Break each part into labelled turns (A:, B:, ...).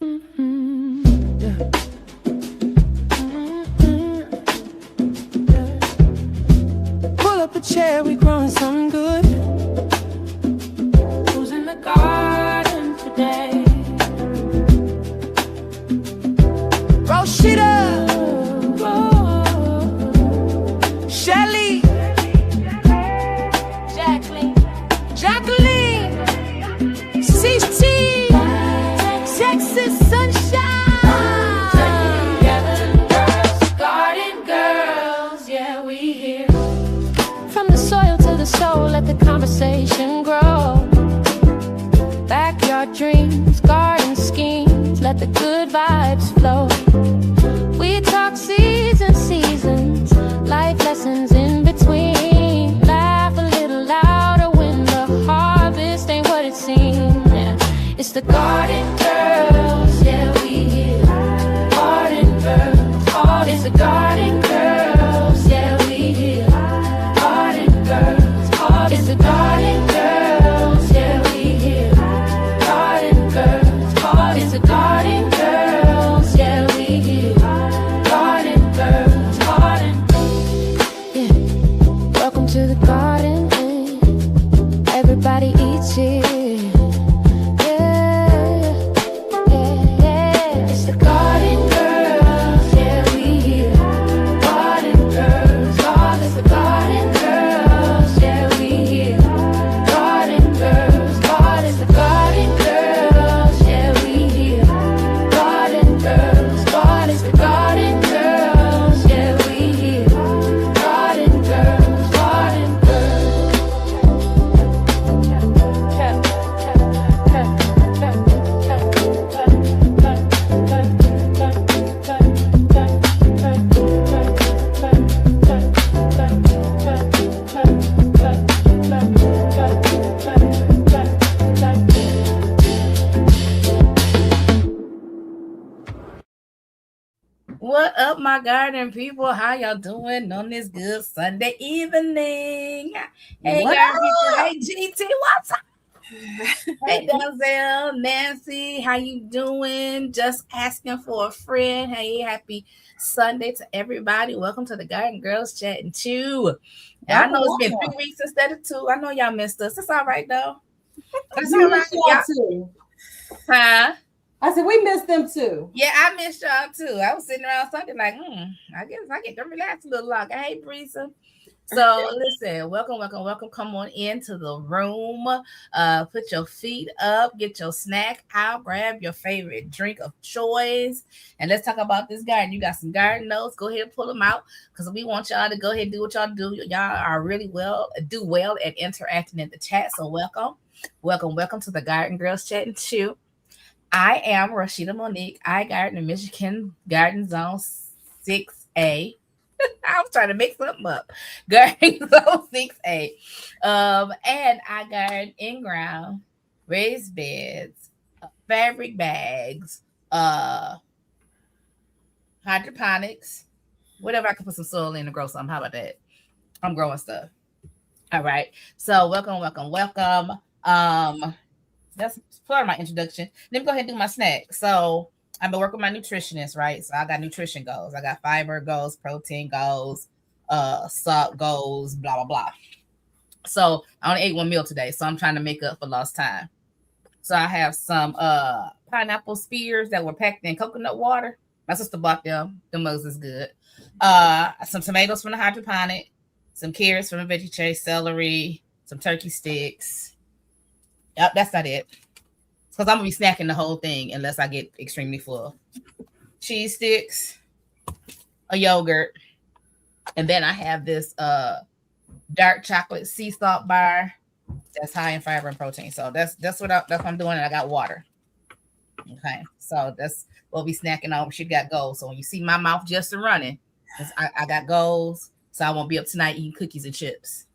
A: Mm-hmm. Yeah. Pull up a chair, we growing something good. Who's in the garden today? Roshita, Shelly, Jacqueline, CC, Texas Sunshine. Garden girls, yeah, we here. From the soil to the soul, let the conversation grow. Backyard dreams, garden schemes, let the good vibes flow. We talk seasons, life lessons in between. Laugh a little louder when the harvest ain't what it seems. Yeah. It's the garden girls, yeah, we here. Garden girls, it's the garden girls, yeah, we here. Garden girls, it's the garden girls, yeah, we here. Garden girls, it's the garden girls, yeah, we here. Garden girls, yeah. Welcome to the garden, everybody eats here. It's the garden girls, yeah, we here. Garden girls, it's the garden girls, yeah, we here. Garden girls, it's the garden girls, yeah, we here. Garden girls, it's the garden girls, yeah, we here. Garden girls,
B: What up, my garden people? How y'all doing on this good Sunday evening? Hey, garden people. Hey, GT, what's up? Hey, Denzel, Nancy, how you doing? Just asking for a friend. Hey, happy Sunday to everybody. Welcome to the Garden Girls Chat and Chew. I know it's been 3 weeks instead of 2. I know y'all missed us. It's all right, though.
C: It's all right. Y'all too.
B: Huh?
C: I said, we missed them too.
B: Yeah, I missed y'all too. I was sitting around Sunday like, I guess I get to relax a little longer. Hey, Breeza. So listen, welcome. Come on into the room. Put your feet up, get your snack out, grab your favorite drink of choice, and let's talk about this garden. You got some garden notes. Go ahead and pull them out because we want y'all to go ahead and do what y'all do. Y'all are really do well at interacting in the chat. So welcome to the Garden Girls Chat and Chew. I am Rashida Monique. I garden in Michigan Garden Zone 6A. I was trying to make something up. Garden Zone 6A. And I garden in ground, raised beds, fabric bags, hydroponics, whatever I can put some soil in to grow something. How about that? I'm growing stuff. All right. So welcome. That's part of my introduction. Let me go ahead and do my snack. So I've been working with my nutritionist, right? So I got nutrition goals. I got fiber goals, protein goals, salt goals, blah, blah, blah. So I only ate one meal today, so I'm trying to make up for lost time. So I have some pineapple spears that were packed in coconut water. My sister bought them. The mugs is good. Some tomatoes from the hydroponic, some carrots from the veggie chase, celery, some turkey sticks. Yep, that's not it. Because I'm going to be snacking the whole thing unless I get extremely full. Cheese sticks, a yogurt, and then I have this dark chocolate sea salt bar that's high in fiber and protein. So that's what I'm doing, and I got water. Okay, so that's what we snacking on. She got goals. So when you see my mouth just running, I got goals. So I won't be up tonight eating cookies and chips.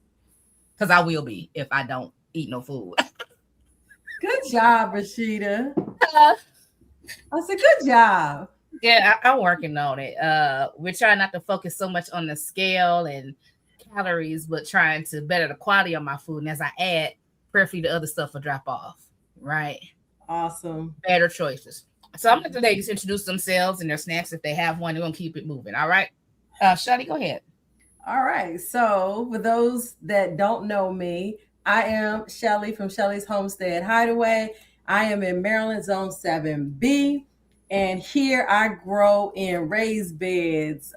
B: Because I will be if I don't eat no food.
C: Good job, Rashida. I said, good job.
B: Yeah, I'm working on it. We're trying not to focus so much on the scale and calories, but trying to better the quality of my food. And as I add, prayerfully the other stuff will drop off. Right.
C: Awesome.
B: Better choices. So I'm going to let the ladies introduce themselves and their snacks if they have one. We're going to keep it moving. All right. Shawty, go ahead.
C: All right. So for those that don't know me, I am Shelly from Shelly's Homestead Hideaway. I am in Maryland Zone 7B. And here I grow in raised beds,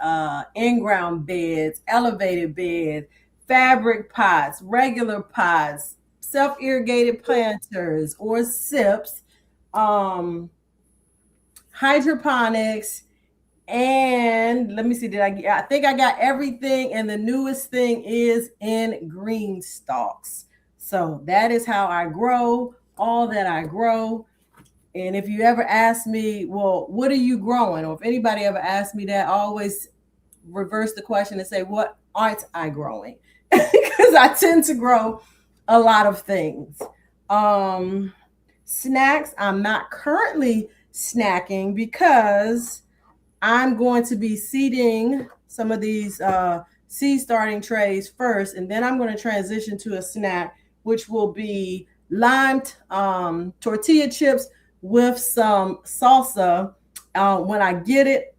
C: in-ground beds, elevated beds, fabric pots, regular pots, self-irrigated planters or SIPs, hydroponics, and let me see, I think I got everything, and the newest thing is in green stalks. So that is how I grow all that I grow. And if you ever ask me, well, what are you growing? Or if anybody ever asks me that, I always reverse the question and say, what aren't I growing? Because I tend to grow a lot of things. Snacks, I'm not currently snacking because I'm going to be seeding some of these seed starting trays first, and then I'm going to transition to a snack, which will be limed tortilla chips with some salsa. When I get it,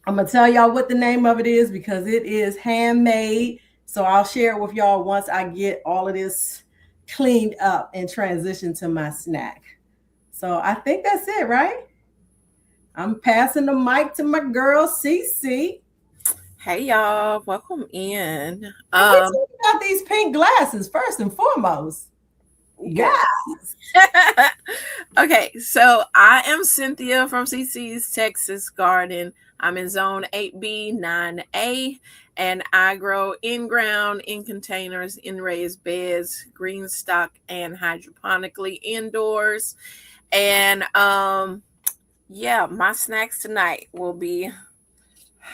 C: I'm going to tell y'all what the name of it is because it is handmade. So I'll share it with y'all once I get all of this cleaned up and transition to my snack. So I think that's it, right? I'm passing the mic to my girl, CC.
D: Hey, y'all. Welcome in.
C: Let's talk about these pink glasses first and foremost. Yeah.
D: Okay, so I am Cynthia from CC's Texas Garden. I'm in Zone 8B, 9A, and I grow in-ground, in containers, in raised beds, green stock, and hydroponically indoors. And yeah, my snacks tonight will be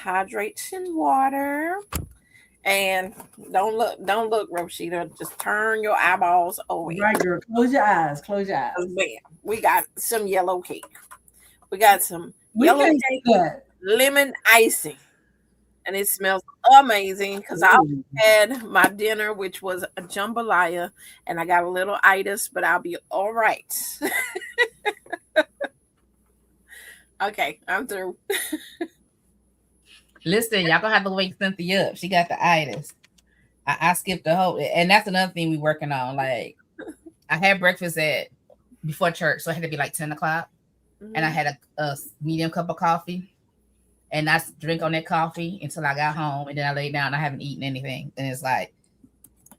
D: hydration water. And don't look, Rashida. Just turn your eyeballs away.
C: Right, girl. Close your eyes. Close your eyes.
D: We got some yellow cake. We got some yellow cake, lemon icing. And it smells amazing because I had my dinner, which was a jambalaya, and I got a little itis, but I'll be all right. Okay, I'm through.
B: Listen, y'all gonna have to wake Cynthia up. She got the itis. I skipped the whole, and that's another thing we working on. Like, I had breakfast before church, so it had to be like 10 o'clock, and I had a medium cup of coffee, and I drink on that coffee until I got home, and then I laid down. I haven't eaten anything, and it's like,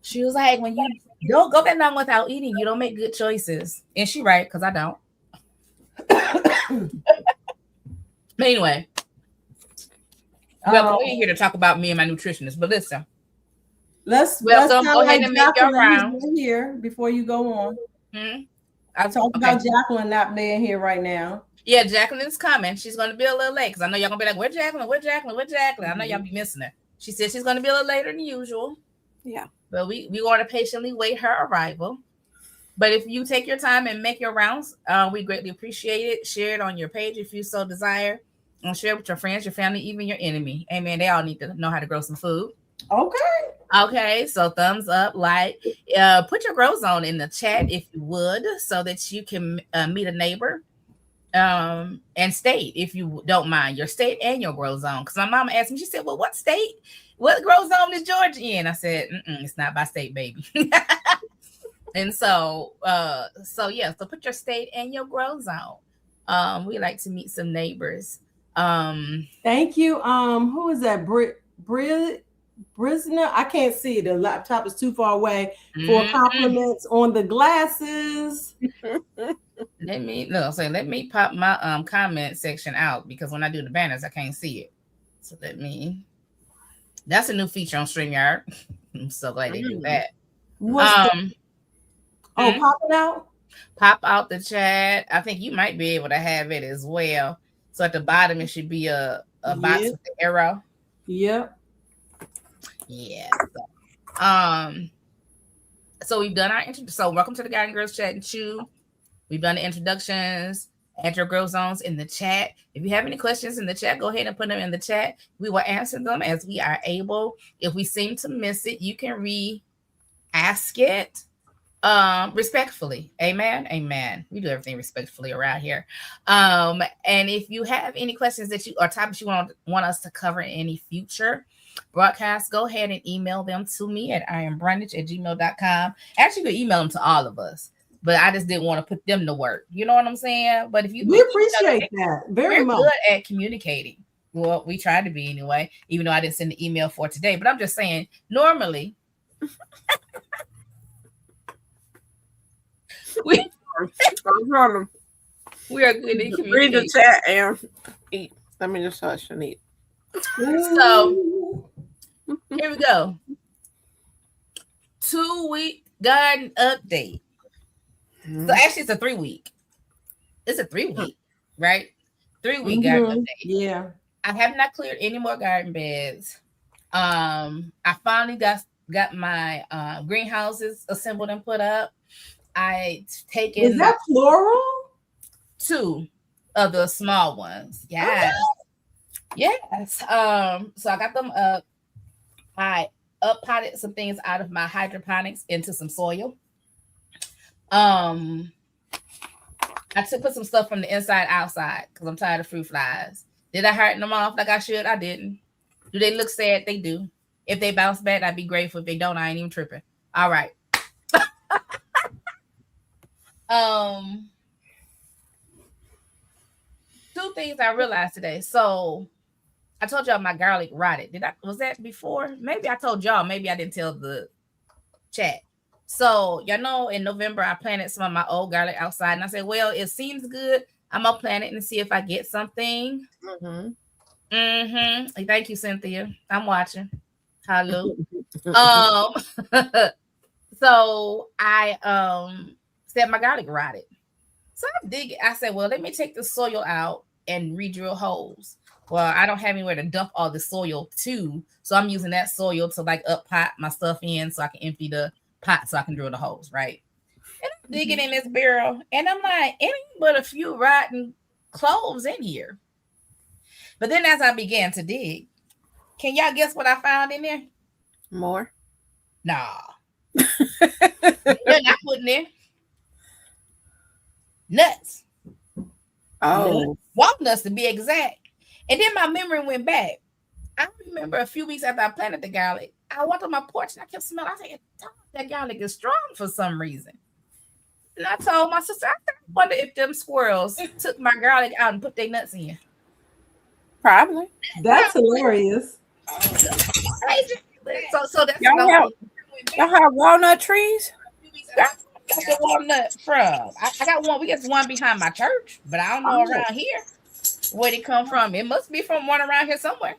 B: she was like, when you don't go that long without eating, you don't make good choices, and she right because I don't. But anyway. Well, we're here to talk about me and my nutritionist, but listen.
C: Let's
B: go ahead and make your round
C: here before you go on. I talked about Jacqueline not being here right now.
B: Yeah, Jacqueline's coming. She's going to be a little late because I know y'all going to be like, where's Jacqueline? Where's Jacqueline? Where's Jacqueline? I know y'all be missing her. She said she's going to be a little later than usual.
D: Yeah.
B: But we want to patiently wait her arrival. But if you take your time and make your rounds, we greatly appreciate it. Share it on your page if you so desire. And share it with your friends, your family, even your enemy. Amen. They all need to know how to grow some food. Okay. So thumbs up, like, put your grow zone in the chat if you would, so that you can meet a neighbor. And state, if you don't mind, your state and your grow zone. Because my mama asked me, she said, well, what state? What grow zone is Georgia in? I said, it's not by state, baby. And so put your state and your grow zone. We like to meet some neighbors.
C: Thank you. Who is that? Brisna? I can't see. The laptop is too far away. For compliments on the glasses.
B: Let me pop my comment section out because when I do the banners, I can't see it. So that's a new feature on StreamYard. I'm so glad they do that.
C: Pop it out?
B: Pop out the chat. I think you might be able to have it as well. So at the bottom, it should be a box with the arrow.
C: Yep.
B: Yeah. So we've done our so welcome to the Garden Girls Chat and Chew. We've done the introductions. Add your grow zones in the chat. If you have any questions in the chat, go ahead and put them in the chat. We will answer them as we are able. If we seem to miss it, you can re-ask it. Respectfully. Amen. We do everything respectfully around here. And if you have any questions that you or topics you want us to cover in any future broadcasts, go ahead and email them to me at iambrundage@gmail.com. Actually, you can email them to all of us, but I just didn't want to put them to work. You know what I'm saying? But if you
C: We appreciate that very
B: we're
C: much.
B: good at communicating. Well, we tried to be anyway, even though I didn't send the email for today. But I'm just saying, normally we are good at communicating.
D: Read the chat and eat. Let me just hush and eat.
B: So here we go. 2-week garden update. So actually, it's a 3-week. It's a 3-week, right? 3-week garden update.
C: Yeah.
B: I have not cleared any more garden beds. I finally got my greenhouses assembled and put up. I taken
C: Is that plural?
B: 2 of the small ones. Yes. Yes. So I got them up. I up potted some things out of my hydroponics into some soil. I put some stuff from the inside outside because I'm tired of fruit flies. Did I hurt them off like I should? I didn't. Do they look sad? They do. If they bounce back, I'd be grateful. If they don't, I ain't even tripping. All right. 2 things I realized today. So I told y'all my garlic rotted. Was that before? Maybe I told y'all. Maybe I didn't tell the chat. So y'all know in November I planted some of my old garlic outside, and I said, well, it seems good. I'm gonna plant it and see if I get something. Thank you, Cynthia. I'm watching. Hello. So I said my garlic rotted. So I'm digging. I said, well, let me take the soil out and re-drill holes. Well, I don't have anywhere to dump all the soil to, so I'm using that soil to like up pot my stuff in so I can empty the pot so I can drill the holes, right? And I'm digging in this barrel, and I'm like, ain't but a few rotten cloves in here. But then as I began to dig, can y'all guess what I found in there?
D: More?
B: Nah. They're not putting in nuts.
D: Oh.
B: Walnuts to be exact. And then my memory went back. I remember a few weeks after I planted the garlic, I walked on my porch and I kept smelling. I said, that garlic is strong for some reason. And I told my sister, I wonder if them squirrels took my garlic out and put their nuts in.
D: Probably.
C: That's hilarious.
B: So that's
D: y'all have walnut trees?
B: That's the walnut from. I got one. We got one behind my church, but I don't know around here where it come from. It must be from one around here somewhere.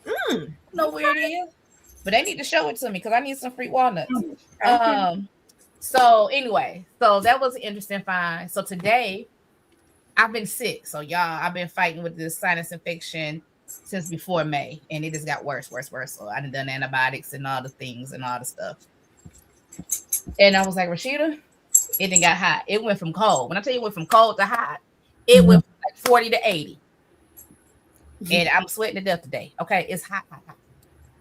B: I don't know where it is, but they need to show it to me because I need some free walnuts. So anyway, so that was an interesting find. So today I've been sick. So y'all, I've been fighting with this sinus infection since before May, and it just got worse. So I done antibiotics and all the things and all the stuff. And I was like, Rashida, it didn't got hot. It went from cold. When I tell you it went from cold to hot, it went from like 40 to 80. And I'm sweating to death today. Okay, it's hot.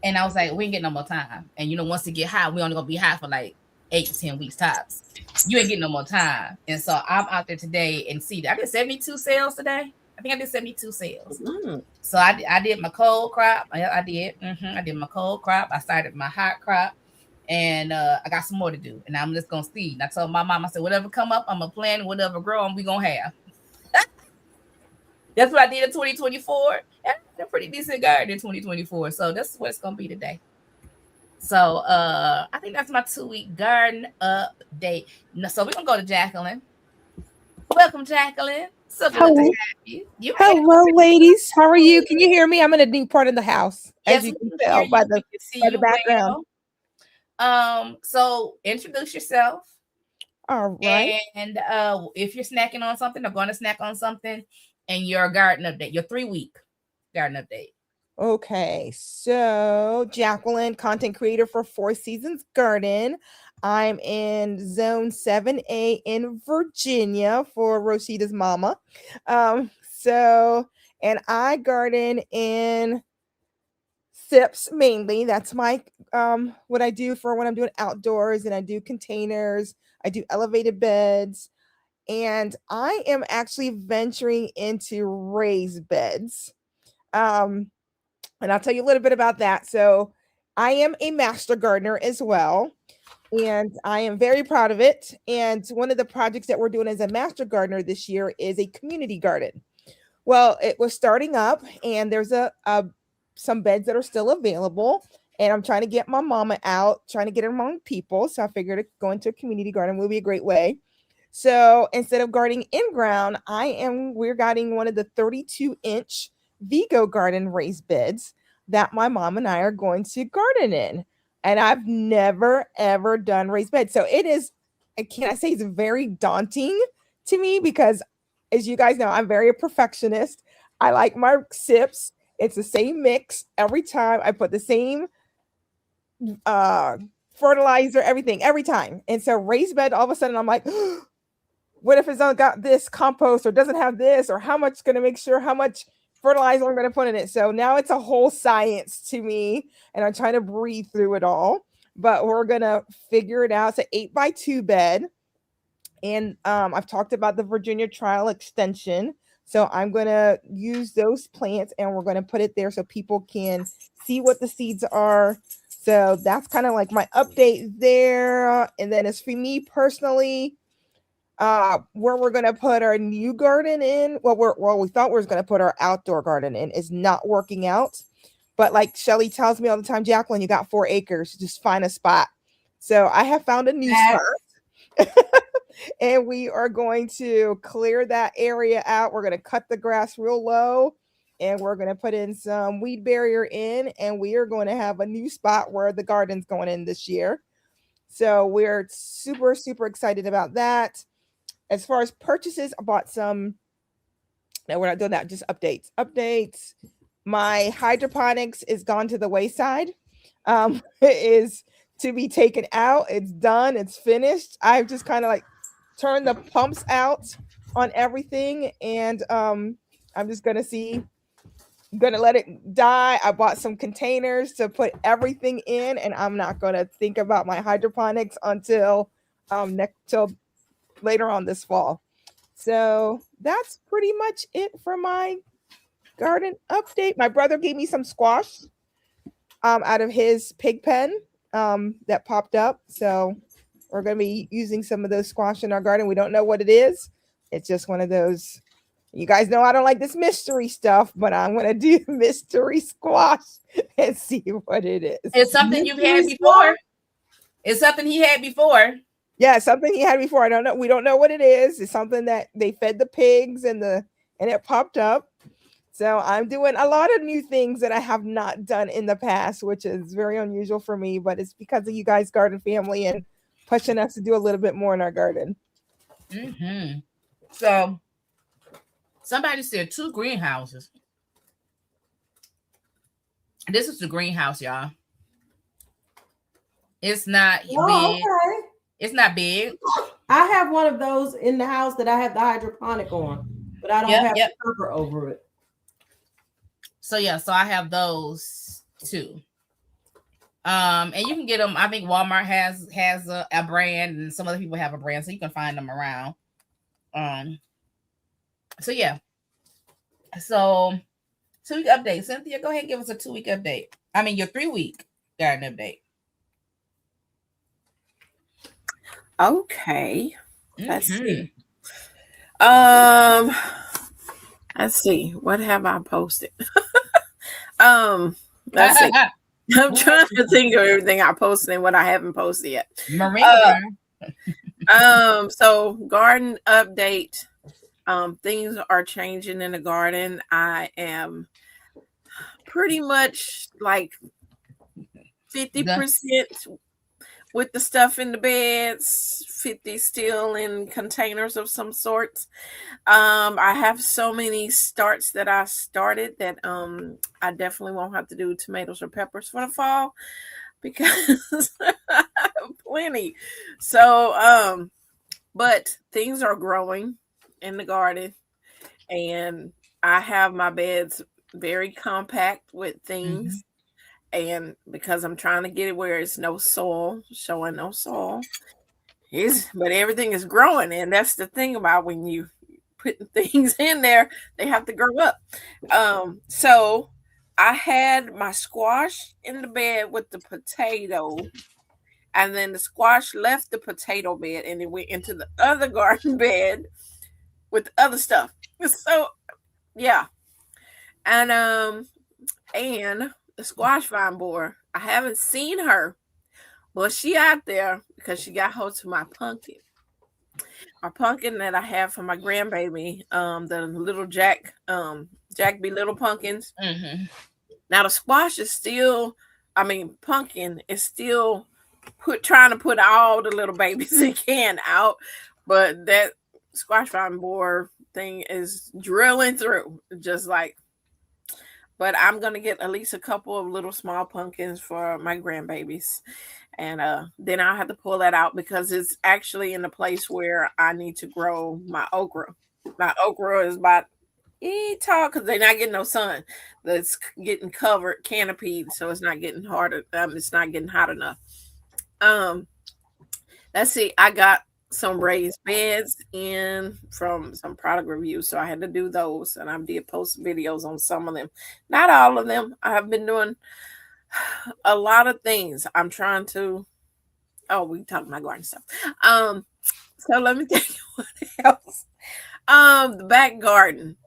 B: And I was like, we ain't getting no more time. And once it get hot, we only gonna be hot for like 8 to 10 weeks tops. You ain't getting no more time. And so I'm out there today and see that I did 72 sales today. I think I did 72 sales. So I did my cold crop. I did. I did my cold crop. I started my hot crop. And I got some more to do. And I'm just going to see. And I told my mom, I said, whatever come up, I'm going to plan. Whatever grow, we going to have. That's what I did in 2024. And I had a pretty decent garden in 2024. So that's what it's going to be today. So I think that's my 2-week garden update. So we're going to go to Jacqueline. Welcome, Jacqueline. So good to have you.
E: Hello, ladies. How are you? Can you hear me? I'm in a new part of the house, as you can tell by the background.
B: So introduce yourself.
E: All right.
B: And if you're snacking on something or going to snack on something, and your garden update, your 3-week garden update.
E: Okay. So Jacqueline, content creator for 4 Seasons Garden. I'm in zone 7A in Virginia for Rosita's mama. And I garden in SIPs mainly. That's my what I do for when I'm doing outdoors, and I do containers, I do elevated beds, and I am actually venturing into raised beds. Um, and I'll tell you a little bit about that. So I am a master gardener as well, and I am very proud of it. And one of the projects that we're doing as a master gardener this year is a community garden. Well, it was starting up, and there's some beds that are still available. And I'm trying to get my mama out, trying to get her among people. So I figured going to a community garden would be a great way. So instead of gardening in ground, we're gardening one of the 32-inch Vigo garden raised beds that my mom and I are going to garden in. And I've never ever done raised beds. So it is, can I say it's very daunting to me because, as you guys know, I'm very a perfectionist. I like my SIPs. It's the same mix every time. I put the same fertilizer, everything, every time. And so raised bed, all of a sudden I'm like, what if it's not got this compost or doesn't have this, or how much going to make sure how much fertilizer I'm going to put in it. So now it's a whole science to me, and I'm trying to breathe through it all, but we're going to figure it out. It's an 8x2 bed. And I've talked about the Virginia trial extension. So I'm going to use those plants, and we're going to put it there so people can see what the seeds are. So that's kind of like my update there. And then as for me personally, where we're going to put our new garden in, we thought we were going to put our outdoor garden in, is not working out. But like Shelly tells me all the time, Jacqueline, you got 4 acres, just find a spot. So I have found a new spot. And we are going to clear that area out. We're going to cut the grass real low, and we're going to put in some weed barrier in, and we are going to have a new spot where the garden's going in this year. So we're super, super excited about that. As far as purchases, I bought some. No, we're not doing that. Just updates. My hydroponics is gone to the wayside. It is to be taken out. It's done. It's finished. I've just kind of like turned the pumps out on everything, and I'm just gonna let it die. I bought some containers to put everything in, and I'm not gonna think about my hydroponics until till later on this fall. So that's pretty much it for my garden update. My brother gave me some squash out of his pig pen that popped up. So we're going to be using some of those squash in our garden. We don't know what it is. It's just one of those. You guys know I don't like this mystery stuff, but I'm going to do mystery squash and see what it is.
B: It's something you've had before. It's something he had before.
E: Yeah, something he had before. I don't know. We don't know what it is. It's something that they fed the pigs and it popped up. So I'm doing a lot of new things that I have not done in the past, which is very unusual for me, but it's because of you guys, garden family, and pushing us to do a little bit more in our garden.
B: Mm-hmm. So somebody said 2 greenhouses. This is the greenhouse, y'all. It's not big.
C: Okay.
B: It's not big.
C: I have one of those in the house that I have the hydroponic on, but I don't have the cover over it.
B: So yeah, so I have those too. And you can get them. I think Walmart has a brand, and some other people have a brand, so you can find them around. So yeah. So 2-week update. Cynthia, go ahead and give us a 2-week update. I mean your 3-week garden update.
D: Okay. Let's see. Let's see. What have I posted? Let's see. I'm trying to think of everything I posted and what I haven't posted yet. So garden update. Things are changing in the garden. I am pretty much like 50% with the stuff in the beds, 50 still in containers of some sorts. I have so many starts that I started that I definitely won't have to do tomatoes or peppers for the fall because I have plenty. So, but things are growing in the garden, and I have my beds very compact with things. and because I'm trying to get it where it's no soil, showing no soil, but everything is growing, and that's the thing about when you putting things in there, they have to grow up. So I had my squash in the bed with the potato, and then the squash left the potato bed and it went into the other garden bed with the other stuff. So yeah, and the squash vine borer, I haven't seen her, but she out there because she got hold to my pumpkin. Our pumpkin that I have for my grandbaby, the little Jack be little pumpkins.
B: Mm-hmm.
D: Now the squash is still, pumpkin is still trying to put all the little babies it can out, but that squash vine borer thing is drilling through, just like. But I'm gonna get at least a couple of little small pumpkins for my grandbabies, and then I'll have to pull that out because it's actually in the place where I need to grow my okra. My okra is about tall because they're not getting no sun. That's getting covered, canopied, so it's not getting harder. It's not getting hot enough. Let's see. I got some raised beds in from some product reviews, so I had to do those, and I did post videos on some of them, not all of them. I have been doing a lot of things. I'm trying to we talked about garden stuff. So let me tell you what else. The back garden.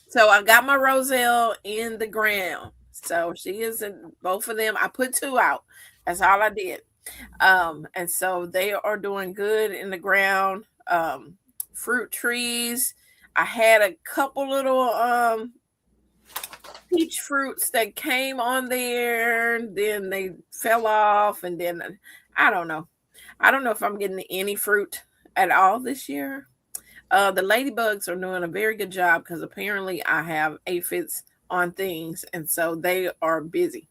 D: So I got my roselle in the ground, so she is in both of them. I put 2 out. That's all I did. And so they are doing good in the ground. Fruit trees. I had a couple little peach fruits that came on there, then they fell off, and then I don't know if I'm getting any fruit at all this year. The ladybugs are doing a very good job because apparently I have aphids on things, and so they are busy.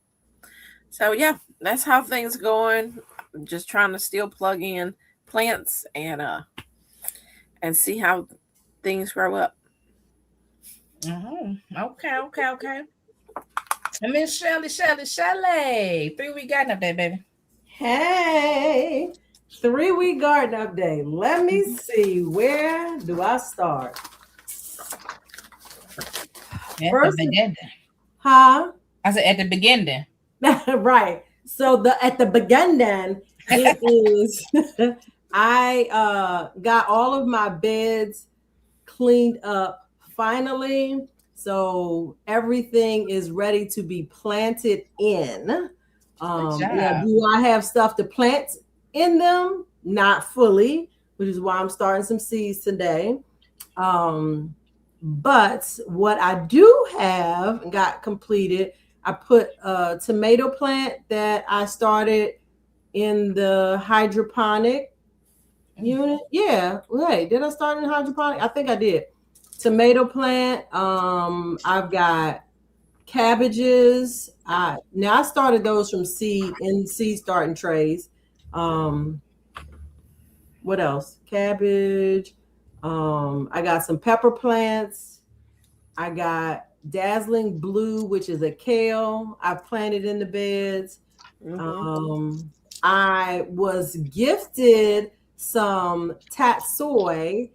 D: So yeah, that's how things going. I'm just trying to still plug in plants and see how things grow up.
B: Okay. And Miss Shelly, 3-week garden update, baby.
C: Hey, 3-week garden update. Let me see. Where do I start?
B: First, the beginning.
C: Huh?
B: I said at the beginning.
C: Right. So at the beginning, it is I got all of my beds cleaned up finally. So everything is ready to be planted in. Yeah, do I have stuff to plant in them? Not fully, which is why I'm starting some seeds today. But what I do have got completed, I put a tomato plant that I started in the hydroponic unit. Yeah, right. Did I start in the hydroponic? I think I did. Tomato plant. I've got cabbages. Now I started those from seed starting trays. What else? Cabbage. I got some pepper plants. I got dazzling blue, which is a kale. I've planted in the beds. Mm-hmm. I was gifted some tatsoi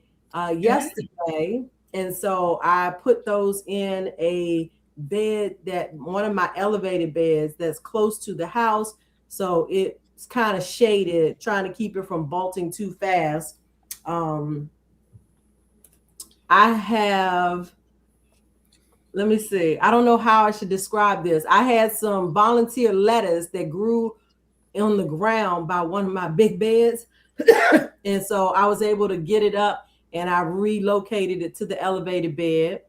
C: yesterday, and so I put those in a bed, that one of my elevated beds that's close to the house, so it's kind of shaded, trying to keep it from bolting too fast. I have, let me see, I don't know how I should describe this. I had some volunteer lettuce that grew on the ground by one of my big beds. And so I was able to get it up, and I relocated it to the elevated bed.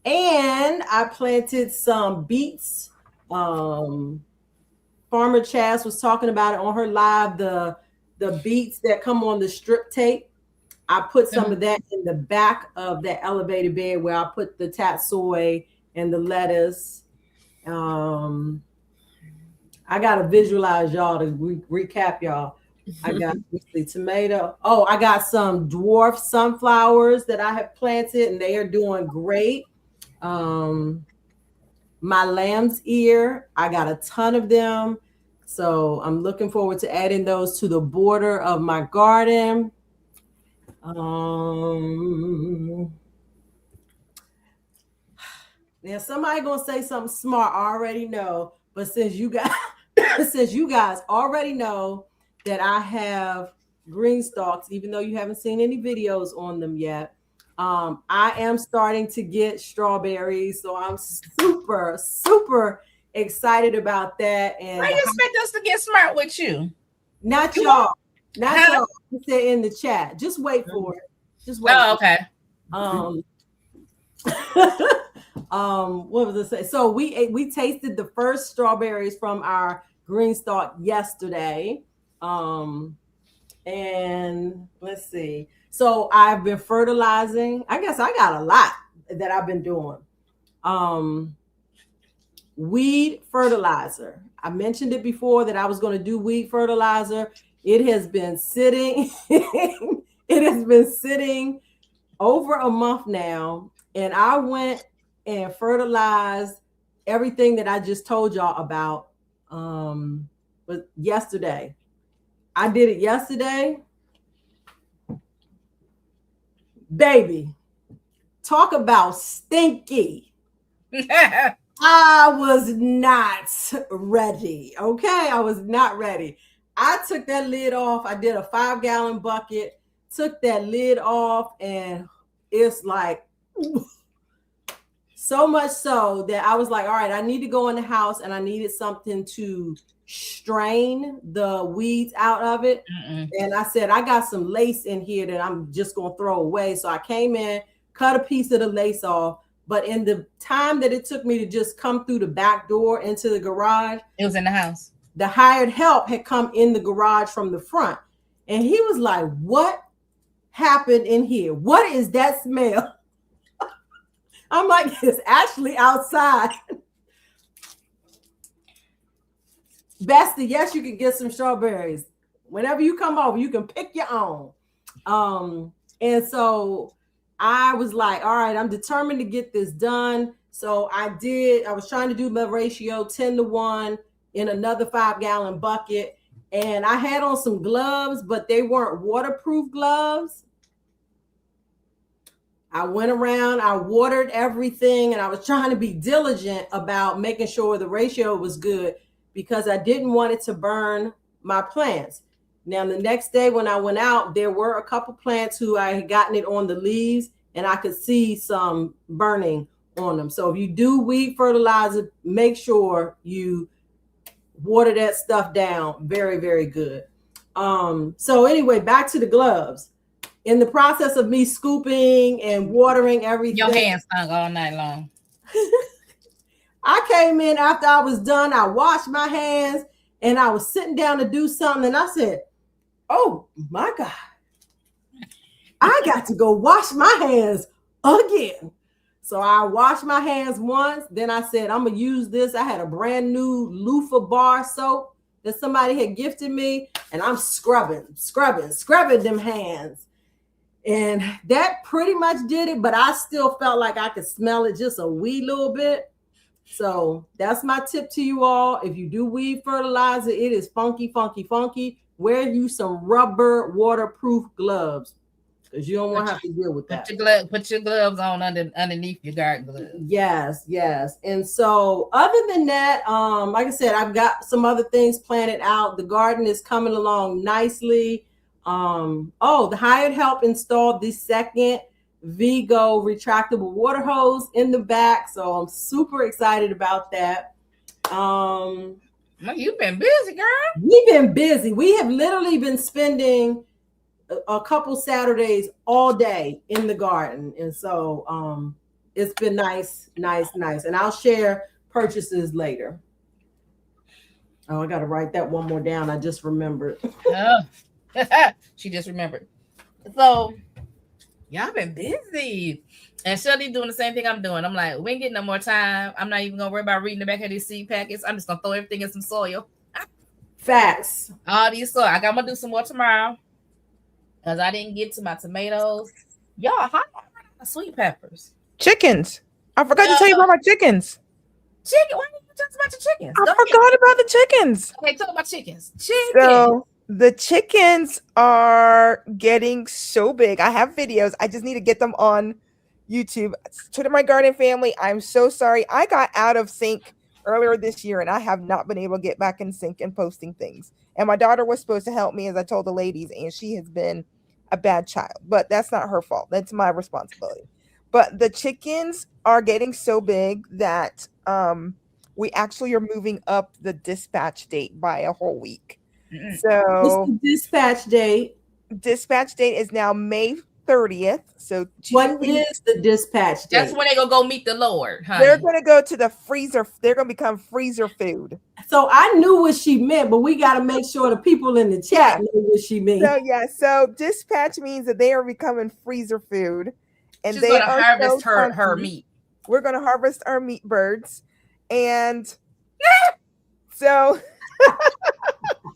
C: And I planted some beets. Farmer Chas was talking about it on her live, the beets that come on the strip tape. I put some of that in the back of that elevated bed where I put the tatsoi and the lettuce. I got to visualize y'all to recap y'all. I got the tomato. Oh, I got some dwarf sunflowers that I have planted, and they are doing great. My my lamb's ear. I got a ton of them. So I'm looking forward to adding those to the border of my garden. Now somebody gonna say something smart. I already know, but since you guys already know that I have green stalks, even though you haven't seen any videos on them yet, I am starting to get strawberries, so I'm super excited about that. And
B: why you expect us to get smart with you?
C: Not y'all. You said in the chat. Just wait for it. Just wait.
B: Oh, okay.
C: What was I say? So we tasted the first strawberries from our green stalk yesterday. And let's see. So I've been fertilizing. I guess I got a lot that I've been doing. Weed fertilizer. I mentioned it before that I was going to do weed fertilizer. It has been sitting. It has been sitting over a month now, and I went and fertilized everything that I just told y'all about. But yesterday, I did it yesterday. Baby, talk about stinky. I was not ready. Okay, I was not ready. I took that lid off. I did a 5-gallon bucket, took that lid off, and it's like so much so that I was like, all right, I need to go in the house, and I needed something to strain the weeds out of it. And I said, I got some lace in here that I'm just going to throw away. So I came in, cut a piece of the lace off. But in the time that it took me to just come through the back door into the garage,
B: it was in the house.
C: The hired help had come in the garage from the front. And he was like, what happened in here? What is that smell? I'm like, it's actually outside. Bestie, yes, you can get some strawberries. Whenever you come over, you can pick your own. And so I was like, all right, I'm determined to get this done. So I was trying to do my ratio 10-1 in another 5-gallon bucket. And I had on some gloves, but they weren't waterproof gloves. I went around, I watered everything, and I was trying to be diligent about making sure the ratio was good because I didn't want it to burn my plants. Now, the next day when I went out, there were a couple plants who I had gotten it on the leaves, and I could see some burning on them. So if you do weed fertilizer, make sure you water that stuff down very, very good. So anyway, back to the gloves. In the process of me scooping and watering everything,
B: your hands stunk all night long.
C: I came in after I was done. I washed my hands and I was sitting down to do something. And I said, oh my God, I got to go wash my hands again. So I washed my hands once. Then I said, I'm going to use this. I had a brand new loofah bar soap that somebody had gifted me. And I'm scrubbing them hands. And that pretty much did it. But I still felt like I could smell it just a wee little bit. So that's my tip to you all. If you do weed fertilizer, it is funky. Wear you some rubber waterproof gloves because you don't want to have to deal with that.
B: Put your gloves on underneath your garden gloves.
C: Yes. And so other than that, like I said, I've got some other things planted out. The garden is coming along nicely. The hired help installed the second Vigo retractable water hose in the back, so I'm super excited about that.
B: Well, you've been busy, girl.
C: We've been busy. We have literally been spending a couple Saturdays all day in the garden, and so it's been nice. And I'll share purchases later. Oh, I gotta write that one more down. I just remembered.
B: She just remembered. So y'all been busy. And Shelly doing the same thing I'm doing. I'm like, we ain't getting no more time. I'm not even gonna worry about reading the back of these seed packets. I'm just gonna throw everything in some soil.
C: Facts.
B: All these soil. I'm gonna do some more tomorrow. Because I didn't get to my tomatoes. Y'all, how sweet peppers?
E: Chickens. I forgot to tell you about my chickens.
B: Chicken. Why didn't you talk about your chickens?
E: I
B: Go ahead.
E: forgot about the chickens.
B: Okay, talk about chickens. Chicken.
E: So the chickens are getting so big. I have videos. I just need to get them on YouTube. To my garden family, I'm so sorry. I got out of sync earlier this year and I have not been able to get back in sync and posting things. And my daughter was supposed to help me, as I told the ladies, and she has been a bad child. But that's not her fault. That's my responsibility. But the chickens are getting so big that we actually are moving up the dispatch date by a whole week.
B: Mm-mm.
E: So
C: What's the dispatch date?
E: dispatch date is now May 30th. So
C: What is the dispatch date?
B: That's when they gonna go meet the Lord, honey.
E: they're going to go to the freezer. They're going to become freezer food.
C: So I knew what she meant, but we got to make sure the people in the chat know what she means.
E: So yeah, so dispatch means that they are becoming freezer food, and
B: She's
E: they
B: gonna
E: are
B: harvest
E: so
B: her
E: chunky.
B: meat.
E: We're going to harvest our meat birds, and so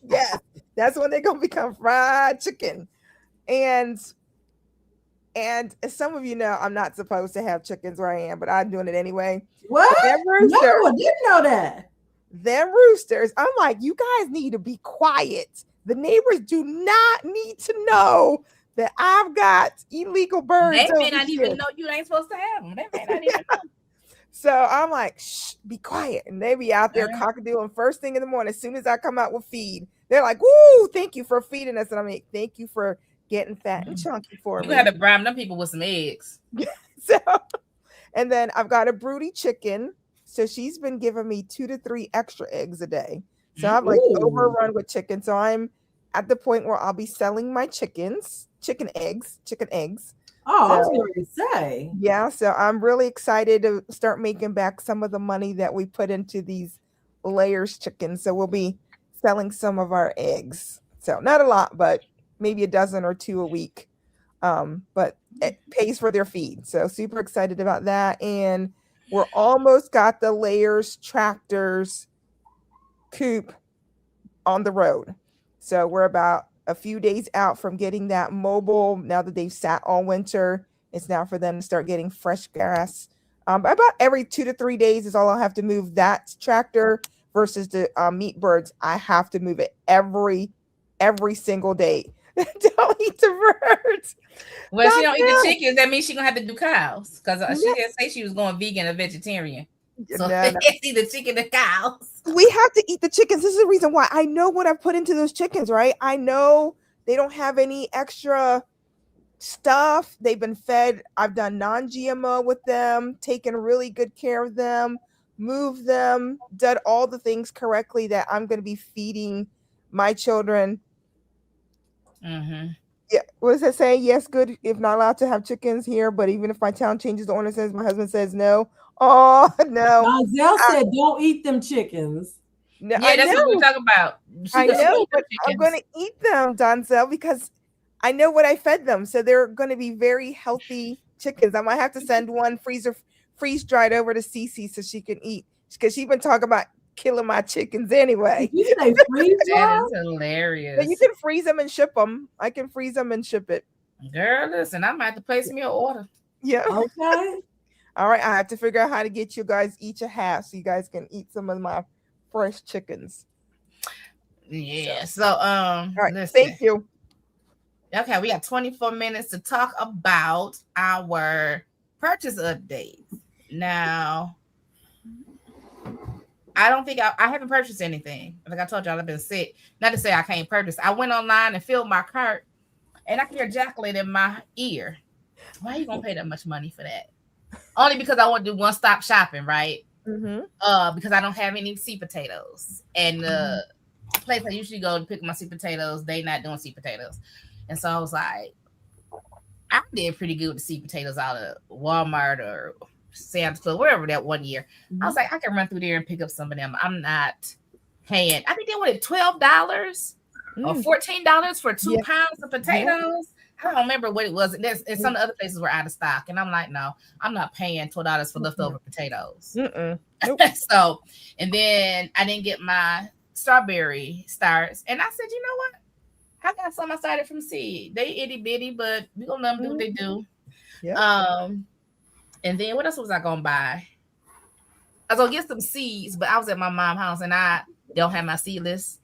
E: yes, that's when they're going to become fried chicken. And as some of you know, I'm not supposed to have chickens where I am, but I'm doing it anyway.
C: What?
E: But them roosters,
C: No, I didn't know that.
E: them roosters, I'm like, you guys need to be quiet. The neighbors do not need to know that I've got illegal birds.
B: They may
E: over
B: not
E: here.
B: even know you ain't supposed to have them. They may not even know.
E: So I'm like, shh, be quiet. And they be out there
B: Alright.
E: cockadoodling first thing in the morning. As soon as I come out with feed, they're like, woo, thank you for feeding us. And I'm like, thank you for getting fat and chunky for
B: You
E: me.
B: gonna have to bribe them people with some eggs.
E: So, and then I've got a broody chicken. So she's been giving me 2 to 3 extra eggs a day. So I'm like
C: Ooh.
E: overrun with chicken. So I'm at the point where I'll be selling my chicken eggs.
C: Oh, I was
E: So-
C: going to say.
E: Yeah. So I'm really excited to start making back some of the money that we put into these layers chickens. So we'll be selling some of our eggs. So not a lot, but maybe a dozen or 2 a week. But it pays for their feed. So super excited about that. And we're almost got the layers tractors coop on the road. So we're about a few days out from getting that mobile. Now that they've sat all winter, it's now for them to start getting fresh grass. About every 2 to 3 days is all I'll have to move that tractor versus the meat birds. I have to move it every single day. Don't eat the birds.
B: Well, she
E: Not
B: don't eat the
E: now.
B: chickens. That means she gonna have to do cows because she
E: Yeah.
B: didn't say she was going vegan or vegetarian. So
E: No, no.
B: eat the chicken and cows.
E: We have to eat the chickens. This is the reason why. I know what I've put into those chickens, right? I know they don't have any extra stuff. They've been fed. I've done non-GMO with them, taken really good care of them, moved them, done all the things correctly that I'm going to be feeding my children.
B: Mm-hmm.
E: Yeah, what does that say? Yes, good. If not allowed to have chickens here, but even if my town changes the ordinance, my husband says no. Oh no,
C: Donzel said, don't eat them chickens.
E: no,
B: Yeah,
E: I
B: that's
E: know.
B: what we're talking about.
E: I
B: She gonna
E: know,
B: eat the
E: but I'm
B: chickens.
E: going to eat them, Donzel, because I know what I fed them. So they're going to be very healthy chickens. I might have to send one freeze dried over to Cece so she can eat, because she's been talking about killing my chickens anyway.
C: Did you say freeze dry?
B: That is hilarious.
E: But you can freeze them and ship them. I can freeze them and ship it.
B: Girl, listen, I might have to place me an order.
E: Yeah.
C: Okay.
E: All right. I have to figure out how to get you guys each a half so you guys can eat some of my fresh chickens.
B: Yeah. So
E: All right.
B: listen.
E: Thank you.
B: Okay, we got 24 minutes to talk about our purchase updates. Now, I don't think I haven't purchased anything. Like I told y'all, I've been sick. Not to say I can't purchase. I went online and filled my cart, and I can hear Jacqueline in my ear. Why are you gonna pay that much money for that? Only because I want to do one-stop shopping, right?
E: Mm-hmm.
B: Because I don't have any sweet potatoes, and the place I usually go to pick my sweet potatoes, they not doing sweet potatoes, and so I was like, I did pretty good with sweet potatoes out of Walmart or Sam's Club, wherever that one year. I was like, I can run through there and pick up some of them. I'm not paying. I think they wanted $12 or $14 for 2
E: Yeah.
B: pounds of potatoes. I don't remember what it was. And some of the other places were out of stock, and I'm like, no, I'm not paying $12 for leftover potatoes.
E: Mm-mm. Nope.
B: So, and then I didn't get my strawberry stars, and I said, you know what? I got some I started from seed. They itty bitty, but we gonna let them do what they do.
E: Yeah.
B: And then what else was I gonna buy? I was gonna get some seeds, but I was at my mom's house and I don't have my seed list.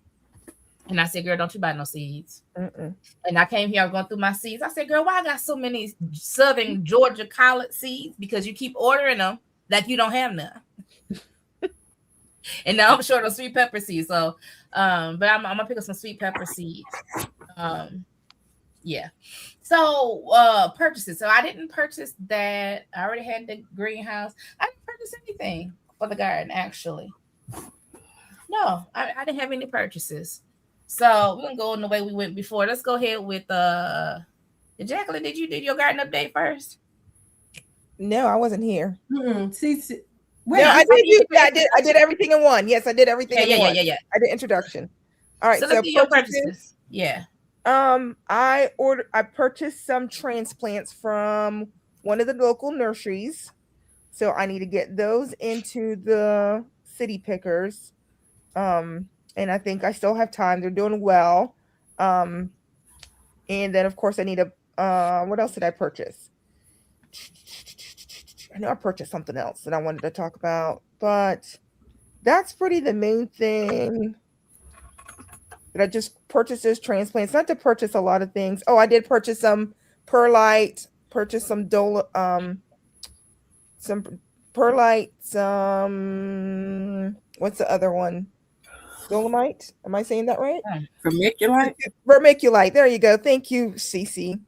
B: And I said, girl, don't you buy no seeds.
E: Mm-mm.
B: And I came here, I was going through my seeds. I said, girl, why I got so many Southern Georgia collard seeds? Because you keep ordering them like you don't have none. And now I'm short of sweet pepper seeds. So, but I'm gonna pick up some sweet pepper seeds. Yeah. So, purchases. So I didn't purchase that. I already had the greenhouse. I didn't purchase anything for the garden, actually. No, I didn't have any purchases. So we're gonna go in the way we went before. Let's go ahead with Jacqueline. Did you do your garden update first?
E: No, I wasn't here.
C: See,
E: No, I did. I did everything in one. Yes, I did everything in one.
B: Yeah.
E: I did introduction. All right.
B: So let's do your purchases. Yeah.
E: I purchased some transplants from one of the local nurseries. So I need to get those into the city pickers. And I think I still have time. They're doing well. And then of course I need what else did I purchase? I know I purchased something else that I wanted to talk about, but that's pretty the main thing that I just purchased is transplants. Not to purchase a lot of things. Oh, I did purchase some perlite, purchase some perlite, what's the other one? Dolomite? Am I saying that right?
D: Vermiculite.
E: Vermiculite. There you go. Thank you, Cece.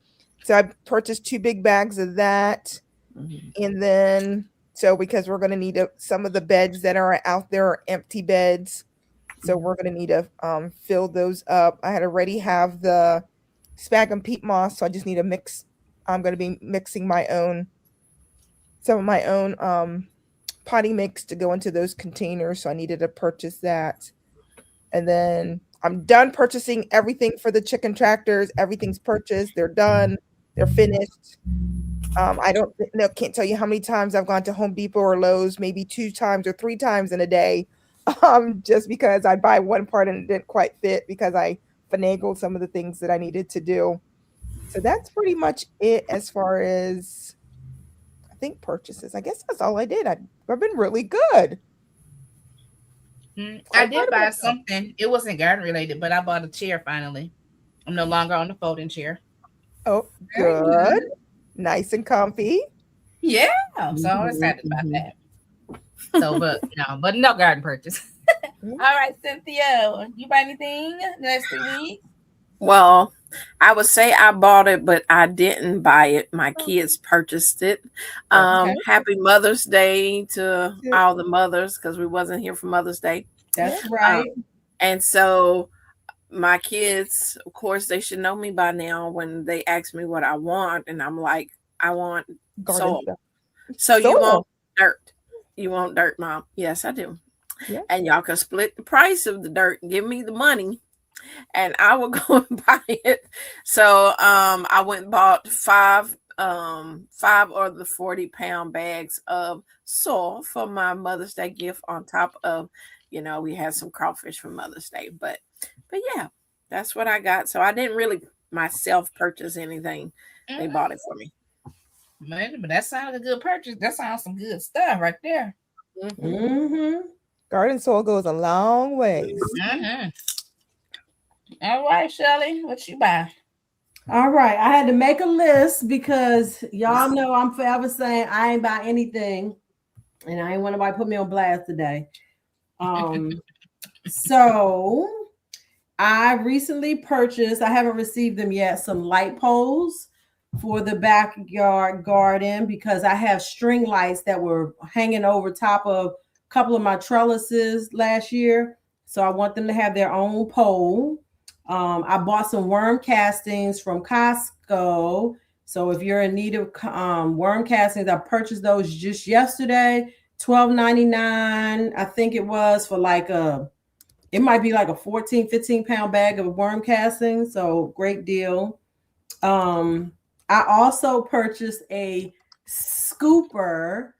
E: So I purchased 2 big bags of that. Mm-hmm. And then, because we're going to need some of the beds that are out there are empty beds. So we're going to need to fill those up. I had already have the sphagnum peat moss. So I just need to mix. I'm going to be mixing some of my own potting mix to go into those containers. So I needed to purchase that. And then I'm done purchasing everything for the chicken tractors. Everything's purchased. They're done. They're finished. I can't tell you how many times I've gone to Home Depot or Lowe's, maybe 2 times or 3 times in a day, just because I buy one part and it didn't quite fit because I finagled some of the things that I needed to do. So that's pretty much it as far as, I think, purchases. I guess that's all I did. I've been really good.
B: I did buy something. It wasn't garden related, but I bought a chair finally. I'm no longer on the folding chair.
E: Oh, good. Nice and comfy.
B: Yeah. I'm so excited about that. So, but no garden purchase. All right, Cynthia, you buy anything the next 3 weeks?
D: Well, I would say I bought it, but I didn't buy it. My kids purchased it.
B: Okay.
D: Happy Mother's Day to all the mothers because we wasn't here for Mother's Day.
C: That's right.
D: And so my kids, of course, they should know me by now when they ask me what I want. And I'm like, I want soil. So you want dirt. You want dirt, Mom? Yes, I do. Yeah. And y'all can split the price of the dirt and give me the money. And I will go and buy it. So I went and bought 5 or the 40-pound bags of soil for my Mother's Day gift on top of, we had some crawfish for Mother's Day. But yeah, that's what I got. So I didn't really myself purchase anything. They bought it for me.
B: Man, but that sounds like a good purchase. That sounds some good stuff right there.
C: Mm-hmm.
E: Garden soil goes a long way.
B: Mm-hmm. All right, Shelly, what you buy?
C: All right, I had to make a list because y'all know I'm forever saying I ain't buy anything, and I ain't want nobody put me on blast today. So I recently purchased, I haven't received them yet, some light poles for the backyard garden because I have string lights that were hanging over top of a couple of my trellises last year. So I want them to have their own pole. I bought some worm castings from Costco. So if you're in need of worm castings, I purchased those just yesterday, $12.99. I think it was for it might be like a 14, 15-pound bag of worm castings. So great deal. I also purchased a scooper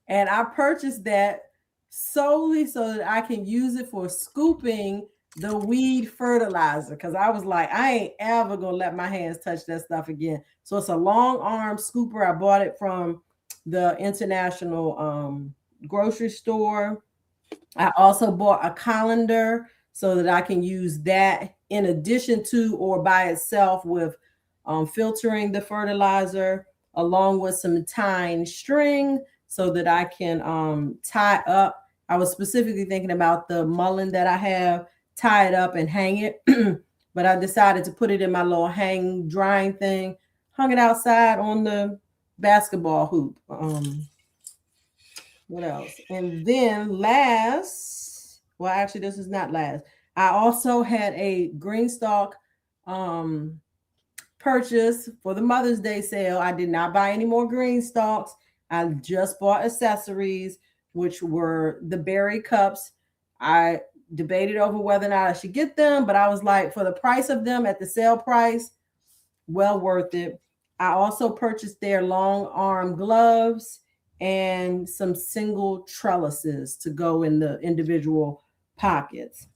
C: and I purchased that solely so that I can use it for scooping the weed fertilizer because I was like, I ain't ever gonna let my hands touch that stuff again. So it's a long arm scooper. I bought it from the international grocery store. I also bought a colander so that I can use that in addition to or by itself with filtering the fertilizer, along with some tying string so that I can tie up. I was specifically thinking about the mullein that I have, tie it up and hang it. But I decided to put it in my little hang drying thing, hung it outside on the basketball hoop. What else? And then well, actually, this is not last. I also had a green stalk purchase for the Mother's Day sale. I did not buy any more green stalks. I just bought accessories, which were the berry cups. I debated over whether or not I should get them, but I was like, for the price of them at the sale price, well worth it. I also purchased their long arm gloves and some single trellises to go in the individual pockets.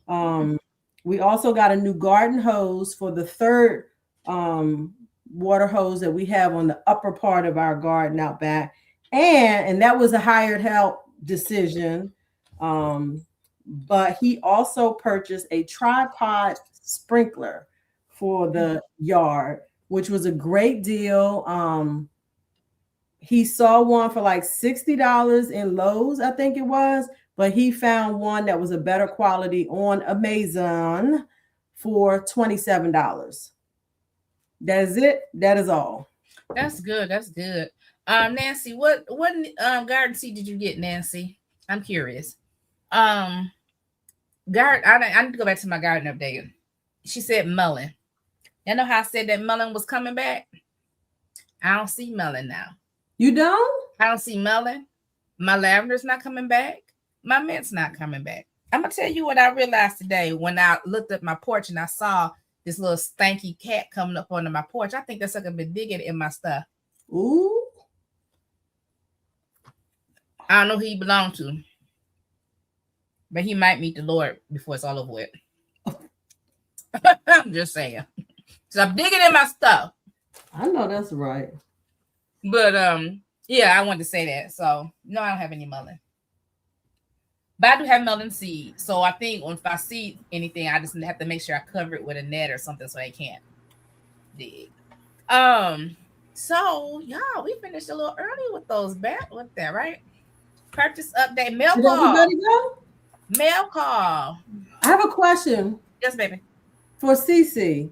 C: We also got a new garden hose for the third water hose that we have on the upper part of our garden out back. And that was a hired help decision. But he also purchased a tripod sprinkler for the yard, which was a great deal. He saw one for like $60 in Lowe's, I think it was, but he found one that was a better quality on Amazon for $27. That is it. That is all.
B: That's good. That's good. Nancy, what garden seed did you get, Nancy? I'm curious. I need to go back to my garden update. She said melon. You know how I said that melon was coming back? I don't see melon now.
C: You don't?
B: I don't see melon. My lavender's not coming back. My mint's not coming back. I'm gonna tell you what I realized today when I looked at my porch and I saw this little stanky cat coming up onto my porch. I think that's like a bit digging in my stuff.
C: Ooh.
B: I don't know who he belonged to, but he might meet the Lord before it's all over with. I'm just saying. So I'm digging in my stuff.
C: I know that's right.
B: But yeah, I wanted to say that. So no, I don't have any melon. But I do have melon seed. So I think if I see anything, I just have to make sure I cover it with a net or something so they can't dig. So y'all, we finished a little early with those with that, right? Purchase update, mail call. Mail call.
C: I have a question.
B: Yes, baby.
C: For Cece.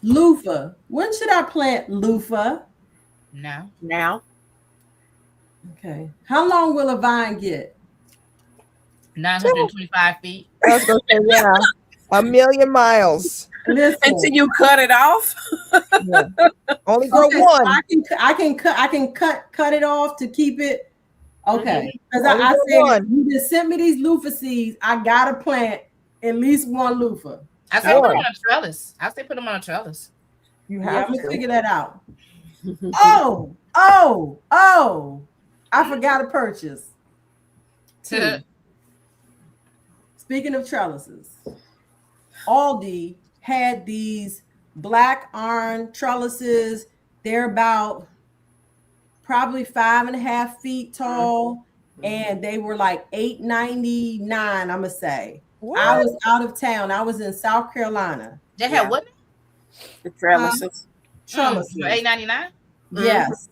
C: Loofah. When should I plant loofah?
B: Now.
C: Okay. How long will a vine get?
B: 925 feet.
E: I was gonna say, yeah, 1,000,000 miles.
C: Listen,
D: Until you cut it off.
E: Yeah. Only grow
C: okay,
E: one.
C: I can cut it off to keep it. Okay. Because
E: Only
C: I
E: grow
C: said
E: one.
C: you just sent me these loofah seeds. I gotta plant at least one loofah.
B: I say put them on a trellis.
E: You
C: Yeah,
E: have
C: I'm gonna
E: to.
C: figure that out. I forgot to purchase. Speaking of trellises, Aldi had these black iron trellises. They're about probably 5.5 feet tall, and they were like $8.99. I'm gonna say.
E: What?
C: I was out of town. I was in South Carolina.
B: They had what?
D: The trellises.
C: Trellises.
B: For $8.99?
C: Yes.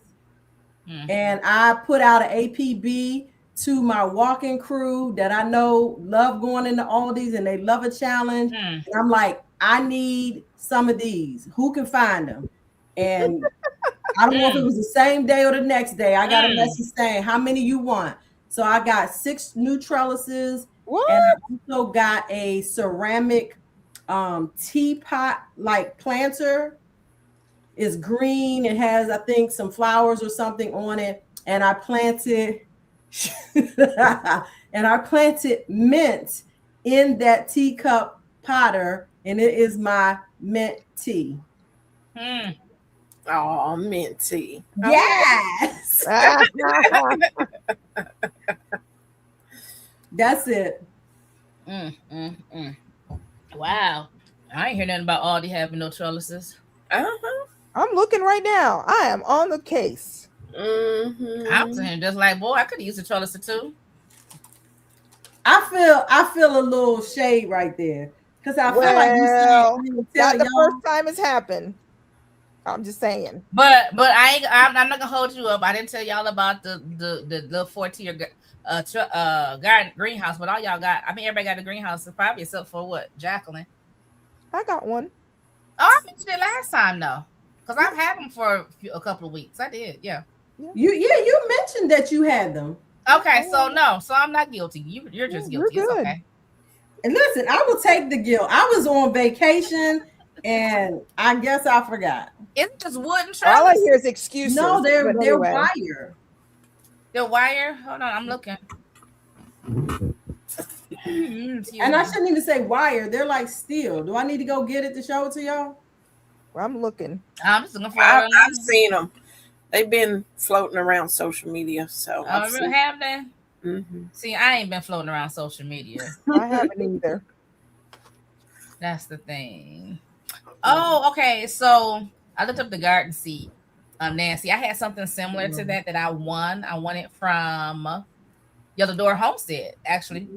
B: Mm.
C: And I put out an APB to my walking crew that I know love going into Aldi's and they love a challenge.
B: Mm.
C: And I'm like, I need some of these. Who can find them? And I don't know if it was the same day or the next day. I got a message saying, how many you want? So I got 6 new trellises.
E: What?
C: And I also got a ceramic teapot like planter. It's green. It has, I think, some flowers or something on it. And I planted mint in that teacup potter, and it is my mint tea.
B: Mm.
D: Oh, mint tea.
C: Yes. That's it.
B: Wow. I ain't hear nothing about Aldi having no trellises.
D: Uh-huh.
E: I'm looking right now. I am on the case.
B: I'm saying just like, boy, I could use a trellis too.
C: I feel a little shade right there because I feel like
E: Well,
C: you tell
E: not the
C: y'all.
E: first time it's happened. I'm just saying.
B: But I'm not gonna hold you up. I didn't tell y'all about the little 4-tier garden greenhouse, but all y'all got. I mean, everybody got a greenhouse, probably except for what, Jacqueline.
E: I got one.
B: Oh, I mentioned it last time though, because I've had them for a couple of weeks. I did, yeah.
C: You mentioned that you had them.
B: Okay, so no, so I'm not guilty. You're just guilty.
E: You're
B: It's
E: good.
B: okay.
C: And listen, I will take the guilt. I was on vacation, and I guess I forgot.
B: It's just wooden
E: All I
B: trellis.
E: hear is excuses.
C: No, they're
E: but anyway.
C: wire.
B: The wire. Hold on, I'm looking.
C: And I shouldn't even say wire. They're like steel. Do I need to go get it to show it to y'all?
E: I'm looking.
B: I'm just looking for.
D: I've seen them. They've been floating around social media. So
B: I really have they?
D: Mm-hmm.
B: See, I ain't been floating around social media.
E: I haven't either.
B: That's the thing. Oh, okay. So I looked up the garden seat. Nancy, I had something similar to that I won. I won it from Yellow Door Homestead, actually.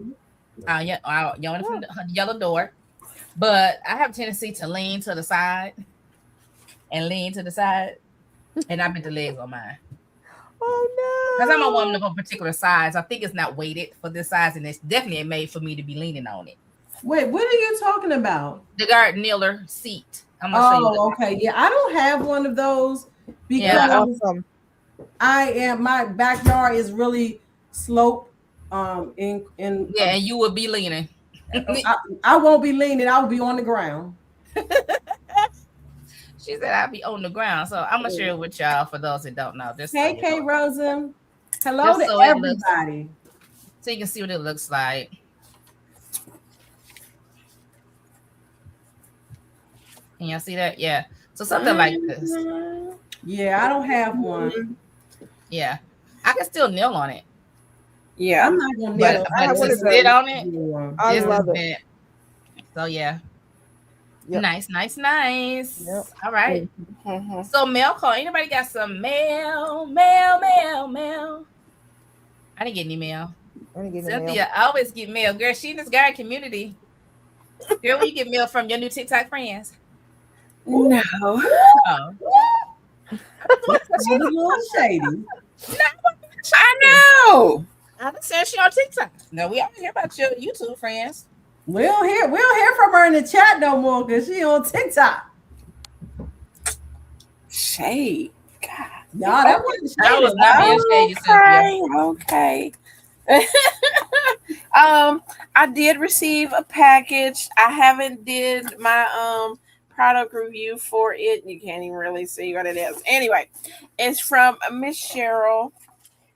B: I won it from the Yellow Door. But I have a tendency to lean to the side. And I bent the legs on mine.
E: Oh
B: no. Because I'm a woman of a particular size. I think it's not weighted for this size, and it's definitely made for me to be leaning on it.
C: Wait, what are you talking about?
B: The garden kneeler seat. I'm gonna show you.
C: Okay. Yeah, I don't have one of those because my backyard is really sloped. And
B: you would be leaning.
C: I won't be leaning. I will be on the ground.
B: She said I'd be on the ground. So I'm gonna share it with y'all for those that don't know.
C: Hey, Kay Rosa. Hello to everybody.
B: So you can see what it looks like. Can y'all see that? Yeah. So something like this.
C: Yeah, I don't have one.
B: Yeah. I can still kneel on it.
D: Yeah.
C: I'm not gonna kneel.
B: But to sit on it,
E: I love it.
B: So yeah.
E: Yep.
B: Nice.
E: Yep.
B: All right.
D: Mm-hmm.
B: So mail call. Anybody got some mail? I didn't get any mail. Cynthia, I always get mail. Girl, she in this guy community. Girl, when you get mail from your new TikTok friends?
D: No.
B: Oh.
C: She's a little shady.
D: I know.
B: I said she on TikTok. No, we always hear about your YouTube friends.
C: We don't hear from her in the chat no more because she on TikTok.
D: Shade. God.
C: No, that wasn't shady.
B: That was not being shady,
D: Cynthia. Okay. I did receive a package. I haven't did my product review for it. You can't even really see what it is. Anyway, it's from Miss Cheryl,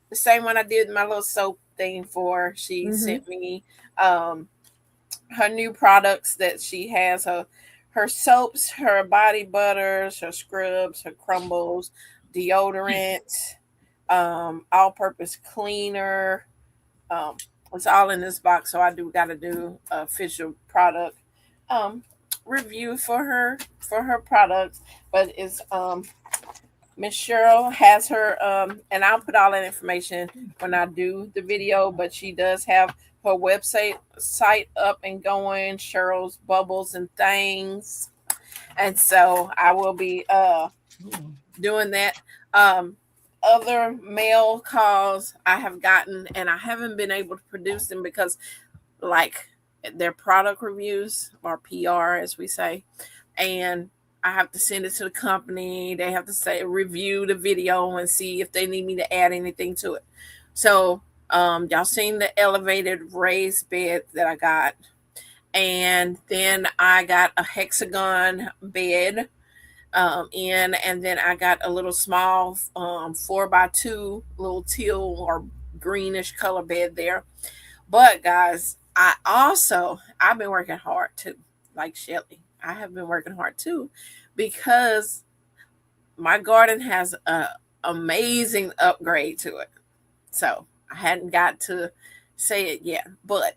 D: the same one I did my little soap thing for. She sent me her new products that she has, her soaps, her body butters, her scrubs, her crumbles, deodorant, all-purpose cleaner. It's all in this box, so I gotta do official product review for her products. But it's Miss Cheryl has her and I'll put all that information when I do the video, but she does have her website up and going, Cheryl's Bubbles and Things. And so I will be doing that. Other mail calls I have gotten, and I haven't been able to produce them because like their product reviews or PR as we say, and I have to send it to the company. They have to review the video and see if they need me to add anything to it. So y'all seen the elevated raised bed that I got, and then I got a hexagon bed and then I got a little small 4x2 little teal or greenish color bed there. But guys, I've been working hard too, like Shelly. I have been working hard too because my garden has an amazing upgrade to it. So I hadn't got to say it yet, but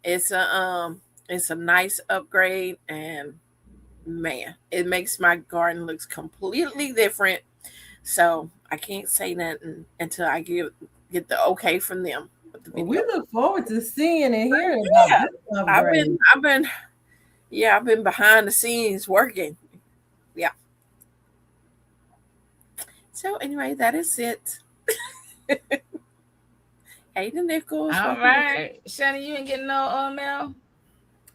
D: it's a nice upgrade, and man, it makes my garden looks completely different. So I can't say nothing until I get the okay from them. With the
C: Well, we
D: video.
C: look forward to seeing and hearing about
D: Yeah,
C: this upgrade.
D: I've been behind the scenes working. Yeah. So anyway, that is it. Hey, the Nichols.
B: All
D: welcome.
B: right. Shannon, you ain't getting no mail?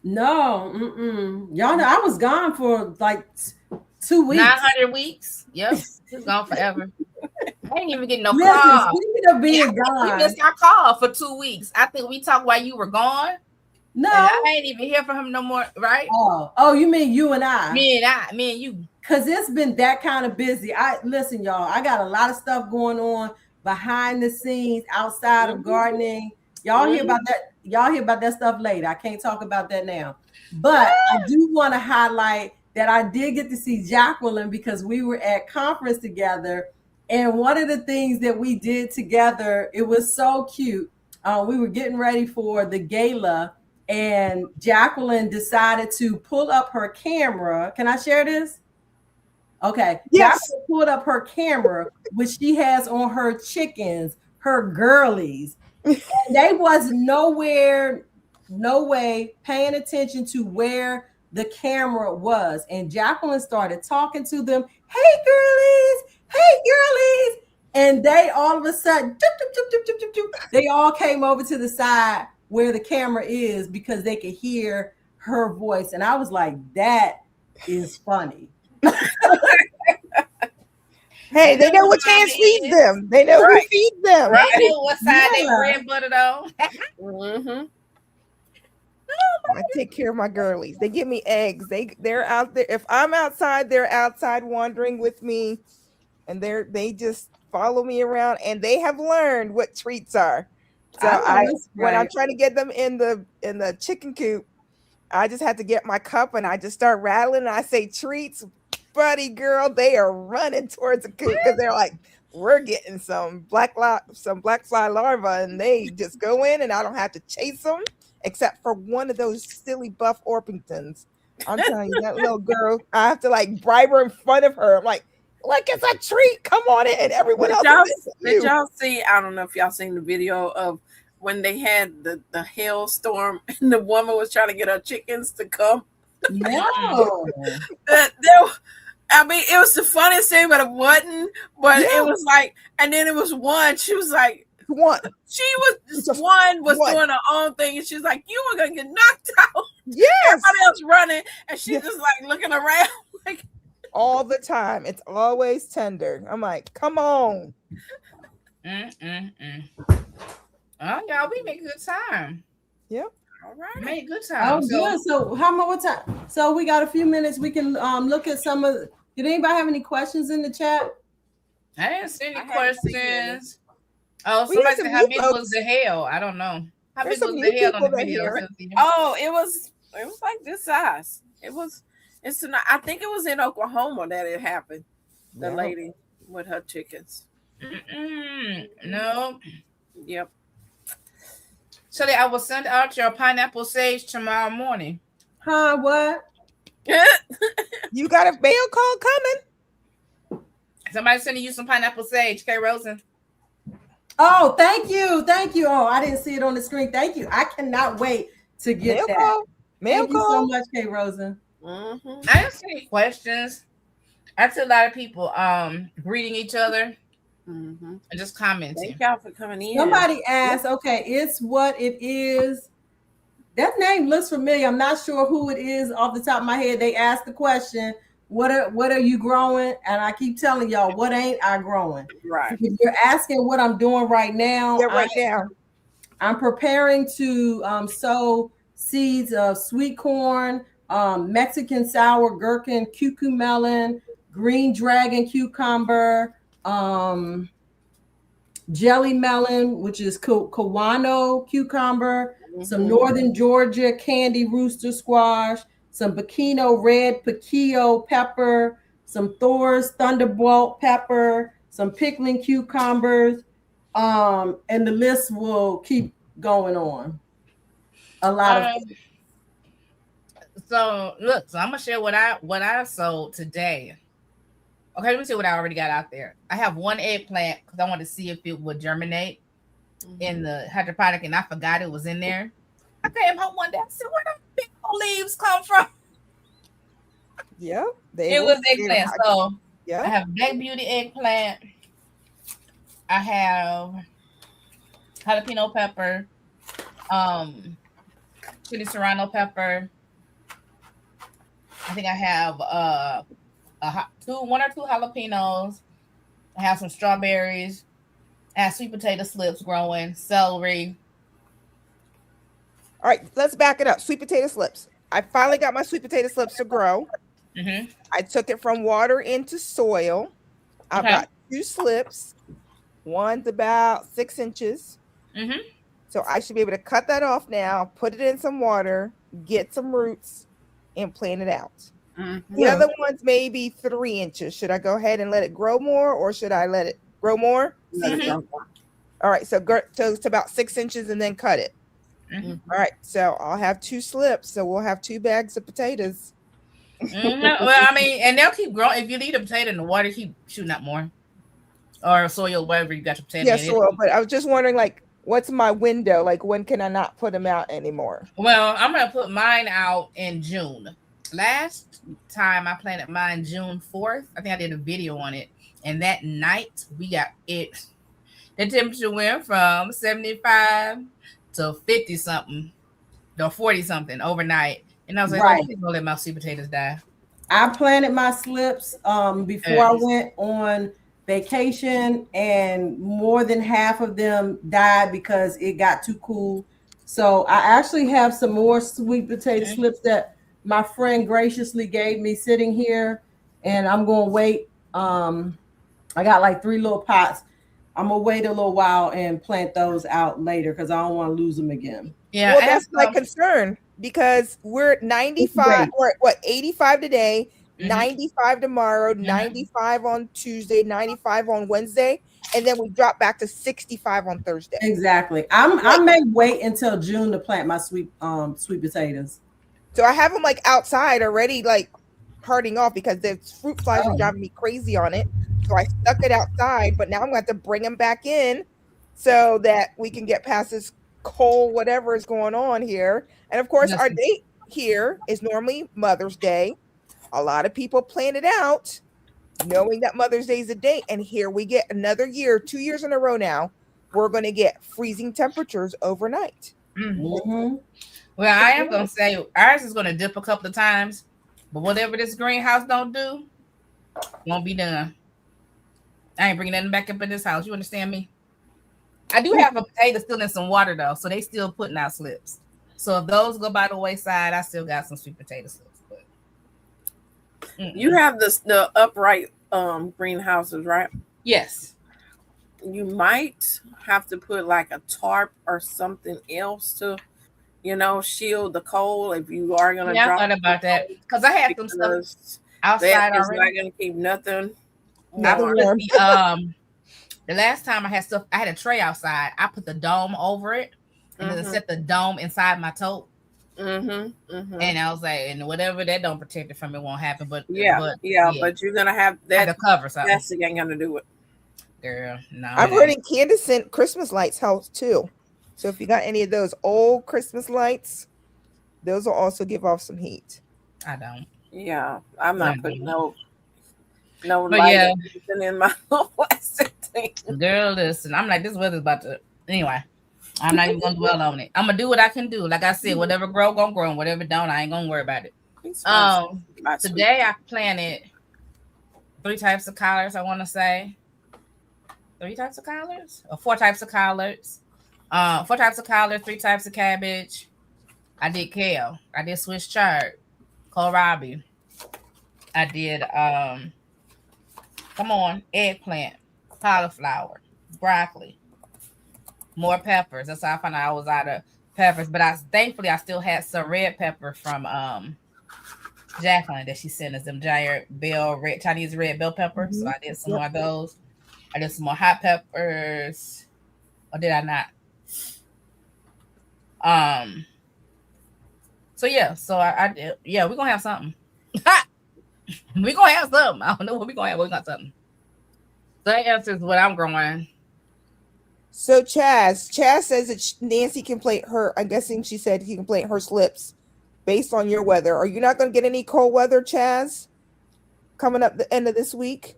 C: No, y'all know I was gone for like 2 weeks.
B: 900 weeks. Yep. She's gone forever. I ain't even getting no
C: Listen,
B: call.
C: speaking of being
B: We
C: gone,
B: missed our call for 2 weeks. I think we talked while you were gone.
C: no.
B: And I ain't even hear from him no more, right?
C: Oh, you mean you and I?
B: Me and you.
C: Cause it's been that kind of busy. Listen, y'all, I got a lot of stuff going on behind the scenes outside of gardening. Y'all hear about that? Y'all hear about that stuff later. I can't talk about that now. But I do want to highlight that I did get to see Jacqueline because we were at conference together. And one of the things that we did together, it was so cute. We were getting ready for the gala, and Jacqueline decided to pull up her camera. Can I share this? Okay.
E: Yes.
C: Jacqueline pulled up her camera, which she has on her chickens, her girlies. And they was no way paying attention to where the camera was. And Jacqueline started talking to them. Hey, girlies. And they all of a sudden, they all came over to the side where the camera is because they could hear her voice. And I was like, that is funny.
E: Hey, they know which hands feeds them. They know who feeds them.
B: Right. They know what side they
C: Yeah.
B: bread buttered on.
D: Mm-hmm.
E: I take care of my girlies. They give me eggs. They're out there. If I'm outside, they're outside wandering with me, and they just follow me around. And they have learned what treats are. So when I'm trying to get them in the chicken coop, I just have to get my cup and I just start rattling. And I say treats, buddy girl. They are running towards the coop because they're like, we're getting some black fly larvae, and they just go in, and I don't have to chase them. Except for one of those silly buff Orpingtons. I'm telling you, that little girl, I have to like bribe her in front of her. I'm like, it's a treat. Come on in. Everyone else.
D: Did y'all see? I don't know if y'all seen the video of when they had the hailstorm and the woman was trying to get her chickens to come.
C: No.
D: I mean, it was the funniest thing, but it wasn't. But it was like, and then it was one. She was like,
E: one.
D: She was doing her own thing, and she's like, "You were gonna get knocked out."
E: Yes.
D: Everybody else running, and she's just like looking around, like
E: all the time. It's always tender. I'm like, come on.
B: Oh, y'all, we make a good time.
E: Yep.
D: All right.
B: Make a good time.
C: Oh, good. So what time? So we got a few minutes. We can look at some of. Did anybody have any questions in the chat?
B: I didn't see any questions. Oh, somebody said how big was the hail? I don't know. How big was the hail on the video?
D: Oh, it was like this size. I think it was in Oklahoma that it happened. The lady with her chickens.
B: No.
D: Yep.
B: So I will send out your pineapple sage tomorrow morning.
C: Huh? What?
E: You got a mail call coming?
B: Somebody sending you some pineapple sage, K. Rosen.
C: Oh, thank you. Oh, I didn't see it on the screen. Thank you. I cannot wait to get
E: mail
C: that.
E: Call. Mail
C: thank
E: call.
C: you so much, K. Rosen.
B: I didn't see any questions. I see a lot of people greeting each other and just commenting.
D: Thank y'all for coming in.
C: Somebody asked, okay, it's what it is. That name looks familiar. I'm not sure who it is off the top of my head. They asked the question, what are you growing? And I keep telling y'all, what ain't I growing?
D: Right.
C: If you're asking what I'm doing right now, I'm preparing to sow seeds of sweet corn, Mexican sour gherkin, cucumber, green dragon cucumber, jelly melon, which is Kawano cucumber, some northern Georgia candy rooster squash, some Bikino red piquillo pepper, some Thor's thunderbolt pepper, some pickling cucumbers, and the list will keep going on. A lot of.
B: So look, so I'm gonna share what I sold today. Okay, let me see what I already got out there. I have one eggplant because I wanted to see if it would germinate in the hydroponic, and I forgot it was in there. I came home one day. I said, "Where the big old leaves come from?"
E: Yeah,
B: It was eggplant. So I
E: yeah.
B: have Black Beauty eggplant. I have jalapeno pepper, chili serrano pepper. I think I have one or two jalapenos. I have some strawberries. I have sweet potato slips growing, celery.
E: All right, let's back it up. Sweet potato slips. I finally got my sweet potato slips to grow.
B: Mm-hmm.
E: I took it from water into soil. I've got 2 slips. One's about 6 inches.
B: Mm-hmm.
E: So I should be able to cut that off now, put it in some water, get some roots, and plant it out.
D: Mm-hmm.
E: The other one's maybe 3 inches. Should I go ahead and let it grow more, or should I let it grow more?
B: Mm-hmm.
E: All right, so it's about 6 inches and then cut it.
B: Mm-hmm.
E: All right, so I'll have 2 slips, so we'll have 2 bags of potatoes.
B: Mm-hmm. Well, I mean, and they'll keep growing. If you leave a potato in the water, keep shooting up more. Or soil, whatever you got your potato
E: Yeah,
B: in.
E: soil. But I was just wondering, like, what's my window? Like, when can I not put them out anymore?
B: Well, I'm gonna put mine out in June. Last time I planted mine June 4th. I think I did a video on it. And that night we got it. The temperature went from 75 to 50 something, or 40 something overnight. And I was like,
C: Right.
B: oh, please don't let my sweet potatoes die.
C: I planted my slips before I went on vacation, and more than half of them died because it got too cool. So I actually have some more sweet potato slips that my friend graciously gave me sitting here, and I'm going to wait. I got like 3 little pots. I'm going to wait a little while and plant those out later because I don't want to lose them again.
B: Yeah,
E: Well, that's my concern, because we're at 95, or what, 85 today, 95 tomorrow, 95 on Tuesday, 95 on Wednesday, and then we drop back to 65 on Thursday.
C: Exactly. I may wait until June to plant my sweet potatoes.
E: So I have them like outside already, like harding off, because the fruit flies are driving me crazy on it. So I stuck it outside, but now I'm going to have to bring them back in so that we can get past this cold whatever is going on here. And of course, our date here is normally Mother's Day. A lot of people plan it out knowing that Mother's Day is a date, and here we get another year, 2 years in a row now, we're going to get freezing temperatures overnight.
B: Mm-hmm. Well, I am going to say ours is going to dip a couple of times, but whatever this greenhouse don't do, won't be done. I ain't bringing nothing back up in this house. You understand me? I do have a potato still in some water though, so they still putting out slips. So if those go by the wayside, I still got some sweet potato slips. But
D: you have the upright greenhouses, right?
B: Yes.
D: You might have to put like a tarp or something else to, shield the cold if you are gonna.
B: Yeah, I thought about that because I had some stuff outside already.
D: Not gonna keep nothing.
B: The last time I had stuff, I had a tray outside. I put the dome over it and then set the dome inside my tote. And I was like, and whatever that don't protect it from it won't happen. But
D: but you're gonna have that
B: to cover something.
D: Plastic ain't gonna do it.
B: Girl, no.
E: I've heard incandescent Christmas lights help too. So if you got any of those old Christmas lights, those will also give off some heat.
B: I don't.
D: Yeah, I'm not putting no light in my plastic thing.
B: Girl, listen, I'm like, this weather's about to. Anyway, I'm not even gonna dwell on it. I'm gonna do what I can do. Like I said, whatever grow, gonna grow, and whatever don't, I ain't gonna worry about it. Today I planted 3 types of collards. I want to say 3 types of collards or 4 types of collards. 4 types of collards, 3 types of cabbage. I did kale. I did Swiss chard, kohlrabi. I did eggplant, cauliflower, broccoli, more peppers. That's how I found out I was out of peppers. But thankfully I still had some red pepper from Jacqueline that she sent us, them giant Chinese red bell peppers. So I did some more of those. I did some more hot peppers. Or did I not? So I did. Yeah, we're gonna have something. We gonna have something. I don't know what we gonna have. We got something. So that answers what I'm growing.
E: So Chaz says that Nancy can plate her. I'm guessing she said he can plate her slips based on your weather. Are you not going to get any cold weather, Chaz, coming up the end of this week?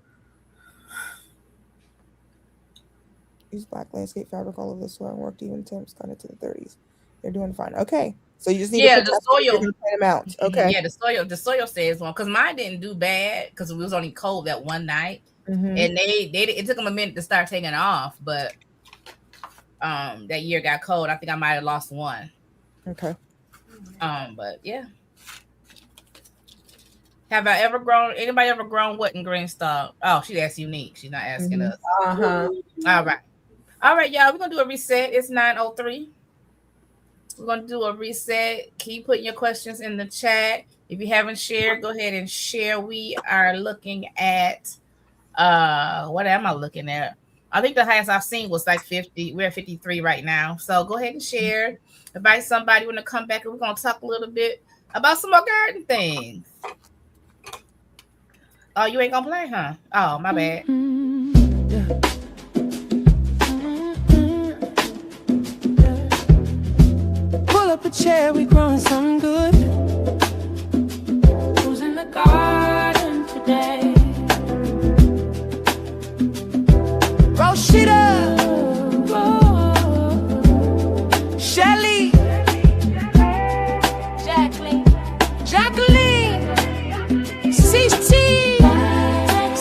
E: Use black landscape fabric all over the soil and worked even temps got into the 30s. They're doing fine. Okay, so you just need to put
B: the soil.
E: Them out. Okay.
B: Yeah, the soil says one because mine didn't do bad because it was only cold that one night,
E: Mm-hmm.
B: and it took them a minute to start taking off, but that year got cold. I think I might have lost one.
E: Okay.
B: But yeah. Have I ever grown? Anybody ever grown what in Greenstock? Oh, she asked Unique. She's not asking us.
C: Uh-huh.
B: All right, y'all. We're gonna do a reset. It's 9:03. We're gonna do a reset. Keep putting your questions in the chat. If you haven't shared, go ahead and share. We are looking at what am I looking at? I think the highest I've seen was like 50. We're at 53 right now. So go ahead and share. Invite somebody when to come back, and we're gonna talk a little bit about some more garden things. Oh, you ain't gonna play, huh? Oh, my bad.
A: Pull up a chair, we growing something good. Who's in the garden today? Roshita, Shelly, Jacqueline, CT,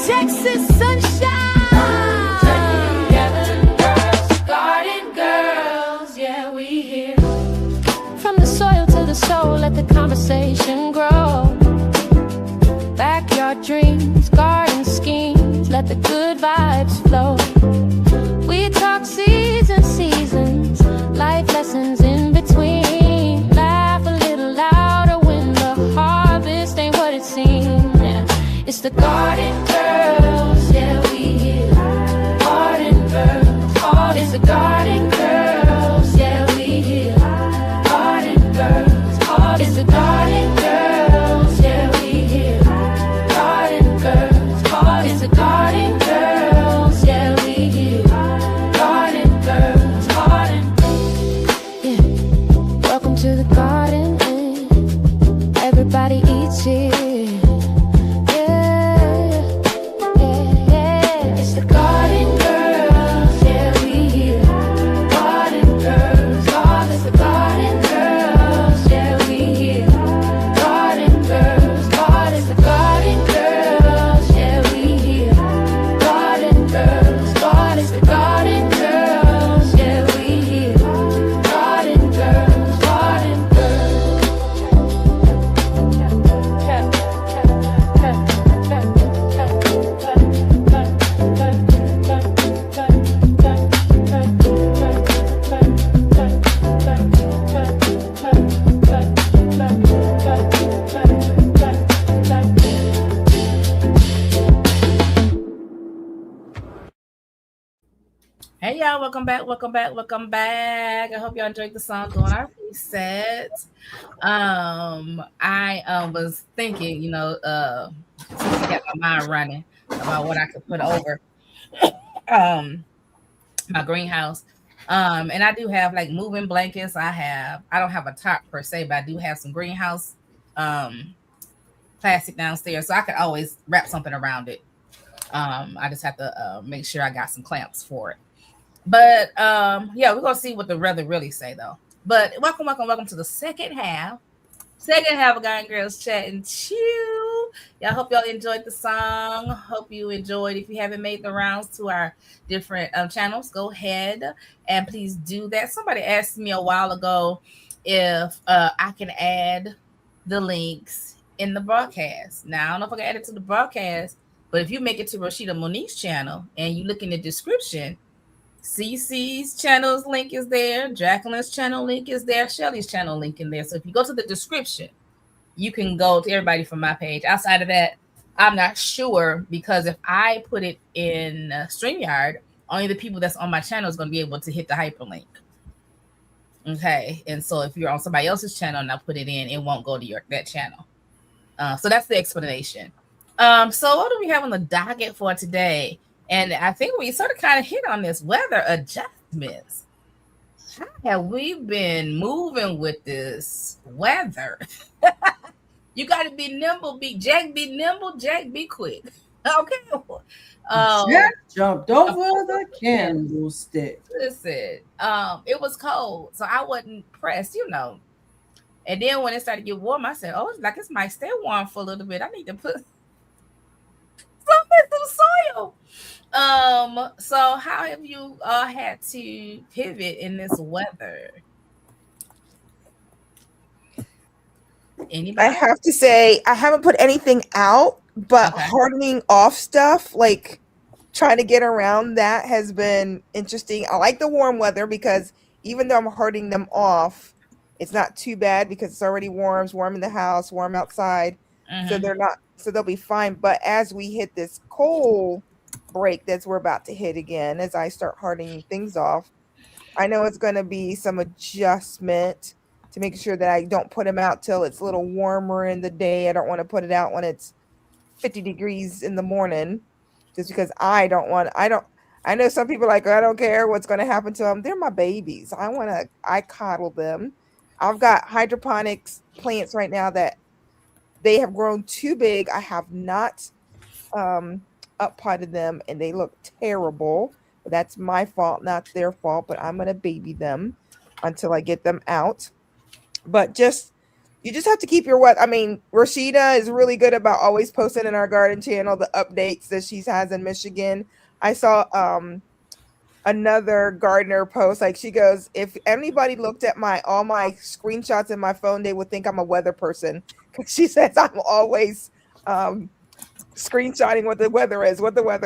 A: Texas sunshine. Garden girls, yeah, we here. From the soil to the soul, let the conversation grow. Backyard dreams, garden schemes, let the good vibes flow. We talk seasons, life lessons in between. Laugh a little louder when the harvest ain't what it seems. Yeah. It's the garden girls, yeah, we here. Garden girls, it's the garden girls, yeah, we here. Garden girls, it's the garden girls, yeah, we here. Garden girls, it's the garden girls, yeah, we here. Garden girls, yeah. Welcome to the garden, everybody eats here. It's the garden girls, yeah, we here. Garden girls, it's the garden girls, yeah, we here. Garden girls, it's the garden girls, yeah, we here. Garden girls, it's the garden girls, yeah, we here. Garden girls, garden
B: Hey y'all, welcome back. I hope y'all enjoyed the song doing our reset. I was thinking, since I got my mind running about what I could put over my greenhouse. And I do have like moving blankets. I don't have a top per se, but I do have some greenhouse plastic downstairs, so I could always wrap something around it. I just have to make sure I got some clamps for it. But yeah, we're gonna see what the weather really say though. But welcome to the second half of Garden Girls Chat and Chill. Y'all, hope y'all enjoyed the song. Hope you enjoyed. If you haven't made the rounds to our different channels, go ahead and please do that. Somebody asked me a while ago if I can add the links in the broadcast. Now I don't know if I can add it to the broadcast, but if you make it to Rashida Monique's channel and you look in the description, CC's channel's link is there, Jacqueline's channel link is there, Shelly's channel link in there. So if you go to the description, you can go to everybody from my page. Outside of that, I'm not sure, because if I put it in StreamYard, only the people that's on my channel is going to be able to hit the hyperlink. Okay, and so if you're on somebody else's channel and I put it in, it won't go to that channel. So that's the explanation. So what do we have on the docket for today? And I think we sort of kind of hit on this weather adjustments. How have we been moving with this weather? You got to be nimble. Be nimble. Jack, be quick. Okay.
C: Jack jumped over the candlestick.
B: Listen, it was cold, so I wasn't pressed, you know. And then when it started to get warm, I said, "Oh, it's like it might stay warm for a little bit. I need to put something into the soil." So how have you had to pivot in this weather? Anybody?
E: I have to say, I haven't put anything out, but
B: Okay.
E: hardening off stuff, like trying to get around that, has been interesting. I like the warm weather because even though I'm hardening them off, it's not too bad because it's already warm. It's warm in the house, warm outside. So
B: Mhm.
E: they'll be fine. But as we hit this cold break that's we're about to hit again, as I start hardening things off, I know it's going to be some adjustment to make sure that I don't put them out till it's a little warmer in the day. I don't want to put it out when it's 50 degrees in the morning, just because I know some people are like, I don't care what's going to happen to them. They're my babies. I coddle them. I've got hydroponics plants right now that they have grown too big. I have not up potted them and they look terrible. That's my fault, not their fault, but I'm going to baby them until I get them out. But you just have to keep your what I mean, Rashida is really good about always posting in our garden channel the updates that she has in Michigan. I saw another gardener post, like she goes, if anybody looked at all my screenshots in my phone, they would think I'm a weather person, because she says I'm always screenshotting what the weather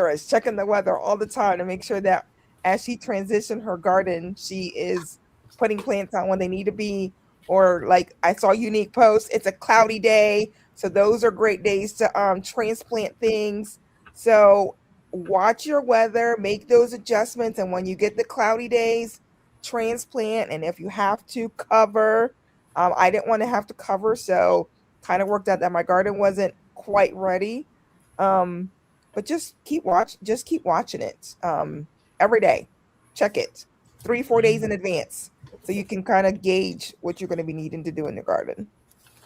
E: is, checking the weather all the time to make sure that as she transitioned her garden, she is putting plants out when they need to be. Or like I saw unique posts, it's a cloudy day, so those are great days to transplant things. So watch your weather, make those adjustments, and when you get the cloudy days, transplant. And if you have to cover, I didn't want to have to cover, so kind of worked out that my garden wasn't quite ready. But just keep watching it every day. Check it 3-4 days in advance, so you can kind of gauge what you're going to be needing to do in the garden.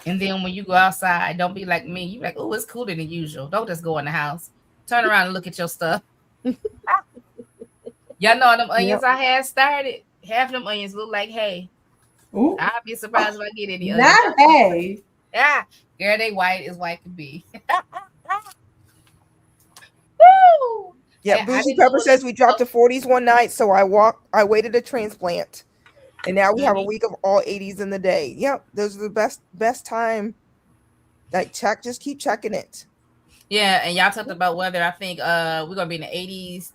B: And then when you go outside, don't be like me. You like, oh, it's cooler than usual. Don't just go in the house. Turn around and look at your stuff. Y'all know them onions I had started. Half of them onions look like hay.
C: Ooh,
B: I'll be surprised if I get any onions.
C: not hay.
B: Yeah, girl, they white as white can be. Woo!
E: Yeah,
B: I
E: Bougie
B: didn't know
E: Pepper
B: what-
E: says we dropped to 40s one night, so I waited a transplant, and now we have a week of all 80s in the day. Yep, those are the best time. Like just keep checking it.
B: Yeah, and y'all talked about weather. I think we're gonna be in the 80s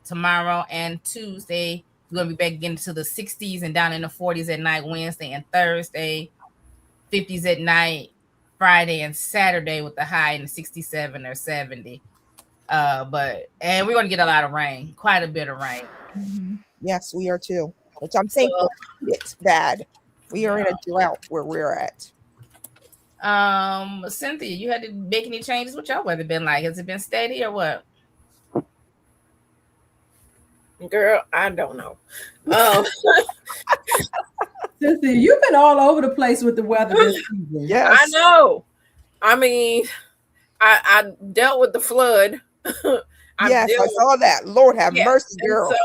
B: tomorrow and Tuesday. We're gonna be back again to the 60s and down in the 40s at night, Wednesday and Thursday, 50s at night, Friday and Saturday with the high in the 67 or 70. And we're gonna get a lot of rain, quite a bit of rain.
E: Yes, we are too, which I'm thankful. It's bad. We are in a drought where we're at.
B: Cynthia, you had to make any changes? What your weather been like? Has it been steady or what?
D: Girl, I don't know.
C: Cynthia, you've been all over the place with the weather this season.
E: Yes,
D: I know. I mean, I dealt with the flood.
E: Yes, I saw that. Lord have mercy, girl.
D: And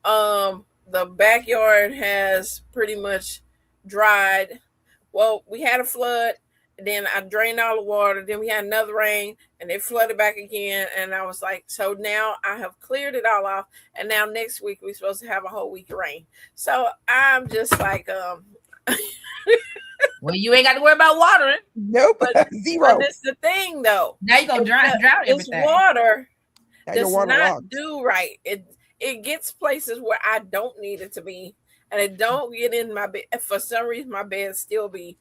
D: so, the backyard has pretty much dried. Well, we had a flood, and then I drained all the water. Then we had another rain, and it flooded back again. And I was like, so now I have cleared it all off, and now next week we're supposed to have a whole week of rain. So I'm just like,
B: well, you ain't got to worry about watering.
E: Nope, zero.
D: But this is the thing, though.
B: Now you gonna drown
D: This
B: everything.
D: water
E: Now you're
D: does not
E: waterlogged.
D: do right. It gets places where I don't need it to be, and it don't get in my bed. For some reason, my bed still be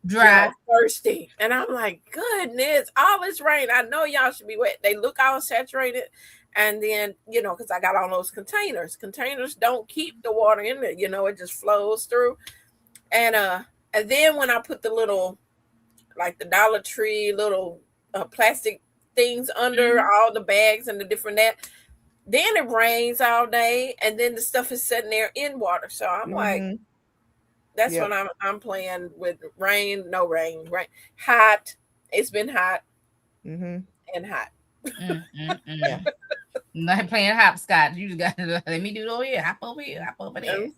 B: Dry.
D: thirsty, and I'm like, goodness, all this rain. I know y'all should be wet. They look all saturated, and then because I got all those containers. Containers don't keep the water in there. It just flows through, and then when I put the little, like the Dollar Tree little plastic things under all the bags and the different that. Then it rains all day, and then the stuff is sitting there in water. So I'm like, that's
E: Yep.
D: when I'm playing with rain, no rain, rain, hot. It's been hot and hot.
E: Yeah.
B: Not playing hopscotch. You just got to let me do it over here. Hop over here. Hop over there.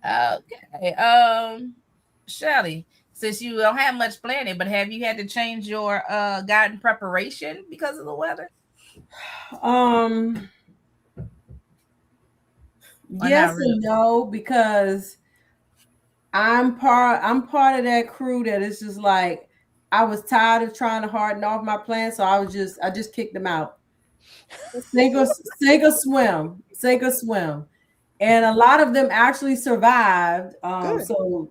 B: Okay. Shelly, since you don't have much planning, but have you had to change your garden preparation because of the weather?
C: Yes and no, because I'm part of that crew that is just like, I was tired of trying to harden off my plants, so I just kicked them out. Sink or swim. And a lot of them actually survived. So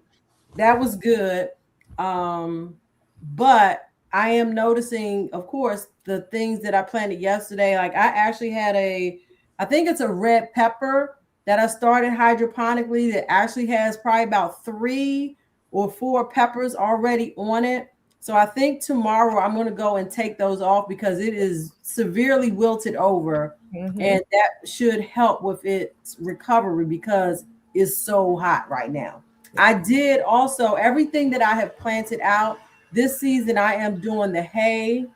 C: that was good. But I am noticing, of course, the things that I planted yesterday. Like I actually had I think it's a red pepper that I started hydroponically that actually has probably about 3 or 4 peppers already on it. So I think tomorrow I'm going to go and take those off because it is severely wilted over, and that should help with its recovery because it's so hot right now. I did also everything that I have planted out this season. I am doing the hay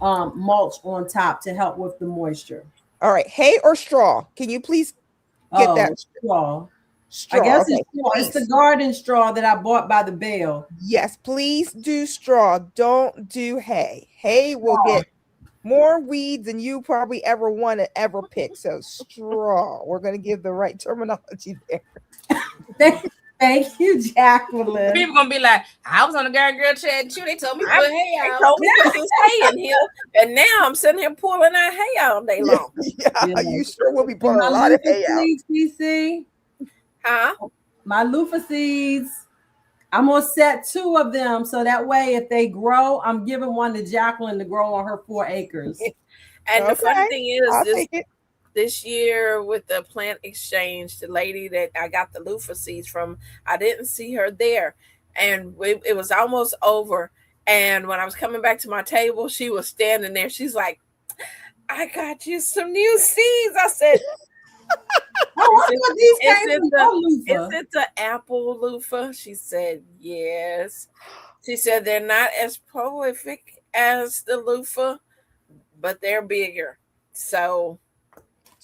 C: mulch on top to help with the moisture.
E: All right, hay or straw? Can you please get that
C: straw?
E: Straw.
C: I guess it's straw. It's the garden straw that I bought by the bale.
E: Yes, please do straw. Don't do hay. Hay will get more weeds than you probably ever want to ever pick. So straw. We're going to give the right terminology there.
C: Thank you, Jacqueline.
B: People gonna be like, I was on the Garden Girl chat too. They told me to put hay out.
D: They told me to put hay in here, and now I'm sitting here pulling out hay all day long.
E: Yeah, you sure will be pulling a lot of hay out.
C: PC.
D: Huh?
C: My loofah seeds. I'm gonna set 2 of them so that way, if they grow, I'm giving one to Jacqueline to grow on her 4 acres.
D: And the funny thing is, this year with the plant exchange, the lady that I got the loofah seeds from, I didn't see her there, and it was almost over. And when I was coming back to my table, she was standing there. She's like, "I got you some new seeds." I said, "Is it the apple loofah?" She said, "Yes." She said, "They're not as prolific as the loofah, but they're bigger." So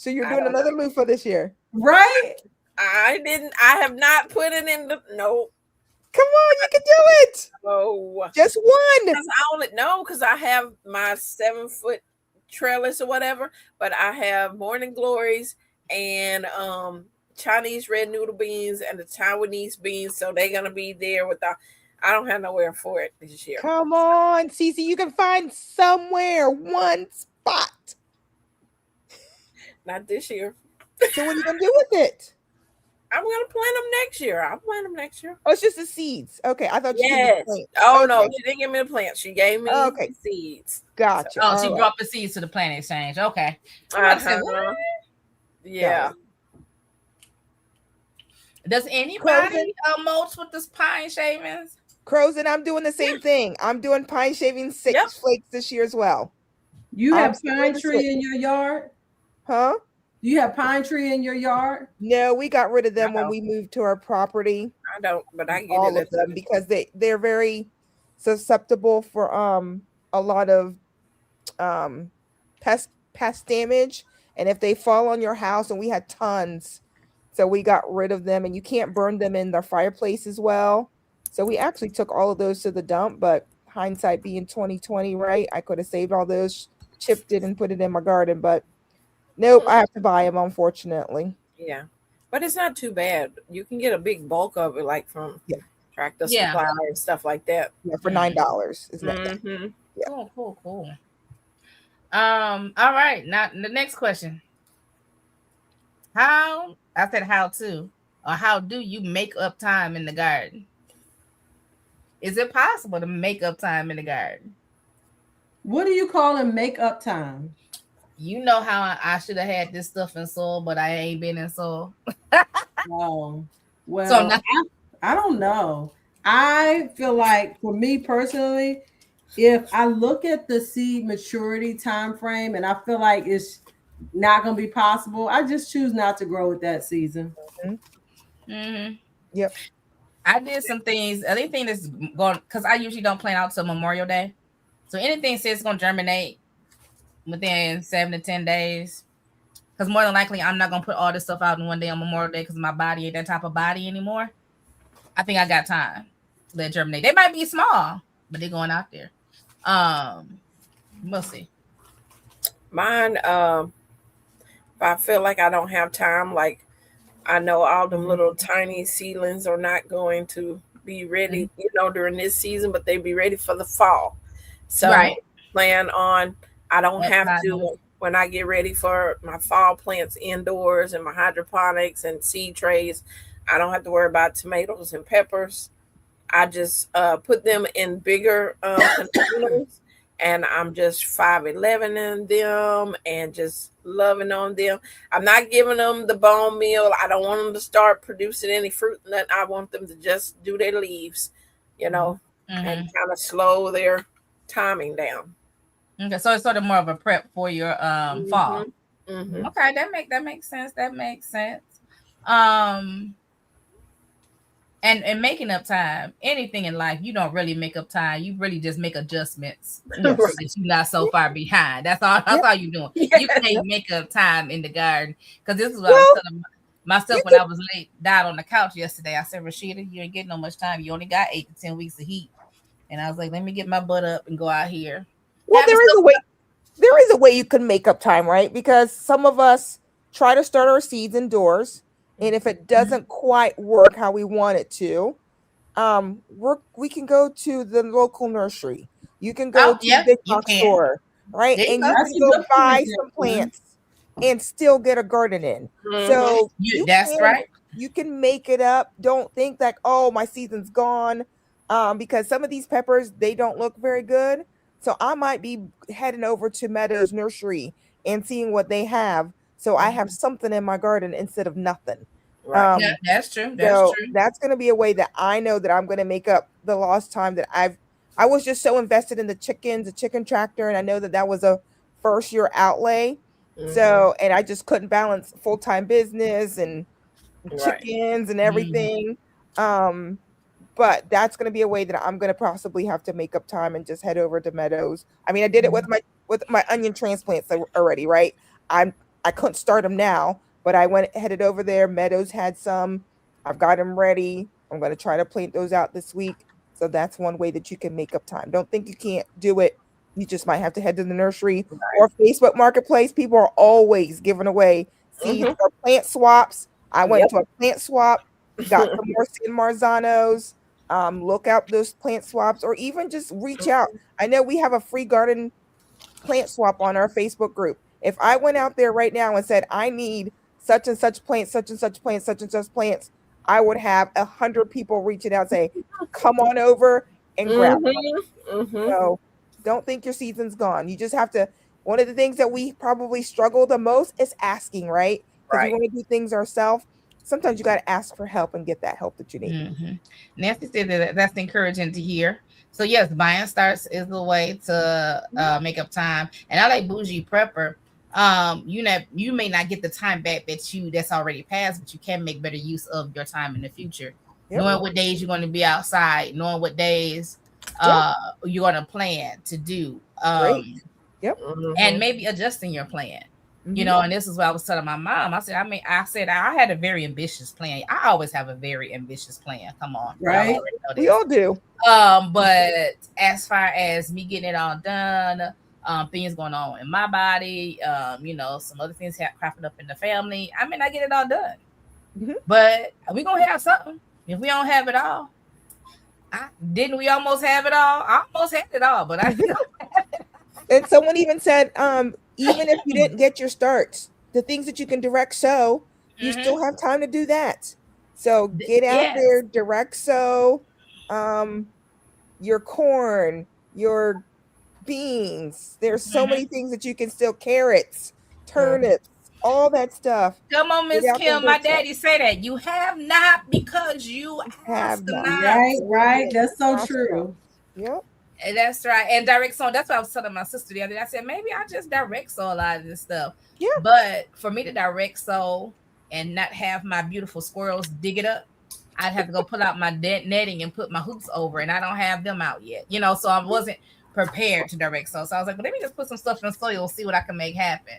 E: you're doing another loofah this year,
C: right?
D: I have not put it in the no.
E: Come on, you can do it.
D: Oh,
E: just one.
D: Because I have my 7-foot trellis or whatever, but I have morning glories and Chinese red noodle beans and the Taiwanese beans, so they're gonna be there with the. I don't have nowhere for it this year.
E: Come on, Cece, you can find somewhere one spot.
D: Not this year.
E: So what are you gonna do with it?
D: I'm gonna plant them next year. I'll plant them next year.
E: Oh, it's just the seeds. Okay, I thought you
D: yes.
E: Did
D: oh no, she didn't give me the plants. She gave me the seeds.
E: Gotcha.
B: Oh, she brought the seeds to the plant exchange. Okay.
D: Yeah.
B: Does anybody mulch with this pine shavings?
E: Crows, and I'm doing the same thing. I'm doing pine shavings 6 flakes this year as well.
C: You have pine tree in your yard?
E: Huh?
C: Do you have pine tree in your yard?
E: No, we got rid of them when we moved to our property.
D: I don't, but I get
E: all of them because they're very susceptible for a lot of pest damage, and if they fall on your house, and we had tons, so we got rid of them, and you can't burn them in the fireplace as well. So we actually took all of those to the dump, but hindsight being 2020, right? I could have saved all those, chipped it, and put it in my garden, but nope, I have to buy them, unfortunately.
D: Yeah, but it's not too bad. You can get a big bulk of it, like from Tractor Supply and stuff like that.
E: Yeah, for $9. Isn't that
D: bad?
B: Yeah. Cool. All right. Now the next question. How do you make up time in the garden? Is it possible to make up time in the garden?
C: What do you call a make up time?
B: You know how I should have had this stuff in soil, but I ain't been in soil.
C: Oh, well, so I don't know. I feel like for me personally, if I look at the seed maturity time frame and I feel like it's not going to be possible, I just choose not to grow it that season.
B: Mm-hmm.
E: Yep.
B: I did some things. Anything that's going, because I usually don't plant out till Memorial Day. So anything says it's going to germinate within 7 to 10 days. Because more than likely, I'm not going to put all this stuff out in one day on Memorial Day because my body ain't that type of body anymore. I think I got time to let it germinate. They might be small, but they're going out there. We'll see.
D: Mine, if I feel like I don't have time, like I know all them little tiny seedlings are not going to be ready, during this season, but they be ready for the fall. So
B: Right.
D: plan on, I don't
B: That's
D: have
B: not
D: to, when I get ready for my fall plants indoors and my hydroponics and seed trays, I don't have to worry about tomatoes and peppers. I just put them in bigger containers, and I'm just 511 in them and just loving on them. I'm not giving them the bone meal. I don't want them to start producing any fruit. And I want them to just do their leaves, and kind of slow their timing down.
B: Okay, so it's sort of more of a prep for your fall.
D: Mm-hmm.
B: Okay, that makes sense. That makes sense. And making up time, anything in life, you don't really make up time. You really just make adjustments.
E: Yes.
B: So that you're not so far behind. That's all you're doing. You can't make up time in the garden. Because this is what I was telling myself when I was died on the couch yesterday. I said, Rashida, you ain't getting no much time. You only got 8 to 10 weeks of heat. And I was like, let me get my butt up and go out here.
E: Well, there is a way. There is a way you can make up time, right? Because some of us try to start our seeds indoors, and if it doesn't quite work how we want it to, we can go to the local nursery. You can go to the big box store, right? And you can go buy some plants and still get a garden in. So
B: that's right.
E: You can make it up. Don't think like, oh, my season's gone, because some of these peppers, they don't look very good. So I might be heading over to Meadows Nursery and seeing what they have. So I have something in my garden instead of nothing.
B: Right. Yeah, that's true.
E: That's going to be a way that I know that I'm going to make up the lost time that I was just so invested in the chicken tractor. And I know that was a first year outlay. So, and I just couldn't balance full-time business and chickens and everything. But that's going to be a way that I'm going to possibly have to make up time and just head over to Meadows. I mean, I did it with my onion transplants already, right? I couldn't start them now, but I headed over there. Meadows had some. I've got them ready. I'm going to try to plant those out this week. So that's one way that you can make up time. Don't think you can't do it. You just might have to head to the nursery or Facebook Marketplace. People are always giving away seeds or plant swaps. I went to a plant swap, got some more San Marzanos. Look out those plant swaps, or even just reach out. I know we have a free garden plant swap on our Facebook group. If I went out there right now and said, I need such and such plants, such and such plants, such and such plants, I would have 100 people reaching out saying, come on over and grab them. So don't think your season's gone. You just have to, one of the things that we probably struggle the most is asking, right? Because we want to do things ourselves. Sometimes you got to ask for help and get that help that you need.
B: Nancy said that's encouraging to hear. So yes, buying starts is the way to make up time. And I like Bougie Prepper. You may not get the time back that's already passed, but you can make better use of your time in the future. Knowing what days you're going to be outside, knowing what days you're going to plan to do. And maybe adjusting your plan. And this is what I was telling my mom. I said I had a very ambitious plan. I always have a very ambitious plan. Come on.
C: Right.
E: We all do.
B: But as far as me getting it all done, things going on in my body, some other things cropping up in the family. I may not get it all done. But we're gonna have something. If we don't have it all. Didn't we almost have it all? I almost had it all, but I don't have it.
E: And someone even said, even if you didn't get your starts, the things that you can direct sow, you still have time to do that. So get out there, direct sow your corn, your beans. There's so many things that you can still, carrots, turnips, all that stuff.
B: Come on, Miss Kim. My daddy say that you have not because you have not.
C: Right. That's so true.
E: Yep.
B: And that's right. And direct sow, that's what I was telling my sister the other day. I said, maybe I just direct sow a lot of this stuff.
E: Yeah.
B: But for me to direct sow and not have my beautiful squirrels dig it up, I'd have to go pull out my netting and put my hoops over, and I don't have them out yet. You know, so I wasn't prepared to direct sow. So I was like, well, let me just put some stuff in the soil, see what I can make happen.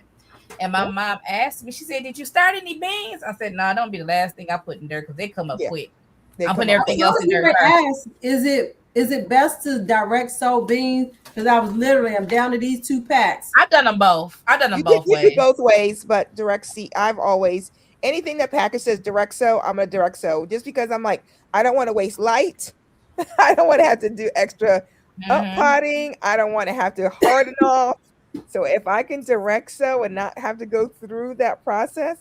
B: And my mom asked me, she said, did you start any beans? I said, no, don't be the last thing I put in dirt because they come up quick. I'm putting everything else in dirt.
C: Is it best to direct sow beans? Because I'm down to these 2 packs.
B: I've done them both. I've done them both
E: ways.
B: ways.
E: Both ways, but direct seed. I've always anything that package says direct sow, I'm gonna direct sow. Just because I'm like, I don't want to waste light. I don't want to have to do extra up potting. I don't want to have to harden off. So if I can direct sow and not have to go through that process,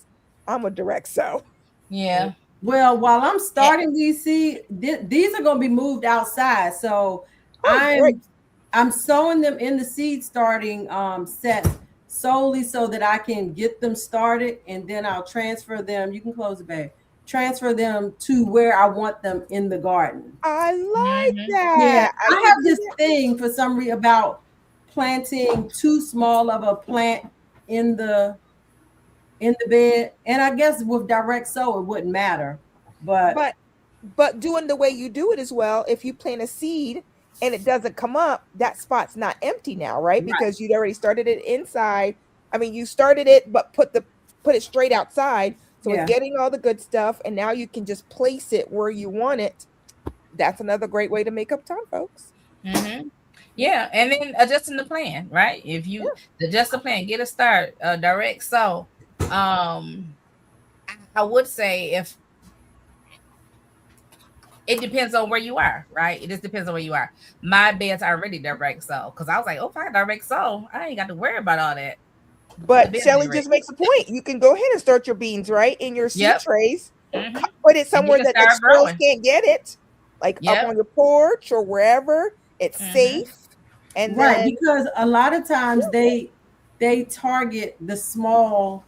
E: I'm a direct sow.
B: Yeah.
C: Well, while I'm starting these seeds, these are going to be moved outside. So I'm sowing them in the seed starting set solely so that I can get them started, and then I'll transfer them. You can close it, babe. Transfer them to where I want them in the garden.
E: I like that.
C: Yeah, I have this thing for some reason about planting too small of a plant in the bed, and I guess with direct sow it wouldn't matter, but
E: doing the way you do it as well, if you plant a seed and it doesn't come up, that spot's not empty now, right? Because you'd already started it inside. I mean, you started it but put it straight outside, so it's getting all the good stuff, and now you can just place it where you want it. That's another great way to make up time, folks.
B: Yeah, and then adjusting the plan, right? If you adjust the plan, get a start, direct sow. I would say if it depends on where you are, right? It just depends on where you are. My beds are already direct sow because I was like, oh, if I direct sow, I ain't got to worry about all that.
E: But Shelly just makes a point. You can go ahead and start your beans right in your seed trays. Put it somewhere that the squirrels can't get it, like up on your porch or wherever. It's safe. And
C: because a lot of times they target the small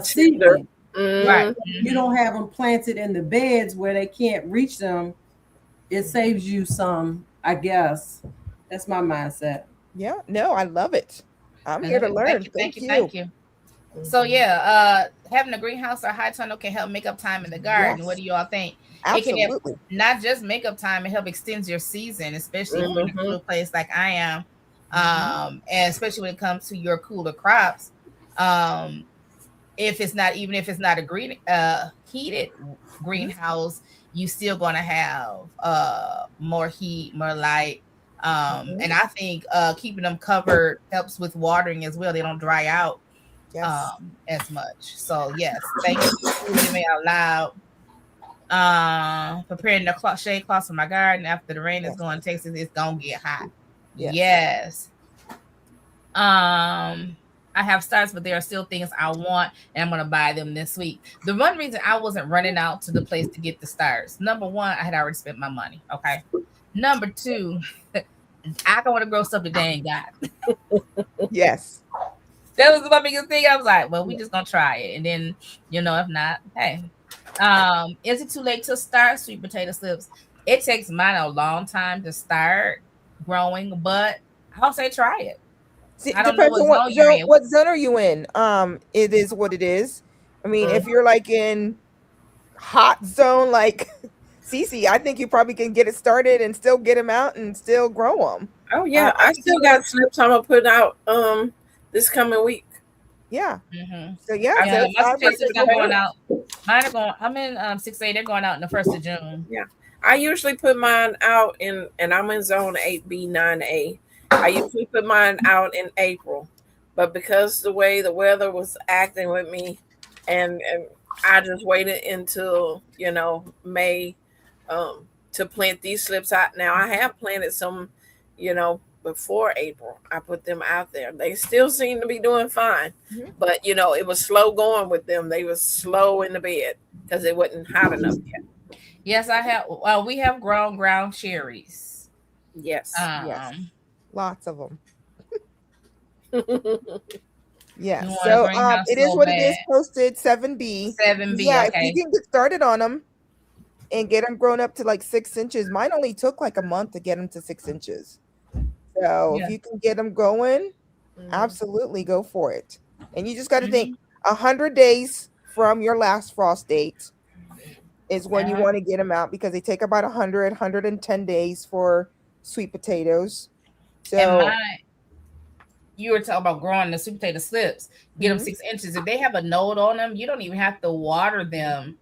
C: seedling.
B: Right.
C: You don't have them planted in the beds where they can't reach them. It saves you some, I guess. That's my mindset.
E: Yeah, no, I love it. I'm here to learn. Thank you.
B: So having a greenhouse or high tunnel can help make up time in the garden. What do you all think?
E: Absolutely.
B: It can not just make up time, it help extend your season, especially if you're in a cool place like I am. And especially when it comes to your cooler crops. If it's not a green heated greenhouse, you still gonna have more heat, more light. And I think keeping them covered helps with watering as well. They don't dry out as much. So yes, thank you for reading me out loud. Preparing the shade cloths for my garden after the rain is going to Texas. It's gonna get hot. Yes. I have starts, but there are still things I want, and I'm gonna buy them this week. The one reason I wasn't running out to the place to get the starts, number one, I had already spent my money. Okay. Number two, I don't want to grow stuff that they ain't got.
E: Yes.
B: That was my biggest thing. I was like, well, we just gonna try it. And then, if not, hey. Is it too late to start sweet potato slips? It takes mine a long time to start growing, but I'll say try it.
E: I don't know what zone are you in. It is what it is. I mean, if you're like in hot zone like Cece, I think you probably can get it started and still get them out and still grow them.
D: Oh yeah, I still got slips I'm gonna put out this coming week.
E: Yeah. So
B: my suggestions are going out. Mine are going. I'm in 6A. They're going out in the 1st of June.
D: Yeah, I usually put mine out and I'm in zone 8B 9A. I usually put mine out in April, but because the way the weather was acting with me, and I just waited until May to plant these slips out. Now I have planted some, before April. I put them out there. They still seem to be doing fine, but it was slow going with them. They were slow in the bed because it wasn't hot enough yet.
B: Yes, I have. Well, we have grown ground cherries.
D: Yes.
E: Yes. Lots of them. Yeah. So it is what it is. Posted 7B.
B: 7B.
E: Yeah.
B: Okay.
E: If you can get started on them, and get them grown up to like 6 inches. Mine only took like a month to get them to 6 inches. So
B: Yeah.
E: if you can get them going,
D: Mhm.
E: absolutely go for it. And you just got to think
B: Mm-hmm.
E: 100 days from your last frost date is when you
B: Uh-huh.
E: want to get them out, because they take about 110 days for sweet potatoes.
B: And
E: So
B: mine, you were talking about growing the sweet potato slips. Get them
E: Mhm.
B: 6 inches. If they have a node on them, you don't even have to water them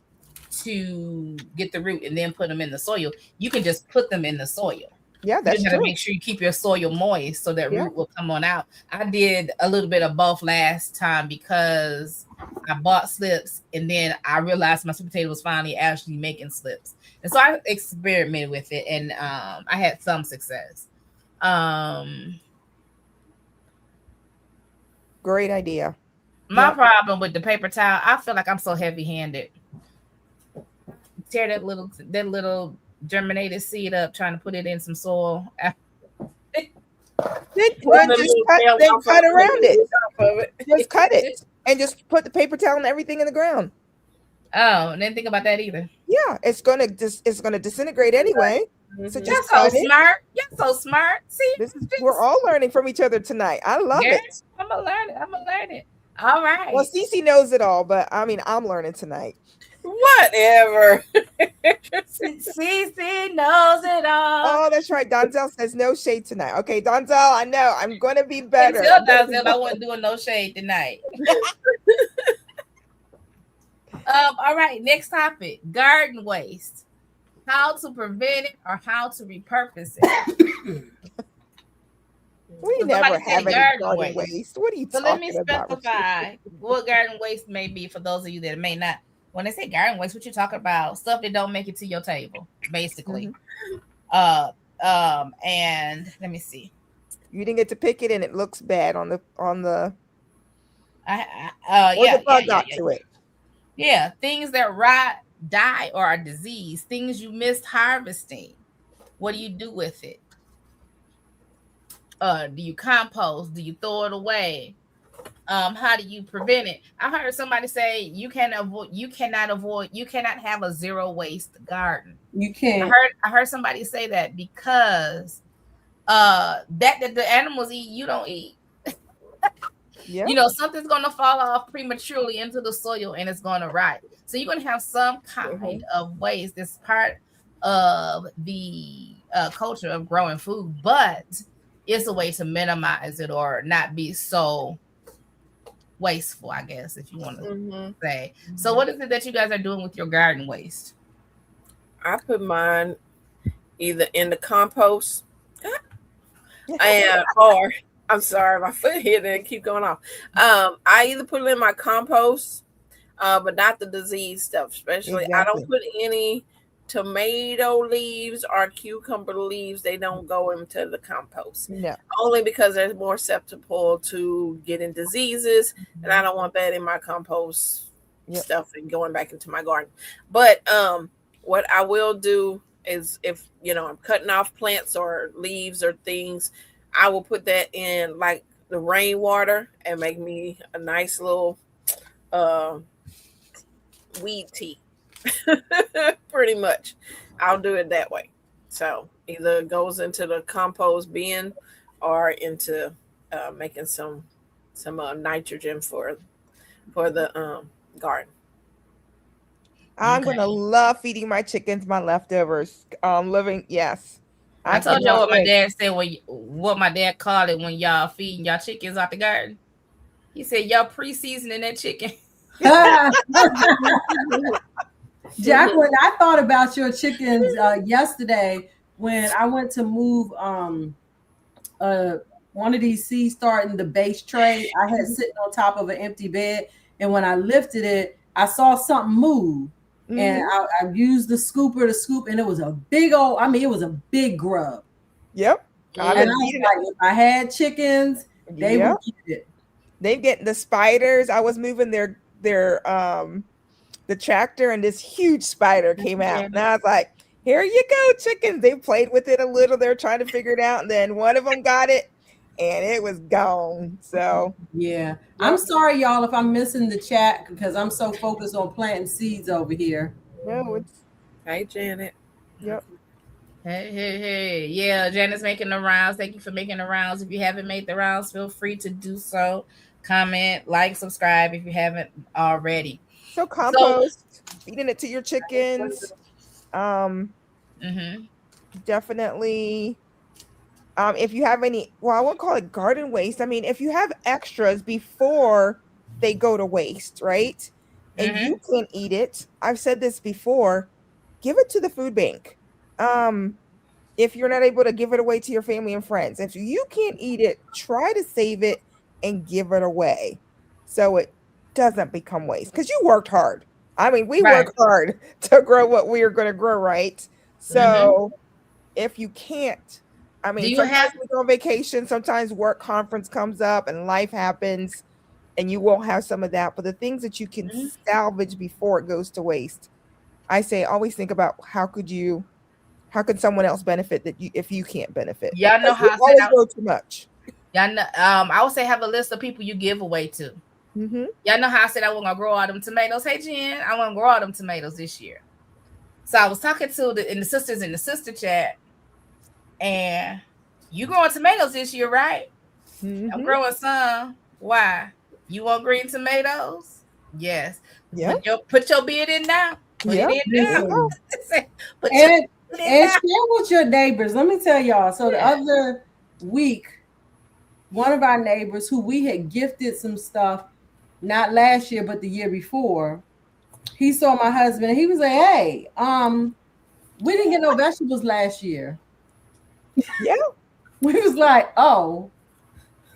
B: to get the root and then put them in the soil. You can just put them in the soil.
E: yeah,
B: You
E: that's
B: just got to
E: true.
B: make sure you keep your soil moist so that
E: Yeah.
B: root will come on out. I did a little bit of both last time because I bought slips and then I realized my sweet potato was finally actually making slips. And so I experimented with it and I had some success.
E: Great idea.
B: My
E: Yep.
B: problem with the paper towel, I feel like I'm so heavy-handed. Tear that little germinated seed up, trying to put it in some soil.
E: Then
B: One
E: just
B: little
E: cut,
B: tail
E: then
B: off
E: cut
B: of
E: around it.
B: Of it.
E: Just cut it and just put the paper towel and everything in the ground.
B: Oh, didn't think about that either.
E: Yeah, it's gonna disintegrate anyway. So
D: Mhm.
B: You're
E: just
B: so
E: cut it.
B: smart. You're so smart. See,
E: We're all learning from each other tonight. I love
B: yeah,
E: it.
B: I'm gonna learn it. I'm gonna learn it. All right.
E: Well, Cece knows it all, but I mean, I'm learning tonight.
D: Whatever.
B: Cece knows it all.
E: Oh, that's right. Donzel says no shade tonight. Okay, Donzel, I know I'm gonna be better.
B: Until
E: I'm gonna be
B: I
E: better.
B: wasn't doing no shade tonight. All right, next topic: garden waste. How to prevent it or how to repurpose it.
E: We
B: So
E: never
B: somebody said
E: have any
B: garden
E: garden
B: waste.
E: waste. What are you
B: So
E: talking
B: let me
E: about?
B: specify what garden waste may be for those of you that may not. When they say garden waste, what you talking about? Stuff that don't make it to your table, basically. And let me see.
E: You didn't get to pick it, and it looks bad on the
B: Or
E: or
B: yeah,
E: the bug got to it.
B: Yeah, things that rot, die, or are diseased. Things you missed harvesting. What do you do with it? Do you compost? Do you throw it away? How do you prevent it? I heard somebody say you cannot have a zero waste garden.
C: You can't.
B: I heard somebody say that because that the animals eat, you don't eat.
E: Yeah.
B: You know, something's going to fall off prematurely into the soil and it's going to rot. So you're going to have some kind of waste. That's part of the culture of growing food, but it's a way to minimize it or not be so wasteful, I guess, if you want to say. So what is it that you guys are doing with your garden waste?
D: I put mine either in the compost or I'm sorry, my foot hit and keep going off. I either put it in my compost, but not the disease stuff. Especially, I don't put any tomato leaves or cucumber leaves. They don't go into the compost.
E: No.
D: Only because they're more susceptible to getting diseases, and I don't want that in my compost stuff and going back into my garden. But what I will do is, if I'm cutting off plants or leaves or things, I will put that in like the rainwater and make me a nice little weed tea. Pretty much. I'll do it that way. So either it goes into the compost bin or into making some nitrogen for the garden.
E: I'm gonna love feeding my chickens my leftovers. Yes.
B: I told y'all what my dad said what my dad called it when y'all feeding y'all chickens out the garden. He said y'all pre-seasoning that chicken.
C: Jacqueline, I thought about your chickens yesterday when I went to move one of these seeds starting the base tray. I had sitting on top of an empty bed, and when I lifted it, I saw something move. And I used the scooper to scoop, and it was a big it was a big grub.
E: Yep.
C: And if I had chickens, they would get it.
E: They get the spiders. I was moving their the tractor, and this huge spider came out. And I was like, here you go, chickens. They played with it a little. They're trying to figure it out. And then one of them got it, and it was gone. So
C: yeah. I'm sorry, y'all, if I'm missing the chat because I'm so focused on planting seeds over here.
E: No,
D: Hey, Janet.
E: Yep.
B: Hey. Yeah, Janet's making the rounds. Thank you for making the rounds. If you haven't made the rounds, feel free to do so. Comment, like, subscribe if you haven't already.
E: So compost, feeding it to your chickens. Definitely. If you have any, well, I won't call it garden waste. I mean, if you have extras before they go to waste, right? And you can eat it. I've said this before, give it to the food bank. If you're not able to give it away to your family and friends, if you can't eat it, try to save it and give it away so it doesn't become waste, because you worked hard. I mean, we worked hard to grow what we are going to grow, right? So if you can't, I mean, sometimes we go on vacation, sometimes work conference comes up and life happens and you won't have some of that, but the things that you can salvage before it goes to waste, I say always think about how could someone else benefit that if you can't benefit?
B: Y'all know how
E: always grow too much.
B: Y'all know, I would say have a list of people you give away to. Y'all know how I said I wasn't gonna grow all them tomatoes. Hey Jen, I want to grow all them tomatoes this year. So I was talking to the sisters in the sister chat, and you growing tomatoes this year, right? I'm growing some. Why? You want green tomatoes? Yes.
E: Yeah.
B: Put your bid in now. Put it in now.
C: And share with your neighbors. Let me tell y'all. So the other week, one of our neighbors who we had gifted some stuff, not last year, but the year before, he saw my husband. He was like, "Hey, we didn't get no vegetables last year."
E: Yeah.
C: We was like, "Oh."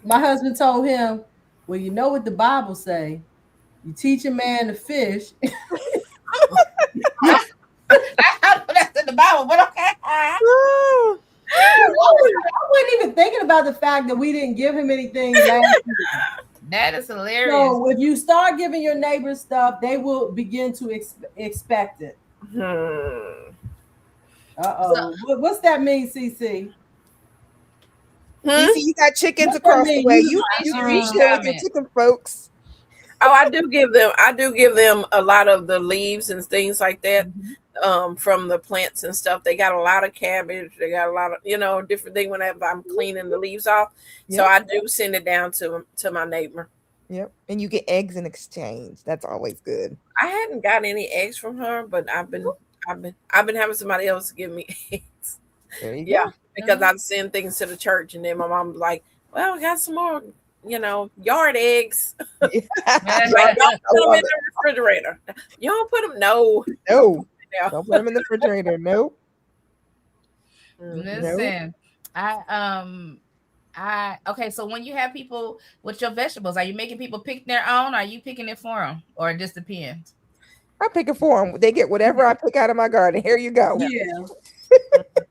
C: My husband told him, "Well, you know what the Bible say? You teach a man to fish."
B: That's in the Bible, but okay. I
C: wasn't even thinking about the fact that we didn't give him anything last year.
B: That is hilarious.
C: So if you start giving your neighbors stuff, they will begin to expect it. What's that mean, CC?
E: CC, you got chickens across the way. You reach out with your chicken folks.
D: Oh, I do give them a lot of the leaves and things like that. From the plants and stuff. They got a lot of cabbage. They got a lot of, different things whenever I'm cleaning the leaves off. Yep. So I do send it down to my neighbor.
E: Yep. And you get eggs in exchange. That's always good.
D: I hadn't got any eggs from her, but I've been having somebody else give me eggs.
E: There you go.
D: Because I send things to the church, and then my mom's like, "Well, we got some more, yard eggs." Like, don't put them in the refrigerator. You don't put them. No.
E: Don't put them in the refrigerator. Nope.
B: Listen, okay. So when you have people with your vegetables, are you making people pick their own? Or are you picking it for them, or it just depends?
E: I pick it for them. They get whatever I pick out of my garden. Here you go.
C: Yeah.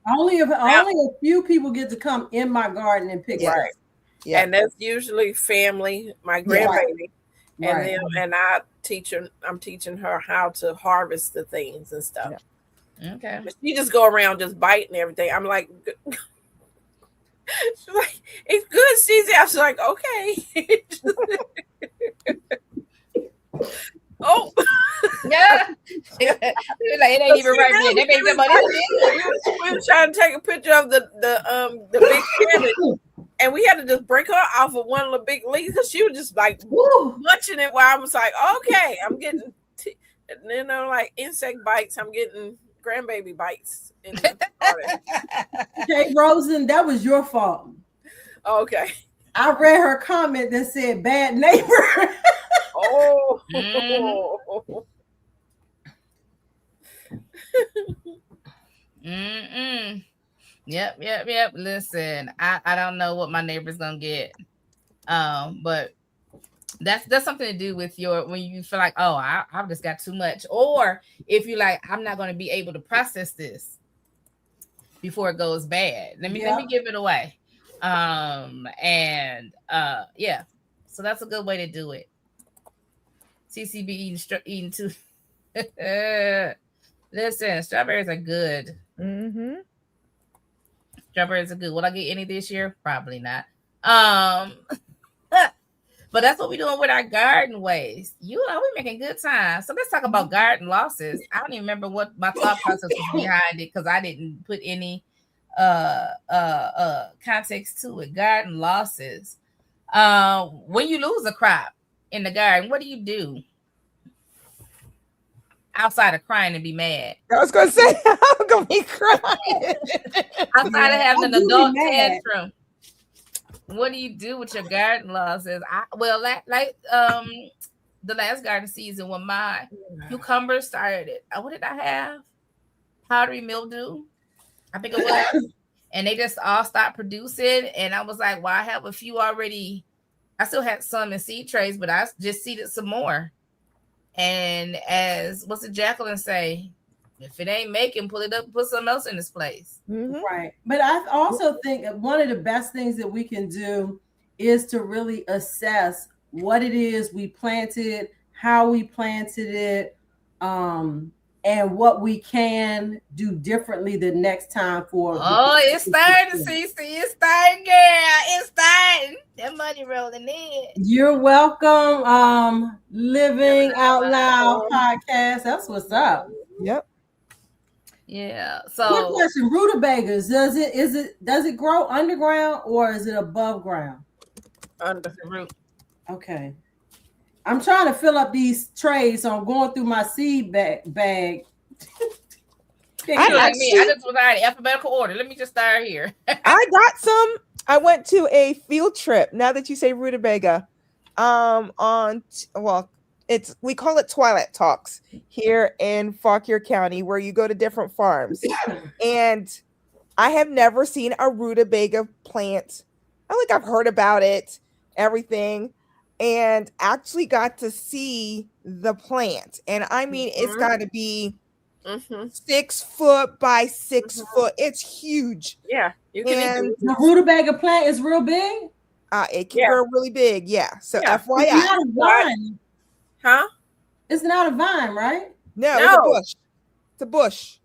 C: only a few people get to come in my garden and pick it.
D: Right. Yeah. And that's usually family, my grandbaby.
C: Right.
D: And I'm teaching her how to harvest the things and stuff.
B: Yeah. Okay.
D: But she just go around just biting everything. I'm like, she's like, "It's good, Cece." I was like, "Okay." Oh.
B: Yeah. Like, it ain't even right there. They make somebody
D: we were trying to take a picture of the big cabbage. And we had to just break her off of one of the big leaves because she was just like munching it while I was like, okay, I'm getting, like insect bites. I'm getting grandbaby bites.
C: Jay Rosen, that was your fault.
D: Okay.
C: I read her comment that said bad neighbor.
D: Oh.
B: Yep. Listen, I don't know what my neighbor's gonna get, but that's something to do with when you feel like, oh, I've just got too much, or if you like, I'm not going to be able to process this before it goes bad. Let me give it away, so that's a good way to do it. CCB eating too. Listen, strawberries are good. Strawberries are good. Will I get any this year? Probably not. But that's what we're doing with our garden waste. We're making good time. So let's talk about garden losses. I don't even remember what my thought process was behind it because I didn't put any context to it. Garden losses. When you lose a crop in the garden, what do you do? Outside of crying and be mad.
E: I was gonna say I'm gonna be crying.
B: Outside of having an adult tantrum. What do you do with your garden losses? The last garden season when my cucumbers started, what did I have? Powdery mildew, I think it was. And they just all stopped producing. And I was like, well, I have a few already. I still had some in seed trays, but I just seeded some more. And what's the Jacqueline say? If it ain't making, pull it up, put something else in this place.
C: Mm-hmm. Right. But I also think one of the best things that we can do is to really assess what it is we planted, how we planted it, and what we can do differently the next time for.
B: Oh, it's starting, CC. It's starting, girl. It's starting. That money rolling in.
C: You're welcome. Living Out Loud podcast. That's what's up.
E: Yep.
B: Yeah. So
C: good question. Rutabagas, does it grow underground or is it above ground?
D: Under the
B: root.
C: Okay. I'm trying to fill up these trays, so I'm going through my seed bag.
B: I just was in alphabetical order. Let me just start here.
E: I got some. I went to a field trip. Now that you say rutabaga, we call it Twilight Talks here in Fauquier County, where you go to different farms. And I have never seen a rutabaga plant. I've heard about it, everything, and actually got to see the plant. And I mean, it's got to be 6 foot by 6 foot. It's huge.
D: Yeah.
C: And the rutabaga plant is real big?
E: It can grow really big. Yeah. So FYI.
C: It's not a vine.
D: Huh?
C: It's not a vine, right?
E: No, it's a bush. It's a bush.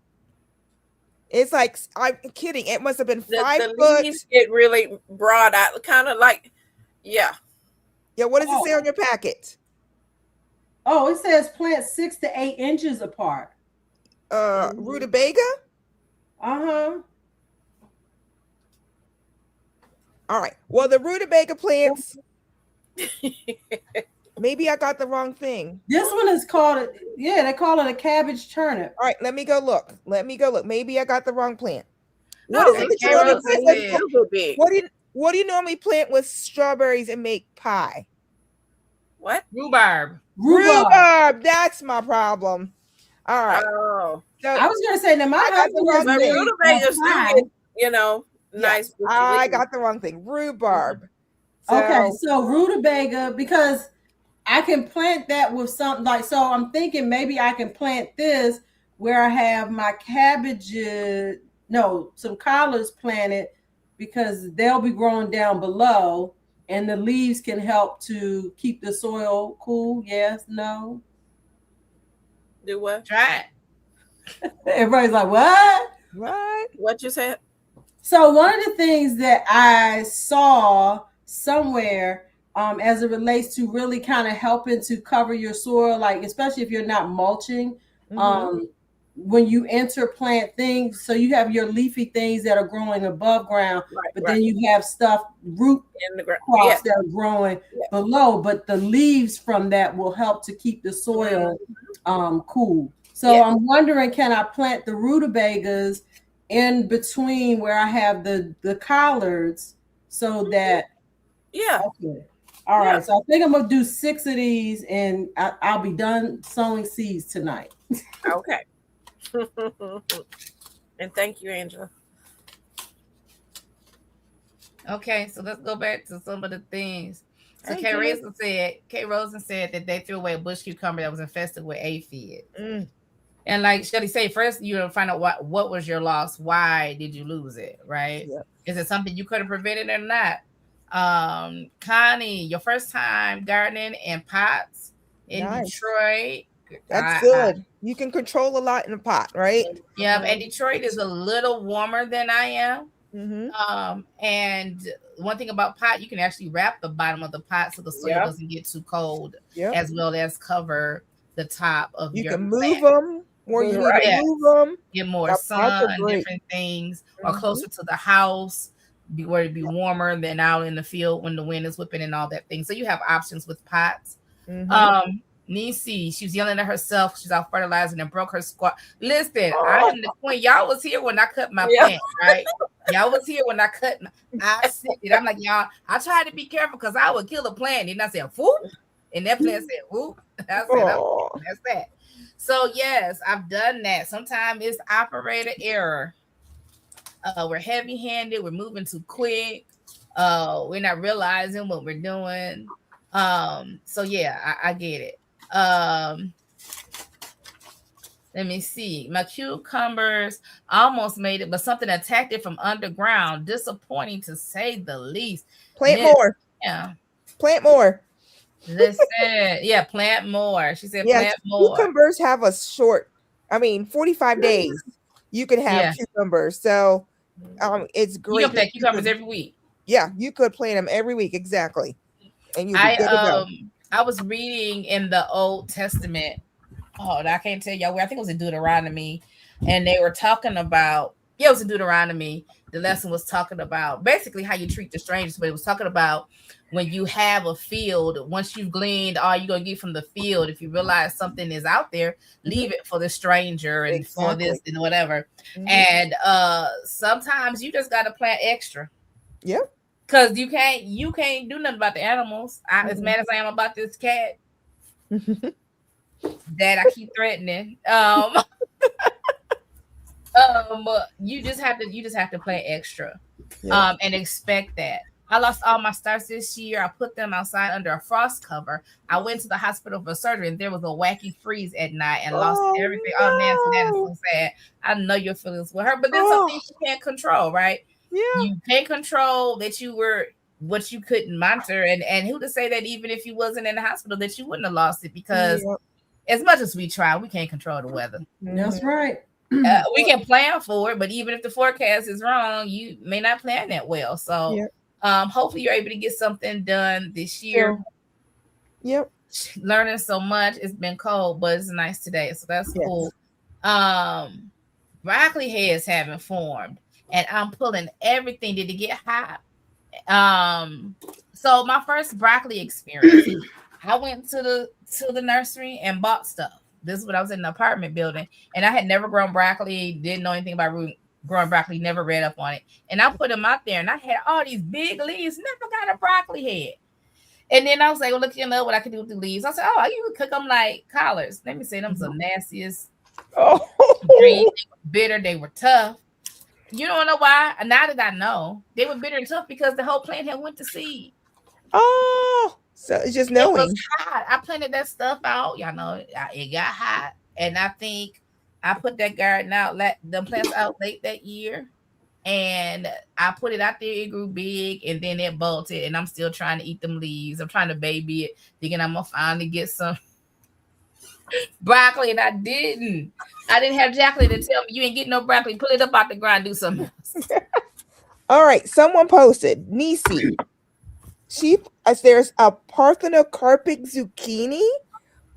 E: It's like, I'm kidding. It must have been 5 foot.
D: Leaves get really broad out, kind of like, yeah.
E: Yeah, what does it say on your packet?
C: Oh, it says plant 6 to 8 inches apart.
E: Rutabaga?
C: Uh-huh.
E: All right. Well, the rutabaga plants. Maybe I got the wrong thing.
C: This one is called, they call it a cabbage turnip.
E: All right, let me go look. Maybe I got the wrong plant.
D: What
E: do you normally plant with strawberries and make pie?
D: What?
B: Rhubarb.
E: That's my problem. All right.
C: Oh. So I was gonna say, now my husband
D: rutabagas do get, nice.
E: I got the wrong thing. Rhubarb.
C: Okay, so rutabaga, because I can plant that with something like, so I'm thinking maybe I can plant this where I have my some collards planted, because they'll be growing down below and the leaves can help to keep the soil cool. Yes, no?
D: Do what?
B: Try
C: it. Everybody's like, what?
D: What you said?
C: So one of the things that I saw somewhere, as it relates to really kind of helping to cover your soil, like especially if you're not mulching, when you interplant things, so you have your leafy things that are growing above ground, then you have root crops that are growing below, but the leaves from that will help to keep the soil cool. So I'm wondering, can I plant the rutabagas in between where I have the collards, so that okay. All right, so I think I'm gonna do 6 of these, and I'll be done sowing seeds tonight.
D: Okay. And thank you, Angela.
B: Okay, so let's go back to some of the things. So Kay Rosen said that they threw away a bush cucumber that was infested with aphid. And like Shelly said, first you find out what was your loss. Why did you lose it? Right? Yep. Is it something you could have prevented or not? Connie, your first time gardening in pots in Detroit.
E: That's good. You can control a lot in a pot, right?
B: Yeah, and Detroit is a little warmer than I am. And one thing about pot, you can actually wrap the bottom of the pot so the soil
D: Yep.
B: doesn't get too cold,
E: Yep.
B: as well as cover the top of
E: You
B: your
E: can
B: plant.
E: move them where you need
D: Right.
E: to
B: Yes.
E: move them.
B: Get more
E: Pots
B: sun
E: are
B: and
E: great.
B: different things, or
E: Mhm.
B: closer to the house, where it'd be warmer than out in the field when the wind is whipping and all that thing. So you have options with pots. Nisi, she was yelling at herself. She's out fertilizing and broke her squat. Listen, I am the queen. Y'all was here when I cut my
D: Yeah.
B: plant, right? Y'all was here when I cut. I said it. I'm like, y'all. I tried to be careful because I would kill a plant, and I said, "Whoop," and that plant said, "Whoop." I said,
E: Aw.
B: "That's that." So yes, I've done that. Sometimes it's operator error. We're heavy-handed. We're moving too quick. We're not realizing what we're doing. So yeah, I get it. Let me see. My cucumbers almost made it, but something attacked it from underground. Disappointing to say the least.
E: Plant
B: Miss-
E: more.
B: Yeah.
E: Plant more.
B: Listen, yeah, plant more. She said
E: Yes,
B: plant more.
E: cucumbers have a short, 45 days. You can have
B: Yeah.
E: cucumbers. So it's
B: You
E: great.
B: can plant
E: that you
B: cucumbers
E: could-
B: every week.
E: Yeah, you could plant them every week, exactly. And you'd be good to go.
B: I was reading in the Old Testament. Oh, I can't tell y'all where. I think it was in Deuteronomy, and they were talking about. Yeah, it was in Deuteronomy. The lesson was talking about basically how you treat the strangers, but it was talking about when you have a field. Once you've gleaned all you're gonna get from the field, if you realize something is out there, leave it for the stranger and for this
E: Exactly.
B: and whatever.
E: Mhm.
B: And sometimes you just gotta plant extra.
E: Yep.
B: Cause you can't do nothing about the animals. As mad as I am about this cat that I keep threatening, you just have to play extra,
E: Yeah.
B: and expect that. I lost all my stars this year. I put them outside under a frost cover. I went to the hospital for surgery, and there was a wacky freeze at night and lost
E: Oh,
B: everything. Oh, Nancy, that is
E: no.
B: so sad. I know your feelings with her, but there's some things you can't control, right?
E: Yeah.
B: You can't control that you were what you couldn't monitor, and who to say that even if you wasn't in the hospital that you wouldn't have lost it, because
E: Yep.
B: as much as we try, we can't control the weather.
C: That's right.
B: We can plan for it, but even if the forecast is wrong, you may not plan that well. So
E: Yep.
B: Hopefully you're able to get something done this year.
E: Yep.
B: Learning so much. It's been cold, but it's nice today, so that's
E: Yes.
B: cool. Broccoli heads haven't formed, and I'm pulling everything. Did it get hot? So my first broccoli experience, I went to the nursery and bought stuff. This is when I was in an apartment building, and I had never grown broccoli, didn't know anything about growing broccoli, never read up on it. And I put them out there, and I had all these big leaves, never got a broccoli head. And then I was like, well, looking up what I could do with the leaves. I said, oh, you could cook them like collards. Let me say, them the nastiest.
E: Oh.
B: Green, they were bitter, they were tough. You don't know why? Now that I know, they were bitter and tough because the whole plant had went to seed.
E: Oh, so it's just knowing.
B: It was hot. I planted that stuff out. Y'all know it got hot, and I think I put that garden out, the plants out late that year, and I put it out there. It grew big, and then it bolted, and I'm still trying to eat them leaves. I'm trying to baby it, thinking I'm gonna finally get some broccoli, and I didn't. I didn't have Jacqueline to tell me you ain't getting no broccoli. Pull it up out the ground, do something else.
E: All right, someone posted Nisi. There's a parthenocarpic zucchini.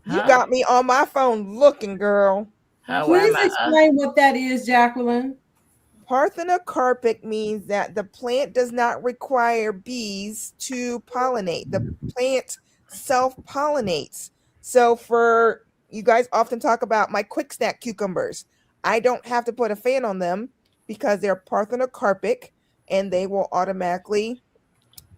E: You got me on my phone looking, girl.
C: Please explain what that is, Jacqueline.
E: Parthenocarpic means that the plant does not require bees to pollinate. The plant self-pollinates. So for you guys often talk about my quick snack cucumbers. I don't have to put a fan on them because they're parthenocarpic and they will automatically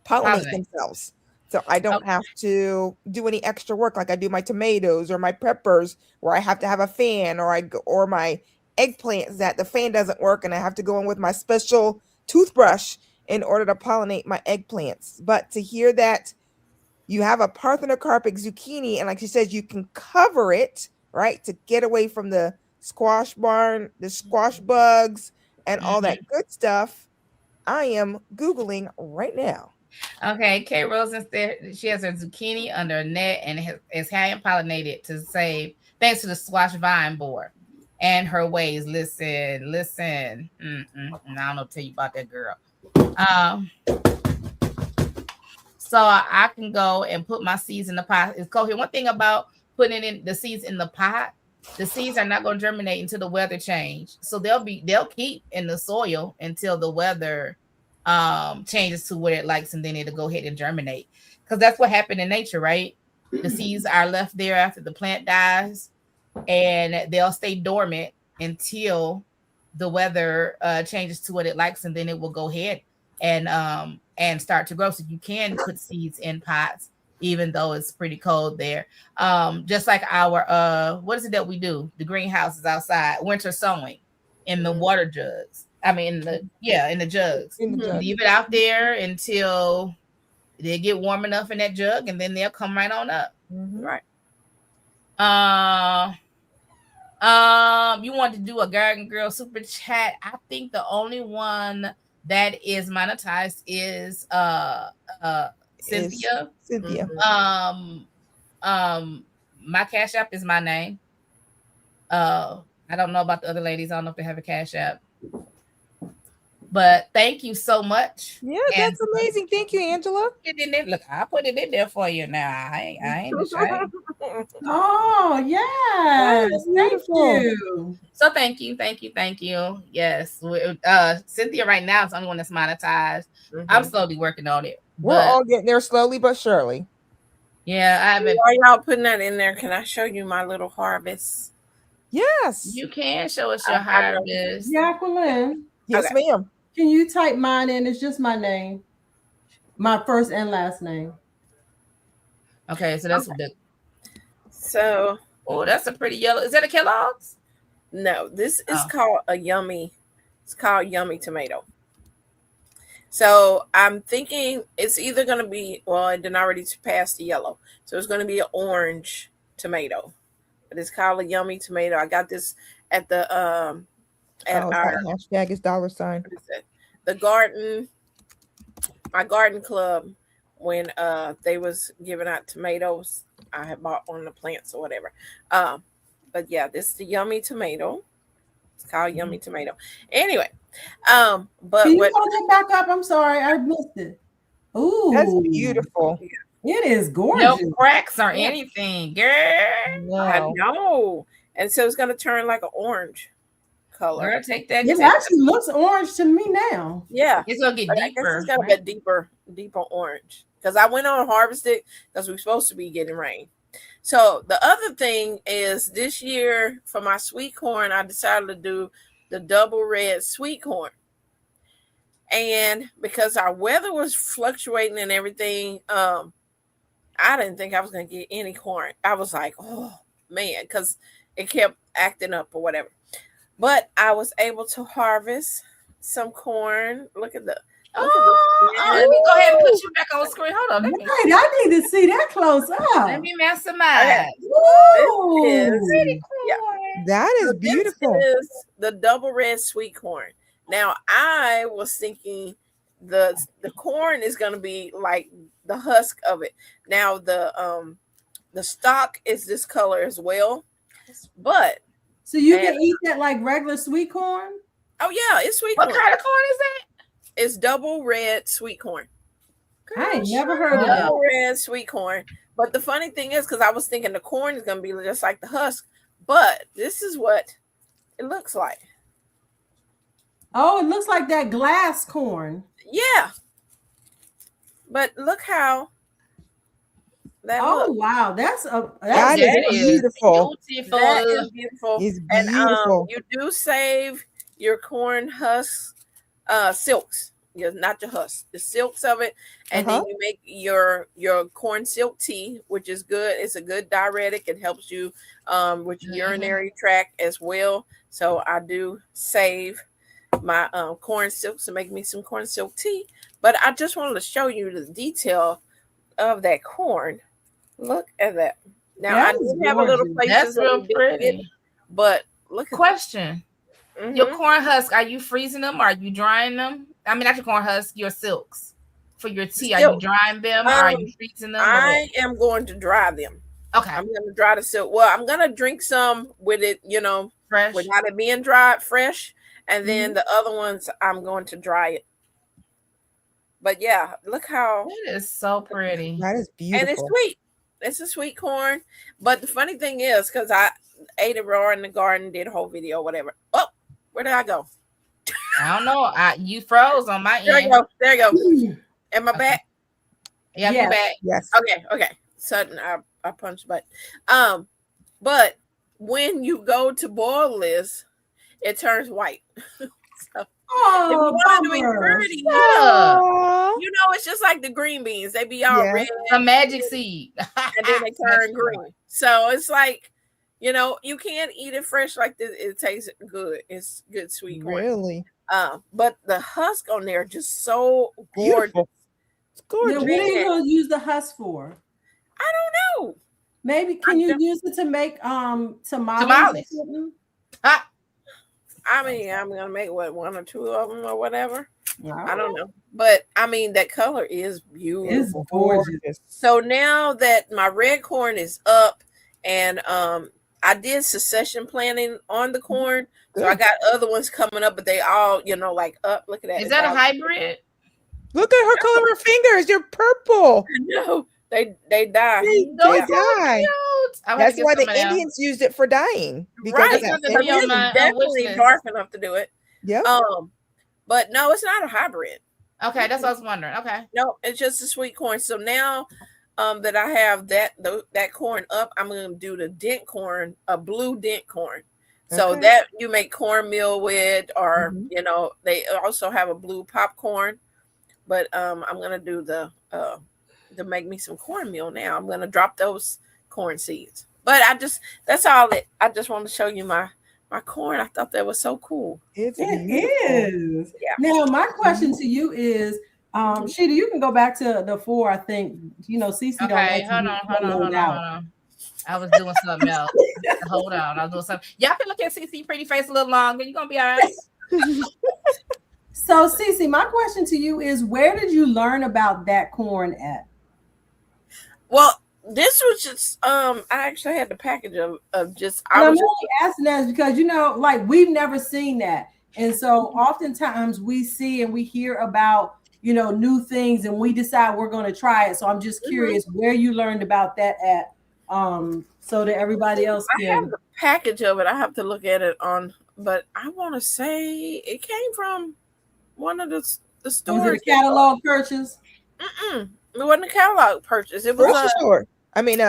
E: pollinate themselves. So I don't have to do any extra work like I do my tomatoes or my peppers where I have to have a fan, or my eggplants that the fan doesn't work and I have to go in with my special toothbrush in order to pollinate my eggplants. But to hear that you have a parthenocarpic zucchini, and like she says, you can cover it, right, to get away from the squash bugs and all that good stuff. I am Googling right now.
B: Okay, Kate Rosen said she has her zucchini under a net and is hand pollinated to save, thanks to the squash vine board. and her ways. Listen. I don't know what to tell you about that girl. So I can go and put my seeds in the pot. It's cool. One thing about putting in the seeds in the pot, the seeds are not going to germinate until the weather change. So they'll keep in the soil until the weather changes to what it likes, and then it'll go ahead and germinate. Because that's what happened in nature, right? The seeds are left there after the plant dies, and they'll stay dormant until the weather changes to what it likes, and then it will go ahead and start to grow. So you can put seeds in pots, even though it's pretty cold there. Just like our what is it that we do? The greenhouses outside, winter sowing in the water jugs. I mean, in the jugs. Leave it out there until they get warm enough in that jug, and then they'll come right on up.
D: Right.
B: You want to do a Garden Girl super chat? I think the only one that is monetized is Cynthia.
E: Cynthia.
B: My Cash App is my name. I don't know about the other ladies. I don't know if they have a Cash App. But thank you so much.
E: Yeah, that's amazing. Thank you, Angela.
B: Look, I put it in there for you now. I ain't ashamed.
C: Oh, yes. Thank you.
B: So thank you. Yes. Cynthia right now is the only one that's monetized. I'm slowly working on it.
E: We're all getting there slowly but surely.
B: Yeah, I haven't.
D: While y'all putting that in there, can I show you my little harvest?
E: Yes.
B: You can show us your harvest.
C: Jacqueline.
E: Yes, ma'am.
C: Can you type mine in? It's just my name. My first and last name.
B: Okay, so that's what the.
D: So.
B: Oh, that's a pretty yellow. Is that a Kellogg's?
D: No, this is called a yummy. It's called Yummy Tomato. So I'm thinking it's either going to be, well, it didn't already pass the yellow. So it's going to be an orange tomato. But it's called a Yummy Tomato. I got this at the our
E: hashtag is $.
D: The garden, my garden club, when they was giving out tomatoes, I had bought one of the plants or whatever. But yeah, this is the Yummy Tomato. It's called Yummy Tomato. Anyway, but
C: can you hold it back up? I'm sorry, I missed it. Ooh,
E: that's beautiful.
C: It is gorgeous.
B: No cracks or anything, girl.
E: No.
D: I know. And so it's gonna turn like an orange color.
B: Girl, take that.
C: It actually looks orange to me now.
B: Yeah, it's gonna get
D: but
B: deeper.
D: It's gonna get deeper orange. Because I went on harvest it because we're supposed to be getting rain. So the other thing is this year for my sweet corn, I decided to do the double red sweet corn. And because our weather was fluctuating and everything, I didn't think I was going to get any corn. I was like, oh man, because it kept acting up or whatever. But I was able to harvest some corn. Look at the.
B: Let me go ahead and put you back on screen. Hold on.
C: I need to see that close up.
B: Let me maximize.
C: Ooh.
B: Pretty cool.
D: Yeah.
E: That is beautiful.
D: This is the double red sweet corn. Now I was thinking the corn is going to be like the husk of it. Now the stalk is this color as well, but
C: so you can eat that like regular sweet corn.
D: Oh yeah, it's sweet
B: corn.
D: What
B: kind of corn is that?
D: It's double red sweet corn.
C: I ain't never heard of
D: double red sweet corn. But the funny thing is, because I was thinking the corn is going to be just like the husk, but this is what it looks like.
C: Oh, it looks like that glass corn.
D: Yeah. But look how that looks.
C: Wow, that
E: is beautiful.
D: That is beautiful.
E: It's beautiful.
D: And you do save your corn husks. Silks, not your husk, the silks of it, and then you make your corn silk tea, which is good. It's a good diuretic. It helps you with your urinary tract as well. So I do save my corn silks to make me some corn silk tea. But I just wanted to show you the detail of that corn. Look at that. Now I do have a little places
B: that's real pretty,
D: but look at
B: question. Your corn husk, are you freezing them? Are you drying them? I mean, not your corn husk, your silks for your tea. Are you drying them or are you freezing them?
D: I am going to dry them.
B: Okay.
D: I'm going to dry the silk. Well, I'm going to drink some with it,
B: Fresh.
D: without it being dried fresh. And then the other ones, I'm going to dry it. But yeah, look how
B: It is so pretty.
E: That is beautiful.
D: and it's sweet. It's a sweet corn. But the funny thing is, because I ate it raw in the garden, did a whole video, whatever. Oh, where did I go?
B: I don't know. You froze on my
D: There
B: end.
D: you go. There you go. Am I back?
B: Yeah,
C: Yes.
B: you back.
E: Yes.
D: Okay. Sudden, I punched button. But when you go to boil this, it turns white. So if you
C: Oh,
D: want to be
C: bummer.
D: pretty,
E: Aw.
D: you know, it's just like the green beans. They be all
E: Yeah.
D: red
B: A magic seed.
D: and then they turn green. So it's like, you know, you can't eat it fresh like this. It tastes good. It's good sweet corn.
E: Really
D: But the husk on there just so gorgeous.
E: beautiful. It's
C: Then
E: gorgeous.
C: what are you going to use the husk for?
D: I don't know.
C: Maybe can you use it to make tamales?
B: Tamales.
C: or something?
D: I mean, I'm gonna make one or two of them or whatever. I
C: Wow.
D: don't know, but I mean that color is beautiful.
C: It's gorgeous.
D: So now that my red corn is up, and I did succession planting on the corn, so I got other ones coming up, but they all, you know, like up. Look at that.
B: Is that a hybrid?
E: Look at her color of her fingers. You're purple.
D: No, they die.
E: They
B: Those
E: die.
B: cute. I
E: That's why the Indians used it for dyeing. Because
D: Right,
E: of that
B: something
D: so
B: to be on
D: this
B: my
D: is definitely
B: wish list.
D: dark enough to do it.
E: Yeah.
D: But no, it's not a hybrid.
B: Okay, that's what I was wondering. Okay.
D: No, it's just a sweet corn. So now that I have that corn up, I'm going to do the dent corn, a blue dent corn. So
E: Okay.
D: that you make cornmeal with, or
E: Mhm.
D: you know, they also have a blue popcorn. But I'm going to do to make me some cornmeal now. I'm going to drop those corn seeds. But that's all it. I just want to show you my corn. I thought that was so cool.
E: It's
C: It
E: beautiful.
C: is.
D: Yeah.
C: Now, my question to you is, Sheeta, you can go back to the 4. I think you know Cece don't
B: Okay,
C: let you
B: hold on.
C: out.
B: I was doing something else. Hold on. I was doing something. Y'all can look at CC pretty face a little longer. You're gonna be all right.
C: So, Cece, my question to you is, where did you learn about that corn at?
D: Well, this was just I actually had the package of just
C: And
D: I
C: I'm
D: was
C: only asking that because, you know, like we've never seen that. And so oftentimes we see and we hear about, you know, new things and we decide we're going to try it. So I'm just curious where you learned about that at, so that everybody else
D: I have
C: can.
D: the package of it. I have to look at it on, but I want to say it came from one of the
C: Was
D: stores.
C: it a catalog purchase?
D: It wasn't a catalog purchase. It was
E: Grocery store. I mean,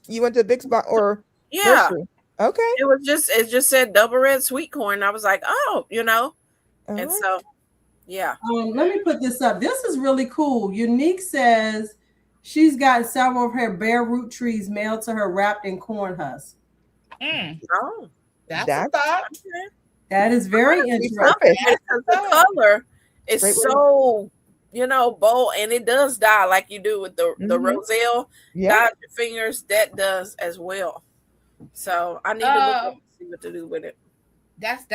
E: you went to the big spot or
D: yeah.
E: grocery. Okay.
D: It just said double red sweet corn. I was like, oh, you know,
E: All
D: and
E: right.
D: so yeah.
C: Let me put this up. This is really cool. Unique says she's got several of her bare root trees mailed to her wrapped in corn husk.
D: Oh,
B: That's
E: That's-
B: a thought.
D: okay.
C: That is very interesting.
E: Perfect.
D: Because the color is
E: Great way.
D: so, you know, bold, and it does dye like you do with the
E: Mhm.
D: roselle.
E: Yeah.
D: Dye your fingers, that does as well. So I need to look up and see what to do with it.
B: That's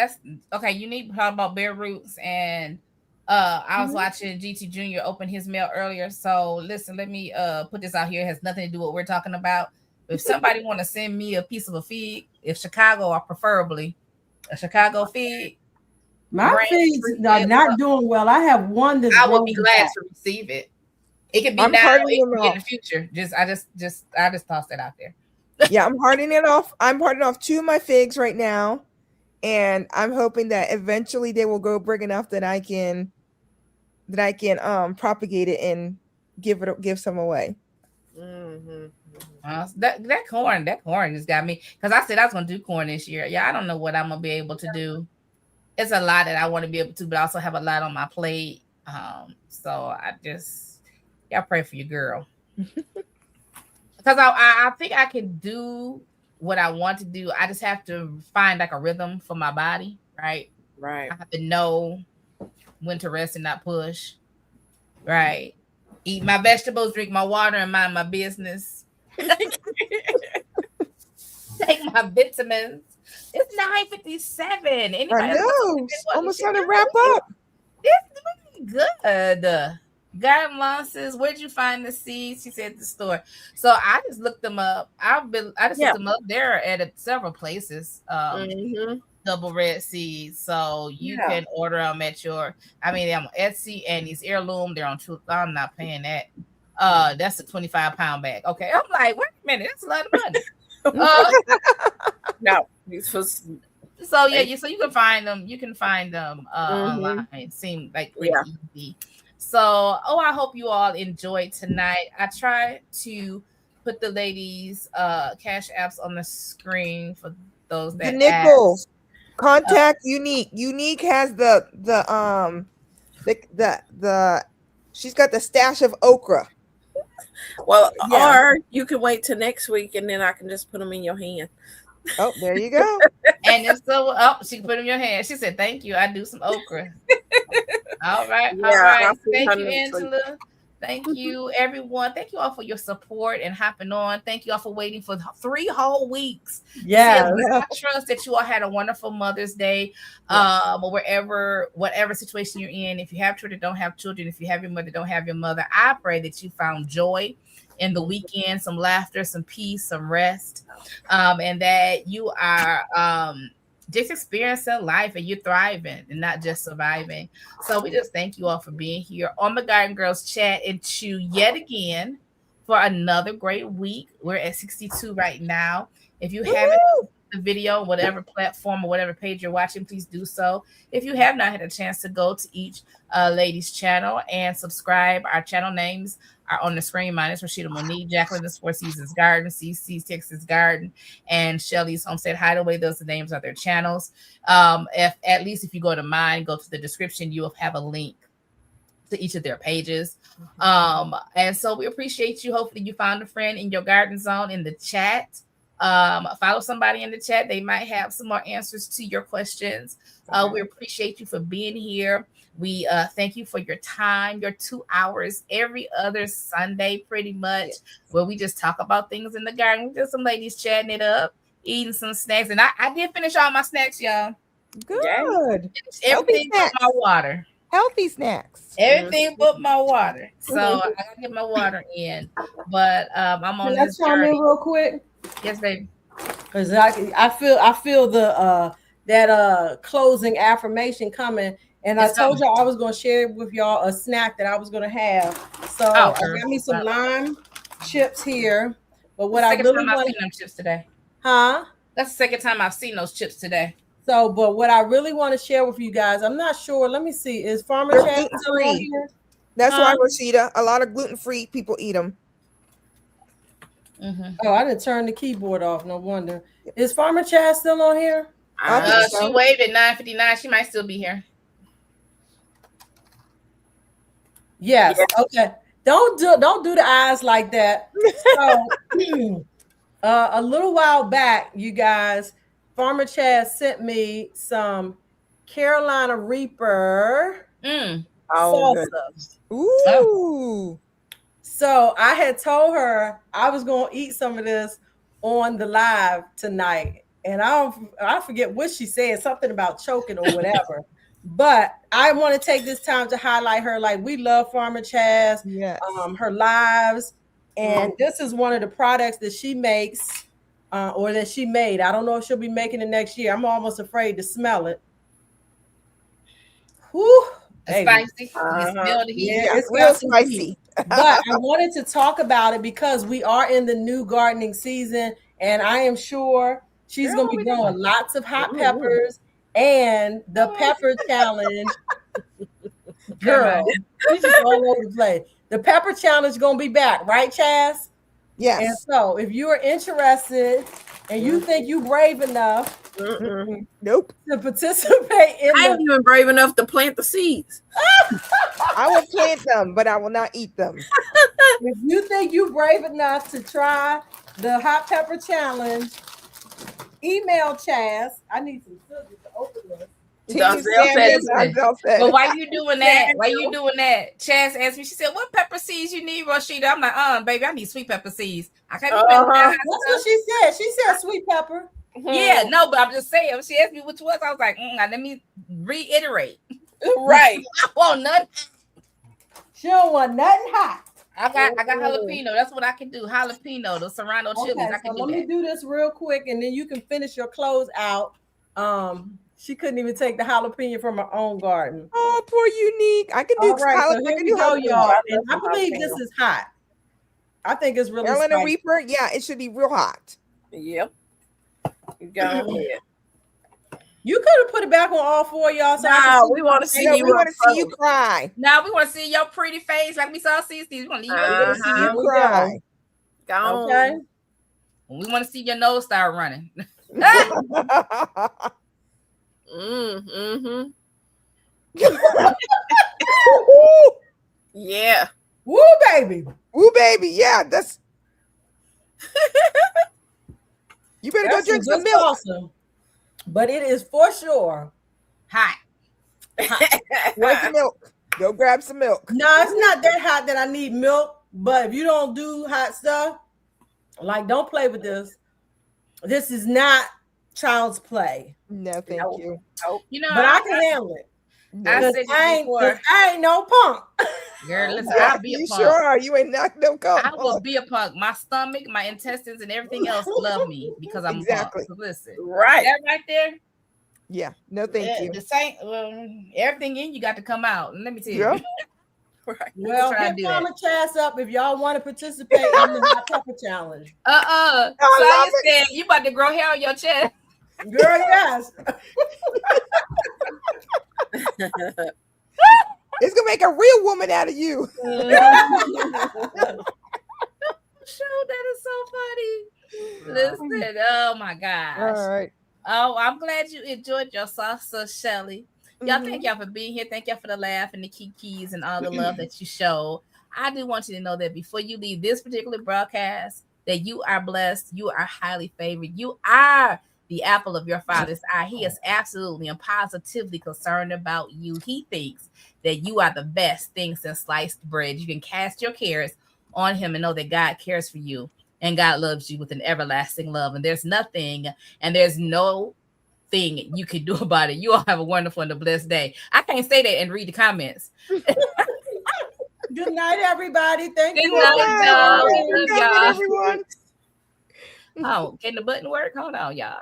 B: okay. You need to talk about bare roots, and I was
C: Mhm.
B: watching GT Junior open his mail earlier. So listen, let me put this out here. It has nothing to do with what we're talking about. If somebody want to send me a piece of a fig, if Chicago or preferably a Chicago fig,
C: My
B: Brand
C: figs
B: free
C: are
B: mail.
C: not doing well. I have one that's
B: I would be
C: growing
B: glad
C: back.
B: to receive it. It could be
E: I'm
B: now,
E: parting
B: it could
E: them
B: be in the
E: off.
B: future. I just tossed that out there.
E: Yeah, I'm parting it off. I'm parting off 2 of my figs right now, and I'm hoping that eventually they will grow big enough that I can propagate it and give some away.
D: Mm-hmm.
B: That corn just got me, because I said I was gonna do corn this year. Yeah, I don't know what I'm gonna be able to do. It's a lot that I want to be able to, but I also have a lot on my plate. So I just pray for your girl. Because I think I can do what I want to do. I just have to find like a rhythm for my body, right?
D: Right.
B: I have to know when to rest and not push, right? Eat my vegetables, drink my water, and mind my business. Take my vitamins. It's 9:57. Anybody
E: I know.
B: else?
E: Almost time to wrap up.
B: This is good. Garden Lawn says, where'd you find the seeds? She said the store. So I just looked them up. I just looked them up. They're at several places. Double red seeds. So you can order them at they're on Etsy, and these heirloom, they're on Truth. I'm not paying that. That's a 25-pound bag. Okay. I'm like, wait a minute, that's a lot of money.
D: No.
B: So you can find them. You can find them online. It seemed like pretty easy. So, I hope you all enjoyed tonight. I tried to put the ladies' cash apps on the screen for those that
E: Nickel. Contact Unique. Unique has the she's got the stash of okra.
D: Well, or you can wait till next week, and then I can just put them in your hand.
E: Oh, there you go.
B: And if so, she can put them in your hand. She said, "Thank you. I do some okra." All right. Thank you, Angela. Thank you, everyone. Thank you all for your support and hopping on. Thank you all for waiting for 3 whole weeks.
C: Yeah.
B: I trust that you all had a wonderful Mother's Day, or whatever situation you're in. If you have children, don't have children. If you have your mother, don't have your mother. I pray that you found joy in the weekend, some laughter, some peace, some rest, and that you are just experiencing life and you're thriving and not just surviving. So we just thank you all for being here on the Garden Girls Chat and Chew yet again for another great week. We're at 62 right now. If you haven't the video, whatever platform or whatever page you're watching, please do so. If you have not had a chance to go to each lady's channel and subscribe, our channel names are on the screen. Mine is Rashida Monique, Jacqueline's Four Seasons Garden, CC's Texas Garden, and Shelly's Homestead Hideaway. Those are the names of their channels. If you go to mine, go to the description, you will have a link to each of their pages. And so we appreciate you. Hopefully you found a friend in your garden zone in the chat. Follow somebody in the chat. They might have some more answers to your questions. We appreciate you for being here. We thank you for your time, your 2 hours every other Sunday, pretty much, where we just talk about things in the garden. Just some ladies chatting it up, eating some snacks. And I did finish all my snacks, y'all.
E: Good.
B: Everything but my water.
E: Healthy snacks.
B: Everything but my water. So I gotta get my water in. But I'm on this journey.
C: Real quick.
B: Yes, baby.
C: Because I feel the that closing affirmation coming. And I told y'all I was going to share with y'all a snack that I was going to have. So I got me some lime chips here. But what I really want to
B: them chips today.
C: Huh?
B: That's the second time I've seen those chips today.
C: So, but what I really want to share with you guys, I'm not sure. Let me see. Is Farmer Chad still on here?
E: That's why, Rashida, a lot of gluten-free people eat them.
C: Oh, I didn't turn the keyboard off. No wonder. Is Farmer Chad still on here?
B: She waved at 9:59. She might still be here.
C: Yes. Okay. Don't do the eyes like that. So, a little while back, you guys, Farmer Chad sent me some Carolina Reaper salsa.
E: Ooh.
C: So I had told her I was going to eat some of this on the live tonight, and I forget what she said, something about choking or whatever. But I want to take this time to highlight her. Like, we love Farmer Chaz, her lives, and this is one of the products that she makes, or that she made. I don't know if she'll be making it next year. I'm almost afraid to smell it. Whew,
B: spicy.
C: It's real spicy. But I wanted to talk about it because we are in the new gardening season, and I am sure she's going to be growing lots of hot peppers. And the pepper challenge, girl, she's just all over the place. The pepper challenge is going to be back, right, Chaz?
E: Yes.
C: And so if you are interested and you think you're brave enough
E: nope,
C: to participate in
D: I ain't even brave enough to plant the seeds.
E: I will plant them, but I will not eat them.
C: If you think you're brave enough to try the hot pepper challenge, email Chaz. I need some scissors to open this.
B: But why you doing that? Chaz asked me, she said, what pepper seeds you need, Rashida? I'm like, baby, I need sweet pepper seeds. I can't
C: That's what she said. She said sweet pepper.
B: Yeah, no, but I'm just saying. She asked me which was. I was like, let me reiterate.
D: Right.
B: I want none.
C: She don't want nothing hot.
B: I got jalapeno. That's what I can do. Jalapeno, the serrano chilies.
C: Okay,
B: I
C: so
B: can do
C: let me
B: that.
C: do this real quick, and then you can finish your clothes out. She couldn't even take the jalapeno from her own garden.
E: Oh, poor Unique. I can do
C: All right, so
E: I
C: here
E: can
C: we
E: do
C: go,
E: jalapeno.
C: y'all. And I believe this is hot. I think it's really
E: Carolina
C: spicy.
E: Reaper, yeah, it should be real hot.
D: Yep. Go ahead.
C: You could have put it back on all four of y'all. So I
D: No,
C: can see
D: we want to see
E: No,
D: you.
E: we want to see you
D: upload.
E: cry.
B: Now we want to see your pretty face like we saw CC. We want to leave
E: We want to see
C: Here
E: you
C: we
E: cry.
D: Go on.
C: Okay.
B: We want to see your nose start running.
D: Mm-hmm. Yeah.
C: Woo, baby.
E: Woo, baby. Yeah, that's. You better
C: That's
E: go drink some
C: good
E: milk.
C: salsa. But it is for sure.
B: Hot.
E: Where's the milk? Go grab some milk.
C: No, it's not that hot that I need milk. But if you don't do hot stuff, like don't play with this. This is not child's play.
E: No, thank
D: No.
E: you.
B: You know,
C: But I can handle it.
E: No.
B: I
C: Cause
B: said
C: I
B: this
C: ain't,
B: before.
C: 'cause I ain't no punk.
B: Girl, listen,
E: Yeah,
B: I'll be a
E: you
B: punk.
E: sure are. You ain't not no
B: I
E: come.
B: will be a punk. My stomach, my intestines, and everything else love me because I'm
E: Exactly.
B: a punk. So listen,
D: Right.
B: that right there,
E: Yeah, no, thank you.
B: the same, everything in you got to come out. And let me tell you,
E: Yeah.
D: Right.
C: Well,
B: try to
C: hit
B: do that.
C: Mama Chaz up if y'all want to participate in the hot pepper challenge.
E: I
B: Saya said you about to grow hair on your chest.
C: Girl, yes.
E: It's gonna make a real woman out of you.
B: Show that is so funny. Listen, oh my gosh.
E: All right.
B: Oh, I'm glad you enjoyed your salsa, Shelly. Y'all,
E: Mhm.
B: thank y'all for being here. Thank y'all for the laugh and the kikis and all the love that you show. I do want you to know that before you leave this particular broadcast, that you are blessed. You are highly favored. You are the apple of your father's eye. He is absolutely and positively concerned about you. He thinks that you are the best thing since sliced bread. You can cast your cares on him and know that God cares for you and God loves you with an everlasting love. And there's nothing and there's no thing you can do about it. You all have a wonderful and a blessed day. I can't say that and read the comments.
C: Good night, everybody. Thank
B: Good
C: you.
B: night, y'all.
E: Good
B: Love
E: night,
B: y'all.
E: everyone.
B: Oh, can the button work? Hold on, y'all.